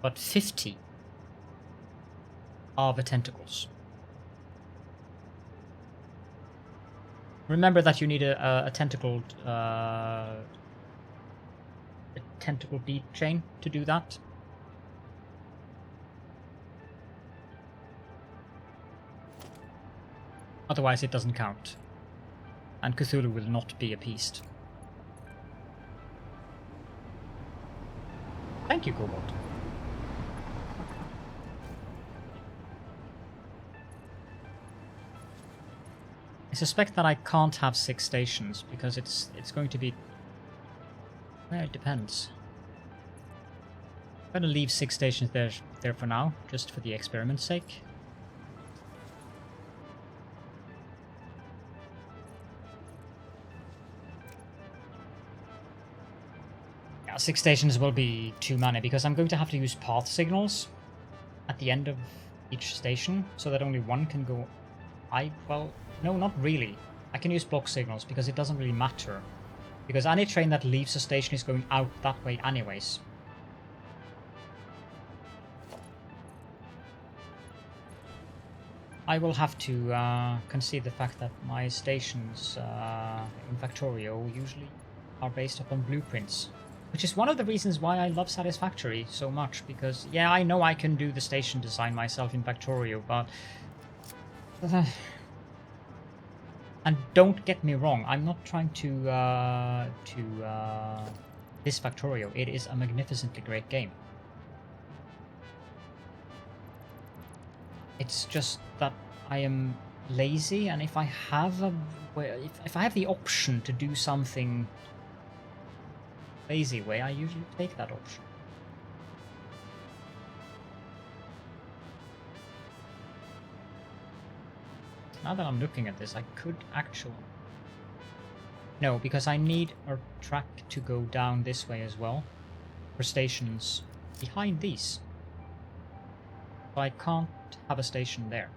but 50 of the tentacles. Remember that you need a tentacled bead chain to do that. Otherwise it doesn't count, and Cthulhu will not be appeased. Thank you, Cobalt. I suspect that I can't have 6 stations because it's going to be... Well, it depends. I'm gonna leave 6 stations there for now, just for the experiment's sake. Yeah, 6 stations will be too many because I'm going to have to use path signals at the end of each station so that only one can go... Well, no, not really. I can use block signals because it doesn't really matter. Because any train that leaves a station is going out that way anyways. I will have to concede the fact that my stations in Factorio usually are based upon blueprints. Which is one of the reasons why I love Satisfactory so much, because yeah, I know I can do the station design myself in Factorio, but... And don't get me wrong, I'm not trying to diss Factorio. It is a magnificently great game. It's just that I am lazy, and if I have if I have the option to do something lazy way, I usually take that option. Now that I'm looking at this, I could actually... No, because I need a track to go down this way as well, for stations behind these. So I can't have a station there.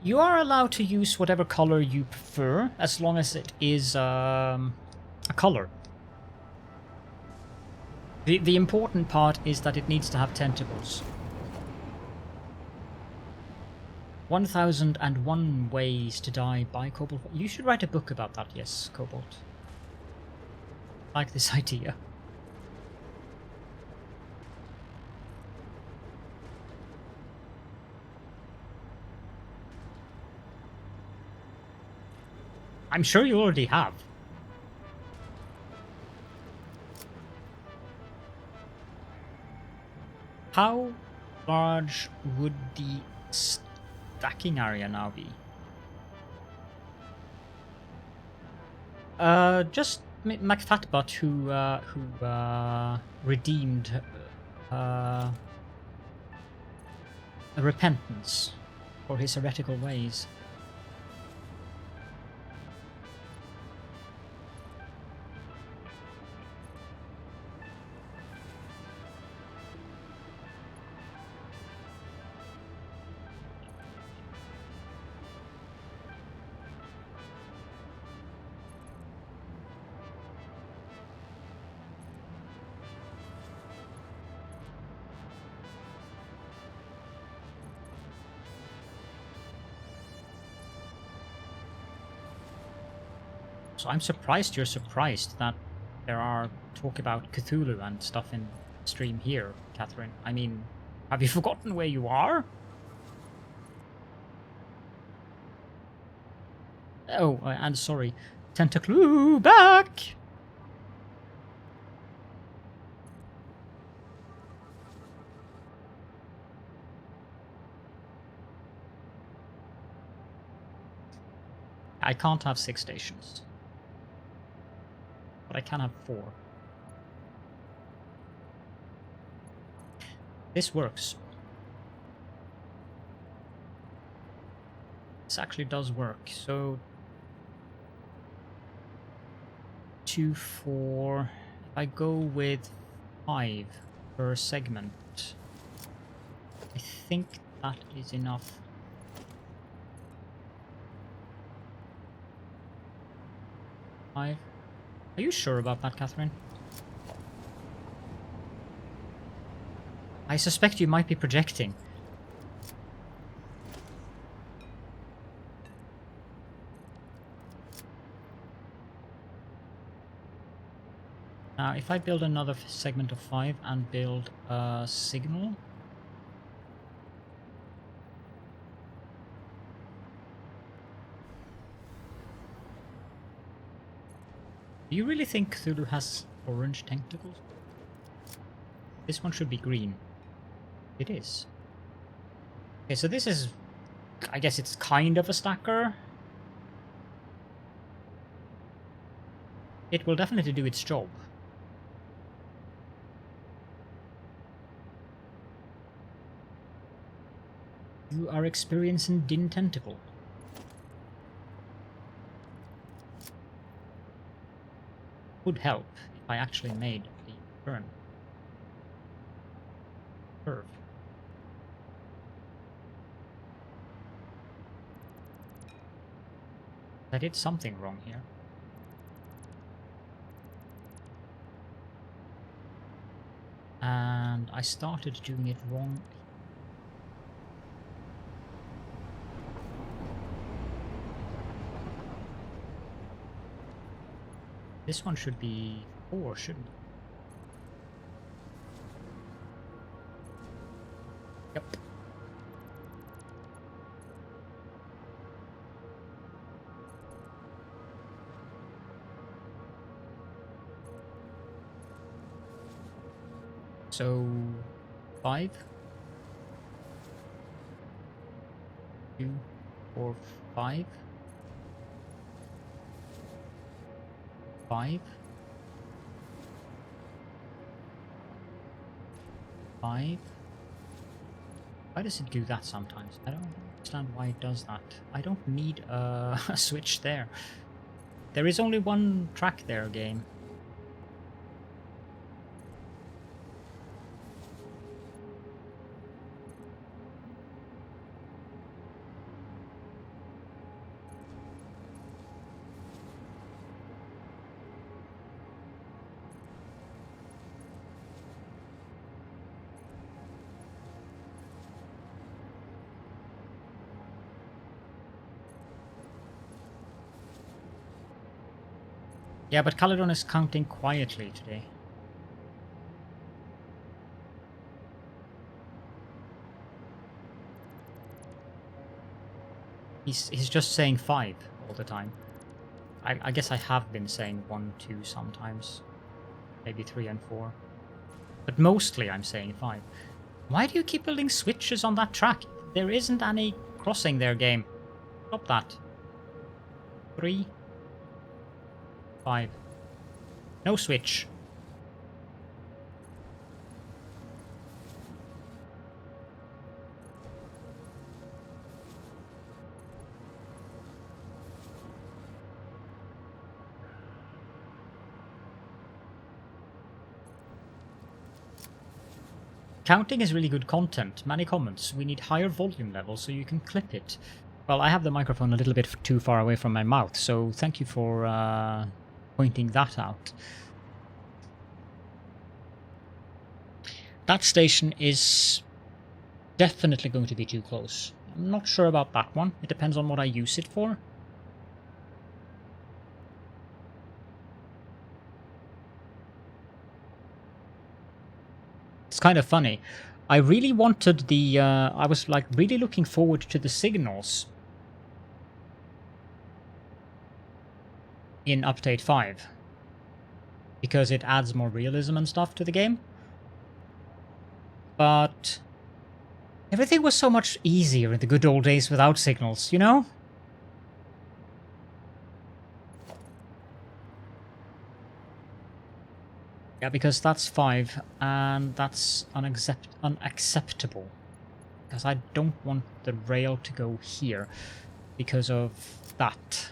You are allowed to use whatever color you prefer, as long as it is a color. The important part is that it needs to have tentacles. 1001 Ways to Die by Cobalt. You should write a book about that, yes, Cobalt. I like this idea. I'm sure you already have. How large would the stacking area now be? Just McFatbutt who redeemed a repentance for his heretical ways. So I'm surprised you're surprised that there are talk about Cthulhu and stuff in stream here, Catherine. I mean, have you forgotten where you are? Oh, and sorry. Tentacled back! I can't have 6 stations. But I can have 4. This works. This actually does work. So 2, 4. If I go with 5 per segment, I think that is enough. Are you sure about that, Catherine? I suspect you might be projecting. Now, if I build another segment of 5 and build a signal... Do you really think Cthulhu has orange tentacles? This one should be green. It is. Okay, so this is... I guess it's kind of a stacker. It will definitely do its job. You are experiencing Din Tentacle. Would help if I actually made the turn. Curve. I did something wrong here. And I started doing it wrong. This one should be 4, shouldn't it? Yep. So 5, 2, 4, 5. 5. 5. Why does it do that sometimes? I don't understand why it does that. I don't need a switch there. There is only one track there, game. Yeah, but Caledon is counting quietly today. He's just saying 5 all the time. I guess I have been saying 1, 2 sometimes. Maybe 3 and 4. But mostly I'm saying 5. Why do you keep building switches on that track? There isn't any crossing there, game. Stop that. 3. 5. No switch. Counting is really good content. Many comments. We need higher volume levels so you can clip it. Well, I have the microphone a little bit too far away from my mouth, so thank you for pointing that out. That station is definitely going to be too close. I'm not sure about that one. It depends on what I use it for. It's kind of funny. I really wanted the... I was like really looking forward to the signals in Update 5. Because it adds more realism and stuff to the game. But everything was so much easier in the good old days without signals, you know? Yeah, because that's 5, and that's unacceptable. Because I don't want the rail to go here because of that.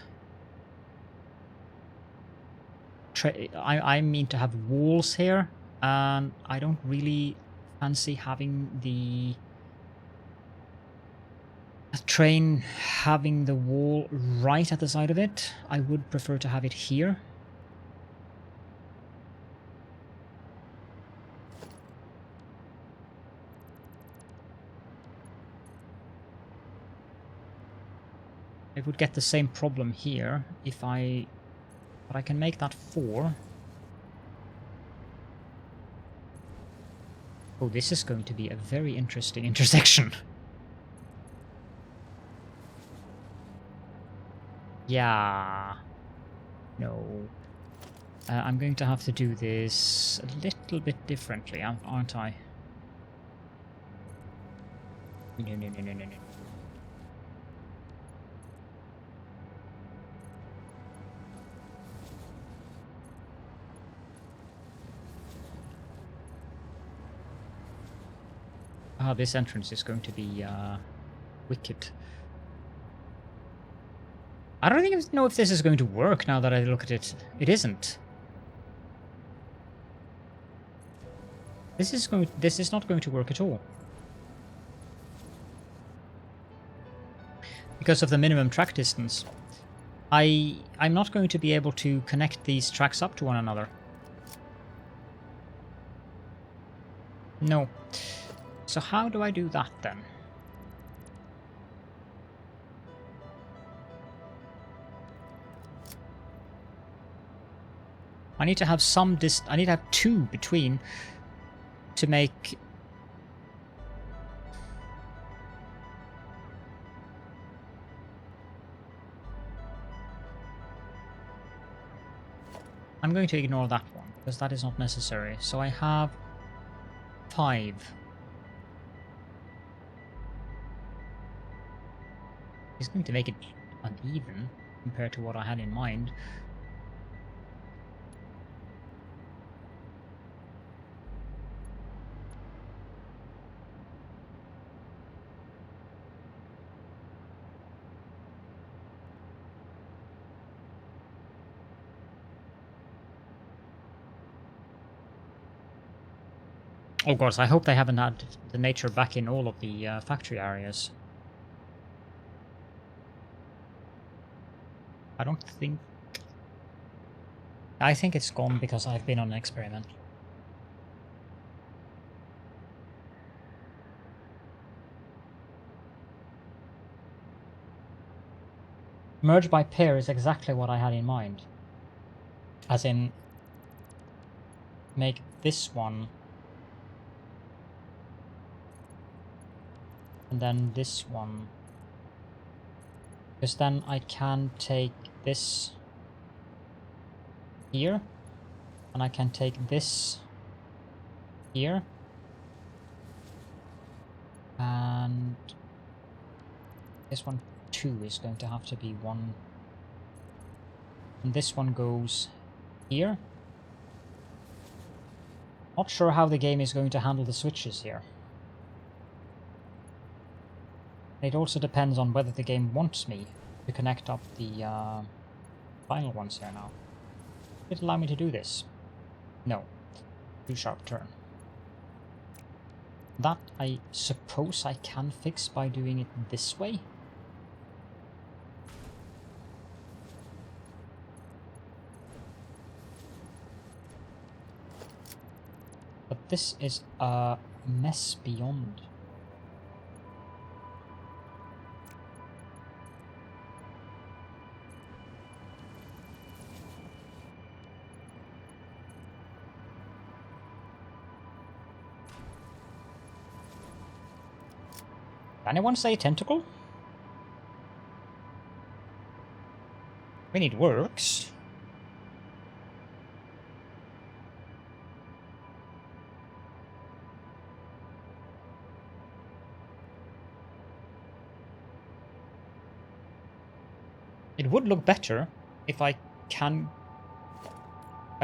I mean to have walls here, and I don't really fancy having the train having the wall right at the side of it. I would prefer to have it here. I would get the same problem here if I... But I can make that 4. Oh, this is going to be a very interesting intersection. Yeah. No. I'm going to have to do this a little bit differently, aren't I? No. Ah, this entrance is going to be wicked. I don't even know if this is going to work now that I look at it. It isn't. This is not going to work at all. Because of the minimum track distance. I'm not going to be able to connect these tracks up to one another. No. So how do I do that then? I need to have some I need to have 2 between to make... I'm going to ignore that one, because that is not necessary. So I have 5. It's going to make it uneven compared to what I had in mind. Oh god, I hope they haven't had the nature back in all of the factory areas. I don't think... I think it's gone because I've been on an experiment. Merge by pair is exactly what I had in mind. As in, make this one and then this one. Because then I can take this here, and I can take this here, and this one too is going to have to be 1, and this one goes here. Not sure how the game is going to handle the switches here. It also depends on whether the game wants me to connect up the final ones here now. Did it allow me to do this? No. Too sharp turn. That I suppose I can fix by doing it this way. But this is a mess beyond. Anyone say tentacle? I mean, it works. It would look better if I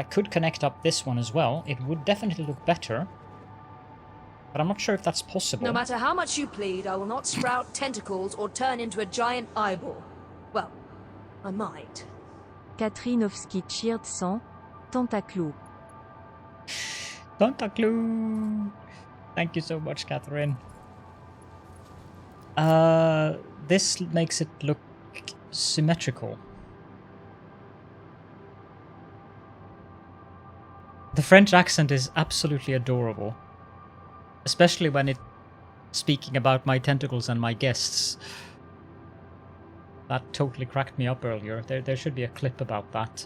could connect up this one as well. It would definitely look better. But I'm not sure if that's possible. No matter how much you plead, I will not sprout tentacles or turn into a giant eyeball. Well, I might. Katrinovski cheered 100. Tentacled. Tentacled. Thank you so much, Catherine. This makes it look symmetrical. The French accent is absolutely adorable. Especially when it's speaking about my tentacles and my guests. That totally cracked me up earlier. There should be a clip about that.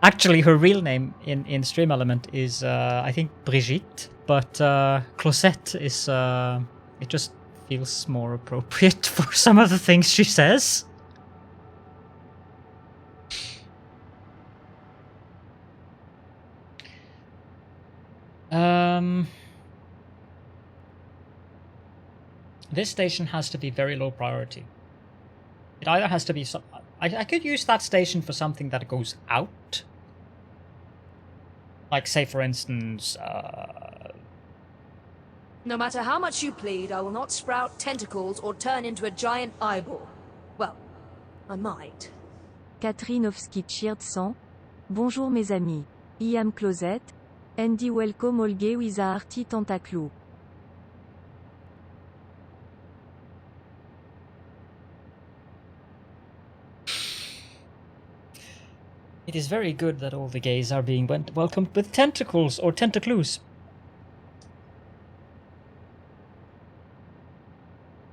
Actually, her real name in Stream Element is, I think, Brigitte, but Closette is, it just feels more appropriate for some of the things she says. This station has to be very low priority. It either has to be some... I could use that station for something that goes out. Like, say, for instance, No matter how much you plead, I will not sprout tentacles or turn into a giant eyeball. Well, I might. Katrinovski cheered 100. Bonjour mes amis. I am Closette. Andy welcome Olge with a hearty tentacled. it is very good that all the gays are being welcomed with tentacles or tentacles.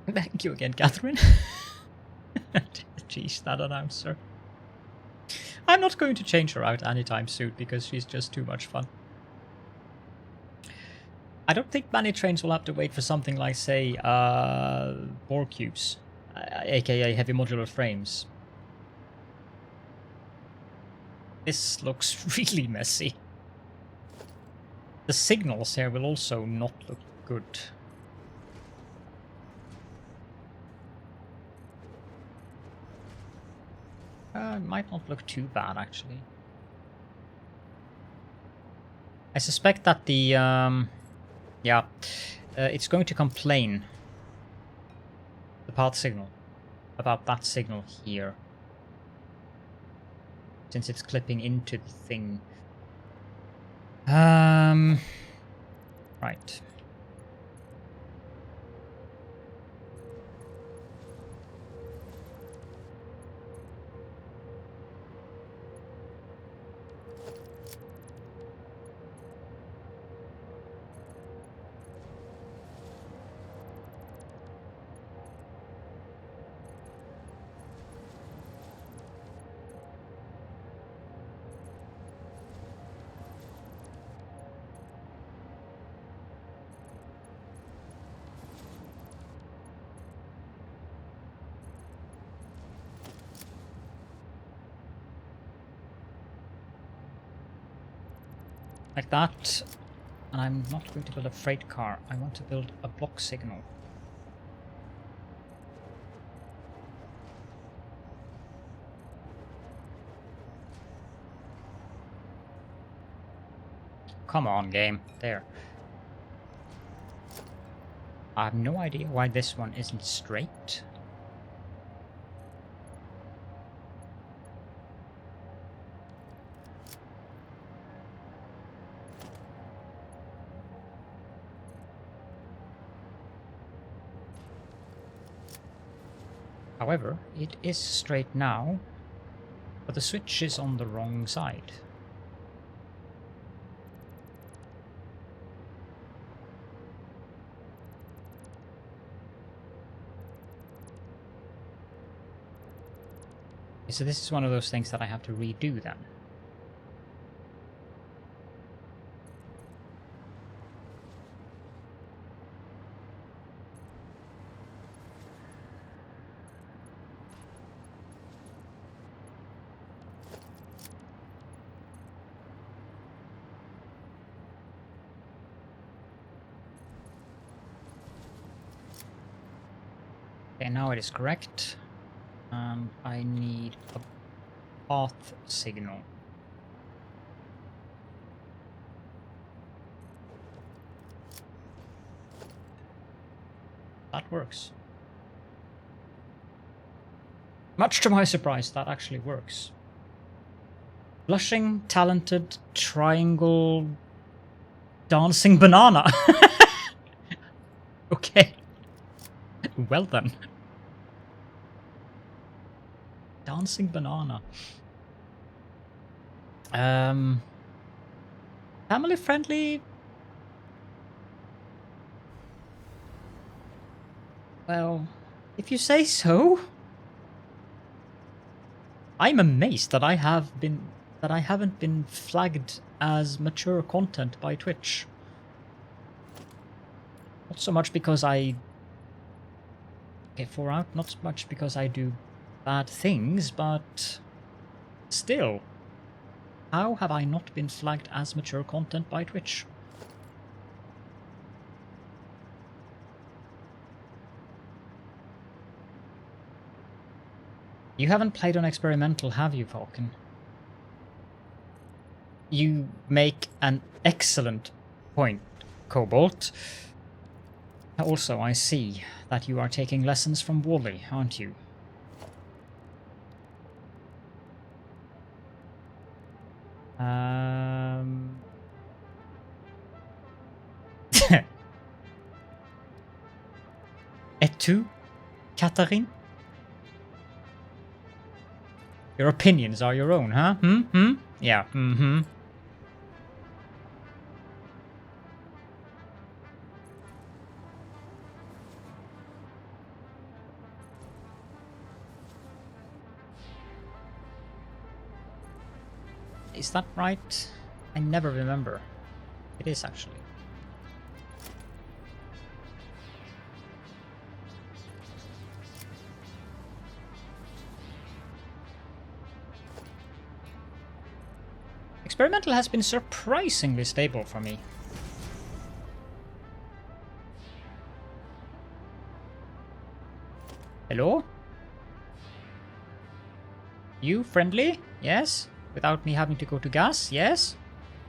Thank you again, Catherine. Jeez, that announcer. I'm not going to change her out anytime soon because she's just too much fun. I don't think many trains will have to wait for something like, say, bore cubes, aka Heavy Modular Frames. This looks really messy. The signals here will also not look good. It might not look too bad, actually. I suspect that the, it's going to complain, the path signal, about that signal here. Since it's clipping into the thing. Right. Like that, and I'm not going to build a freight car, I want to build a block signal. Come on, game. There. I have no idea why this one isn't straight. However, it is straight now, but the switch is on the wrong side. So this is one of those things that I have to redo then. Okay, now it is correct. And I need a path signal. That works. Much to my surprise, that actually works. Blushing, talented, triangle, dancing banana. Okay. Well then. Dancing banana. Family friendly. Well, if you say so. I'm amazed that I haven't been flagged as mature content by Twitch. Not so much because I get 4 out, not so much because I do bad things, but still. How have I not been flagged as mature content by Twitch? You haven't played on experimental, have you, Falcon? You make an excellent point, Cobalt. Also, I see that you are taking lessons from Wally, aren't you? Et tu, Catherine? Your opinions are your own, huh? Yeah, Is that right? I never remember. It is actually. Experimental has been surprisingly stable for me. Hello? You friendly? Yes? Without me having to go to gas? Yes?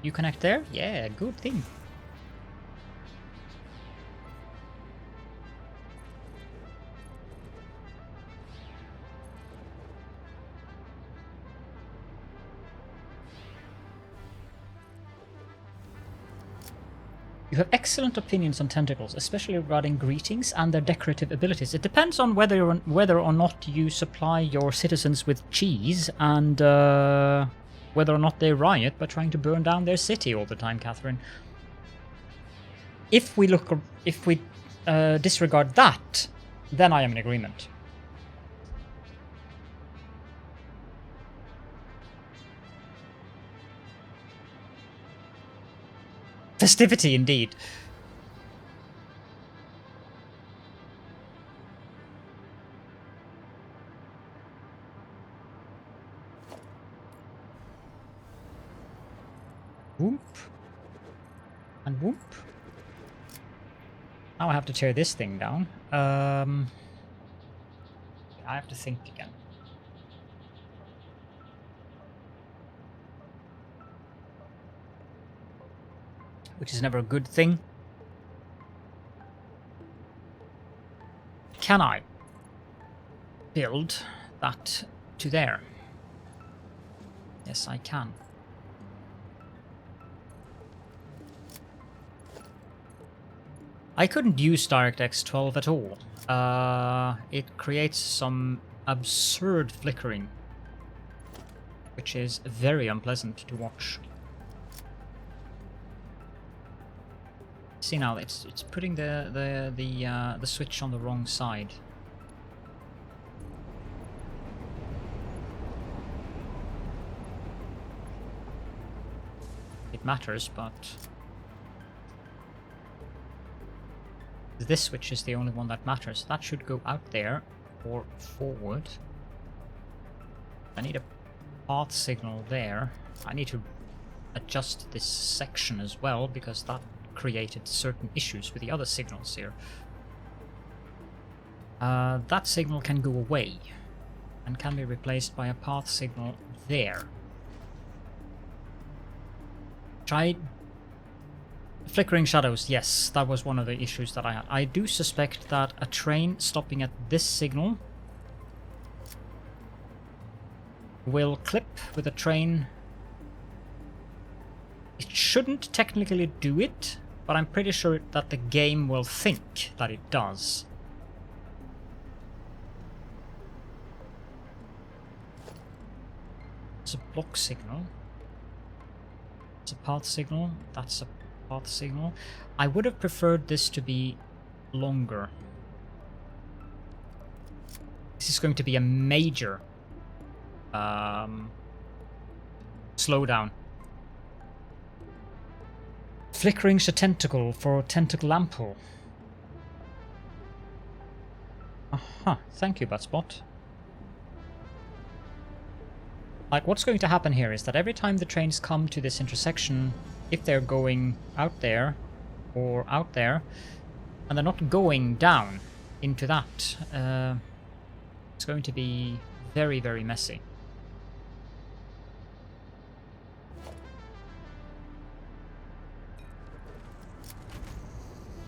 You connect there? Yeah, good thing. You have excellent opinions on tentacles, especially regarding greetings and their decorative abilities. It depends on whether or not you supply your citizens with cheese and whether or not they riot by trying to burn down their city all the time, Catherine. If we disregard that, then I am in agreement. Festivity, indeed. Whoop. And whoop. Now I have to tear this thing down. I have to think again. Which is never a good thing. Can I build that to there? Yes, I can. I couldn't use DirectX 12 at all. It creates some absurd flickering, which is very unpleasant to watch. See now, it's putting the switch on the wrong side. It matters, but this switch is the only one that matters. That should go out there or forward. I need a path signal there. I need to adjust this section as well because that created certain issues with the other signals here. That signal can go away and can be replaced by a path signal there. Try flickering shadows. Yes, that was one of the issues that I had. I do suspect that a train stopping at this signal will clip with a train. It shouldn't technically do it, but I'm pretty sure that the game will think that it does. It's a block signal. It's a path signal. That's a path signal. I would have preferred this to be longer. This is going to be a major slowdown. Flickering tentacle for tentacle ample. Aha, thank you, Butspot. Like, what's going to happen here is that every time the trains come to this intersection, if they're going out there or out there, and they're not going down into that, it's going to be very, very messy.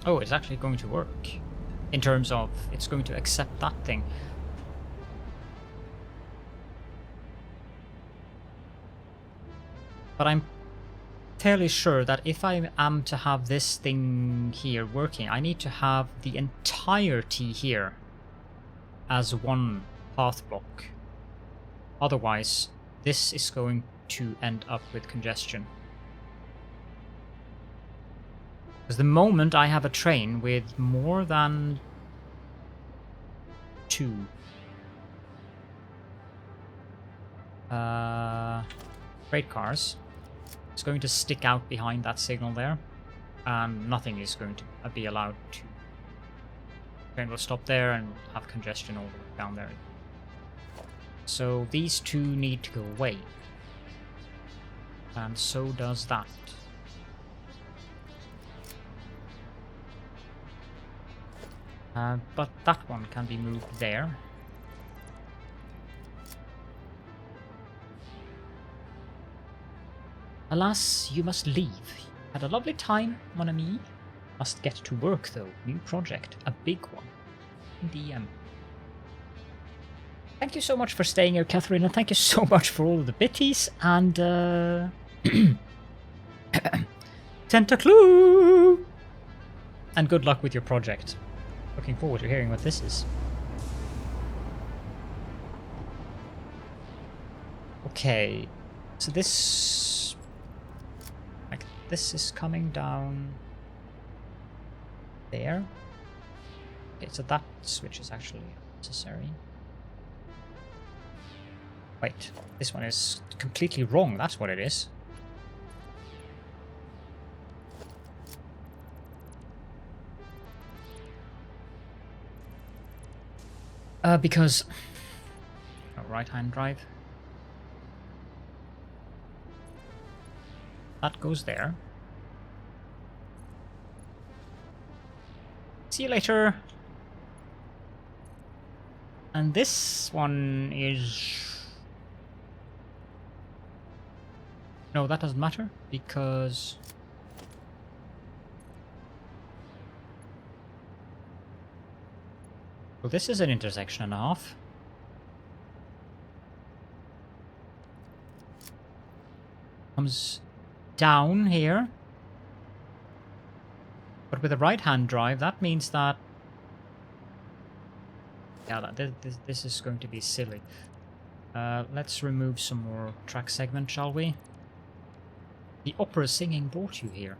Oh, it's actually going to work. In terms of, it's going to accept that thing. But I'm fairly sure that if I am to have this thing here working, I need to have the entirety here as one path block. Otherwise, this is going to end up with congestion. Because the moment I have a train with more than 2 freight cars, it's going to stick out behind that signal there, and nothing is going to be allowed to. The train will stop there and have congestion all the way down there. So these 2 need to go away. And so does that. But that one can be moved there. Alas, you must leave. Had a lovely time, mon ami. Must get to work though. New project. A big one. DM. Thank you so much for staying here, Catherine, and thank you so much for all of the bitties, and Tentacled! And good luck with your project. Looking forward to hearing what this is. Okay, so this... like, this is coming down there. Okay, so that switch is actually necessary. Wait, this one is completely wrong, that's what it is. Because... oh, right-hand drive. That goes there. See you later! And this one is... no, that doesn't matter, because... well, this is an intersection and a half. Comes down here. But with a right-hand drive, that means that... yeah, this is going to be silly. Let's remove some more track segment, shall we? The opera singing brought you here.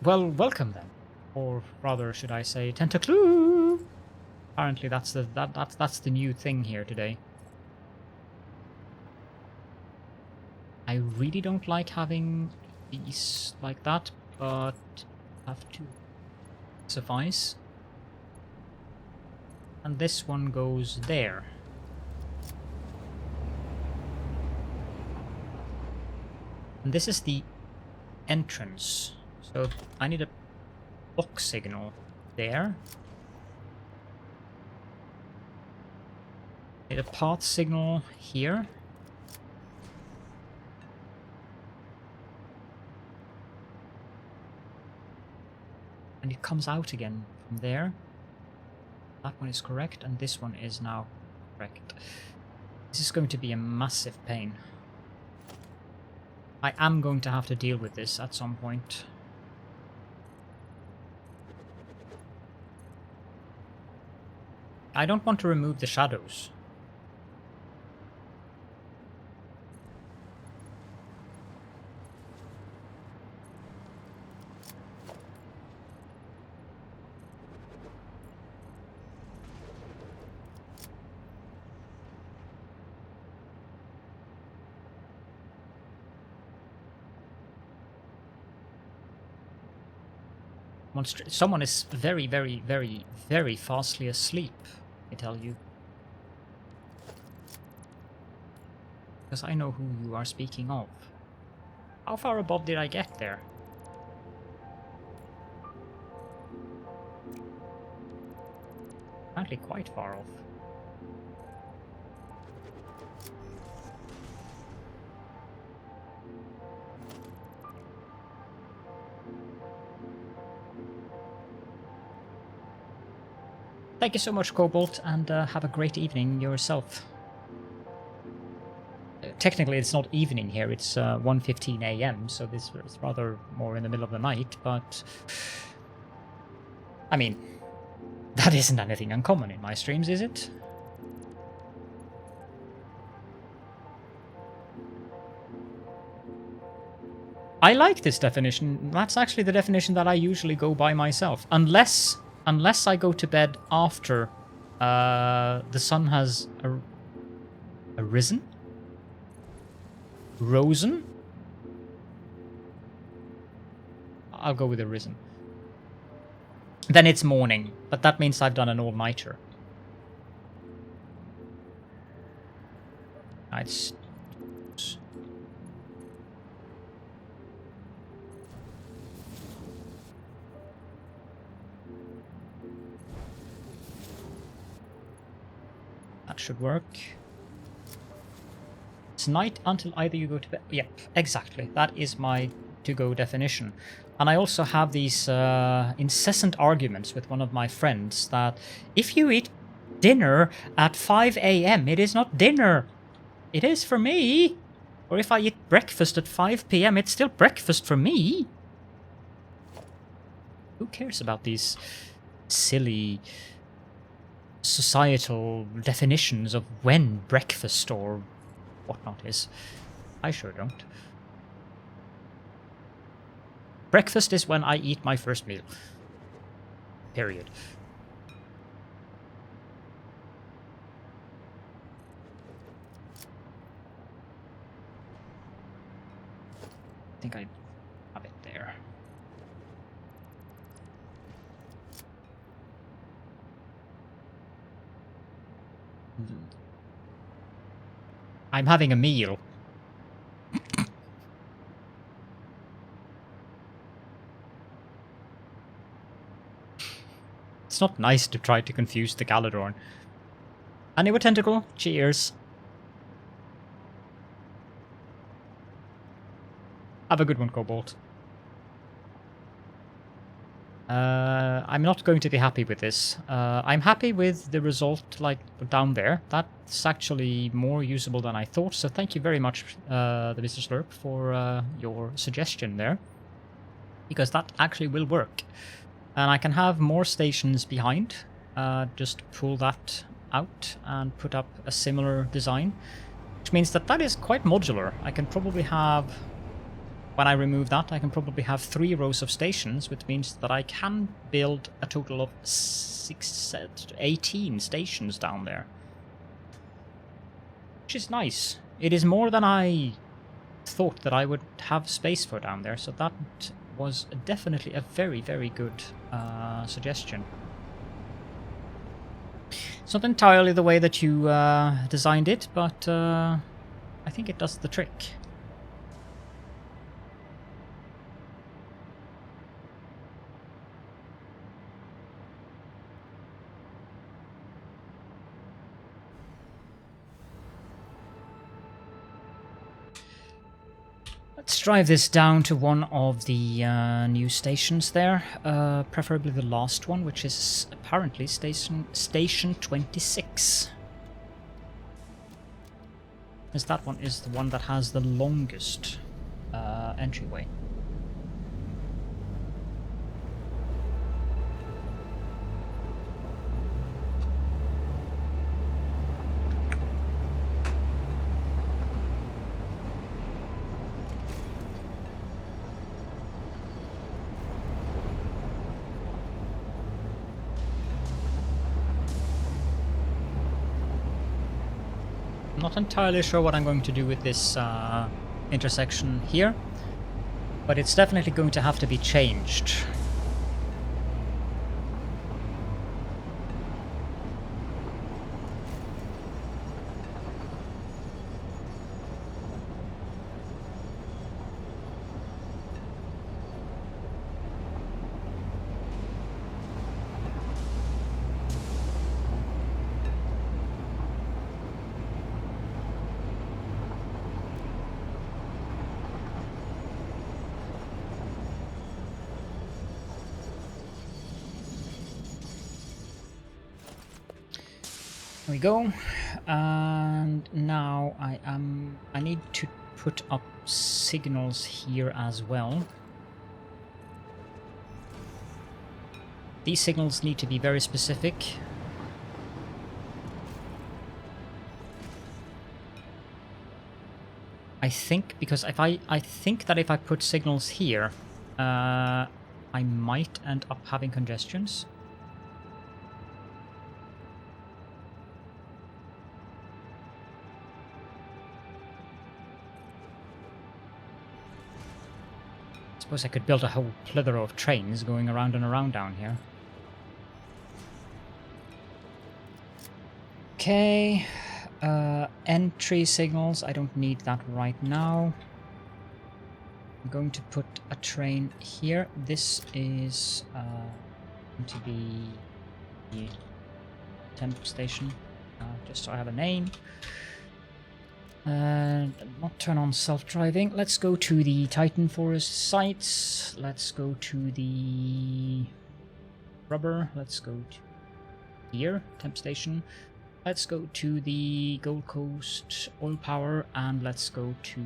Well, welcome then. Or rather, should I say, Tentacled! Apparently that's the new thing here today. I really don't like having these like that, but have to suffice. And this one goes there. And this is the entrance. So I need a block signal there. A path signal here. And it comes out again from there. That one is correct, and this one is now correct. This is going to be a massive pain. I am going to have to deal with this at some point. I don't want to remove the shadows. Someone is very, very, very, very fastly asleep, I tell you. Because I know who you are speaking of. How far above did I get there? Apparently quite far off. Thank you so much, Cobalt, and have a great evening yourself. Technically, it's not evening here, it's 1:15 AM, so this is rather more in the middle of the night, but... I mean, that isn't anything uncommon in my streams, is it? I like this definition. That's actually the definition that I usually go by myself. Unless I go to bed after the sun has arisen? Rosen? I'll go with arisen. Then it's morning, but that means I've done an all-nighter. It's... That should work. It's night until either you go to bed. Yep, exactly. That is my to-go definition. And I also have these incessant arguments with one of my friends that if you eat dinner at 5 AM, it is not dinner. It is for me. Or if I eat breakfast at 5 PM, it's still breakfast for me. Who cares about these silly societal definitions of when breakfast or whatnot is? I sure don't. Breakfast is when I eat my first meal. Period. I think I have it there. I'm having a meal. It's not nice to try to confuse the Galadorn. Anyway, Tentacle, cheers. Have a good one, Cobalt. I'm not going to be happy with this. I'm happy with the result, like, down there. That's actually more usable than I thought, so thank you very much, the Mr. Slurp, for your suggestion there. Because that actually will work. And I can have more stations behind. Just pull that out and put up a similar design. Which means that that is quite modular. I can probably have... When I remove that, I can probably have 3 rows of stations, which means that I can build a total of 18 stations down there. Which is nice. It is more than I thought that I would have space for down there, so that was definitely a very, very good suggestion. It's not entirely the way that you designed it, but I think it does the trick. Let's drive this down to one of the new stations there, preferably the last one, which is apparently station 26. Because that one is the one that has the longest entryway. I'm not entirely sure what I'm going to do with this intersection here, but it's definitely going to have to be changed. There we go. And now I need to put up signals here as well. These signals need to be very specific. I think, because I think that if I put signals here, I might end up having congestions. Suppose I could build a whole plethora of trains going around and around down here. Okay, entry signals, I don't need that right now. I'm going to put a train here. This is going to be the temp station, just so I have a name. And not turn on self-driving. Let's go to the Titan Forest sites. Let's go to the rubber. Let's go to here, temp station. Let's go to the Gold Coast oil power, and let's go to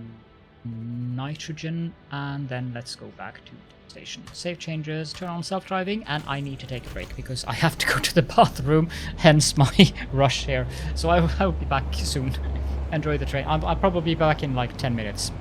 nitrogen, and then let's go back to temp station. Save changes, turn on self-driving, and I need to take a break because I have to go to the bathroom, hence my rush here. So I'll be back soon. Enjoy the train. I'll probably be back in like 10 minutes.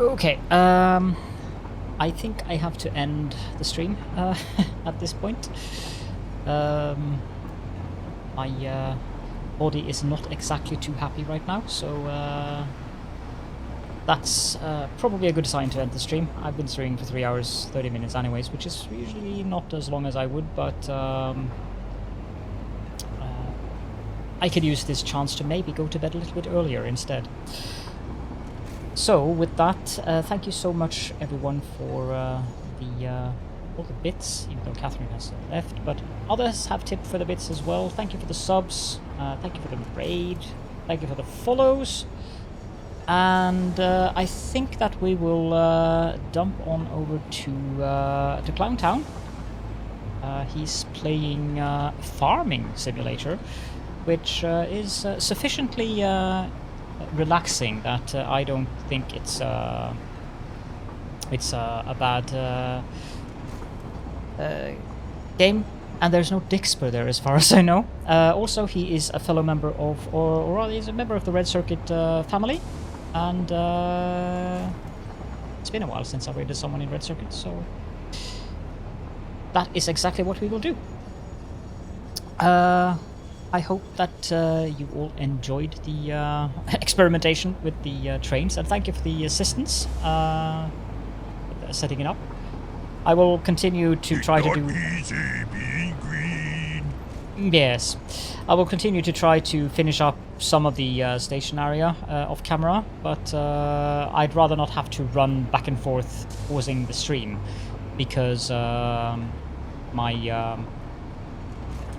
Okay, I think I have to end the stream at this point. My body is not exactly too happy right now, so that's probably a good sign to end the stream. I've been streaming for 3 hours 30 minutes anyways, which is usually not as long as I would, but I could use this chance to maybe go to bed a little bit earlier instead. So with that, thank you so much everyone for all the bits, even though Catherine has left, but others have tipped for the bits as well. Thank you for the subs, thank you for the raid, thank you for the follows, and I think that we will dump on over to Clown Town. He's playing Farming Simulator, which is sufficiently relaxing that I don't think it's a bad game, and there's no Dixper there as far as I know. Also, he is a fellow member of, or rather, he's a member of the Red Circuit family, and it's been a while since I raided someone in Red Circuit, so that is exactly what we will do. I hope that you all enjoyed the experimentation with the trains, and thank you for the assistance setting it up. I will continue to try to do... Easy being green. Yes, I will continue to try to finish up some of the station area off camera, but I'd rather not have to run back and forth pausing the stream, because my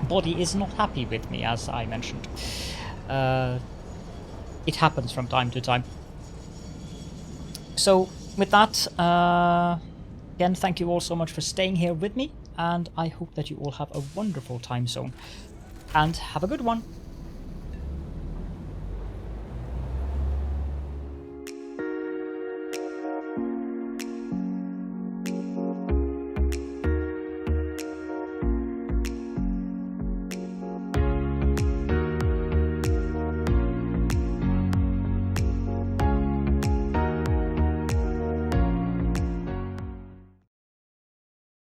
body is not happy with me, as I mentioned. It happens from time to time. So with that, again, thank you all so much for staying here with me, and I hope that you all have a wonderful time zone, and have a good one.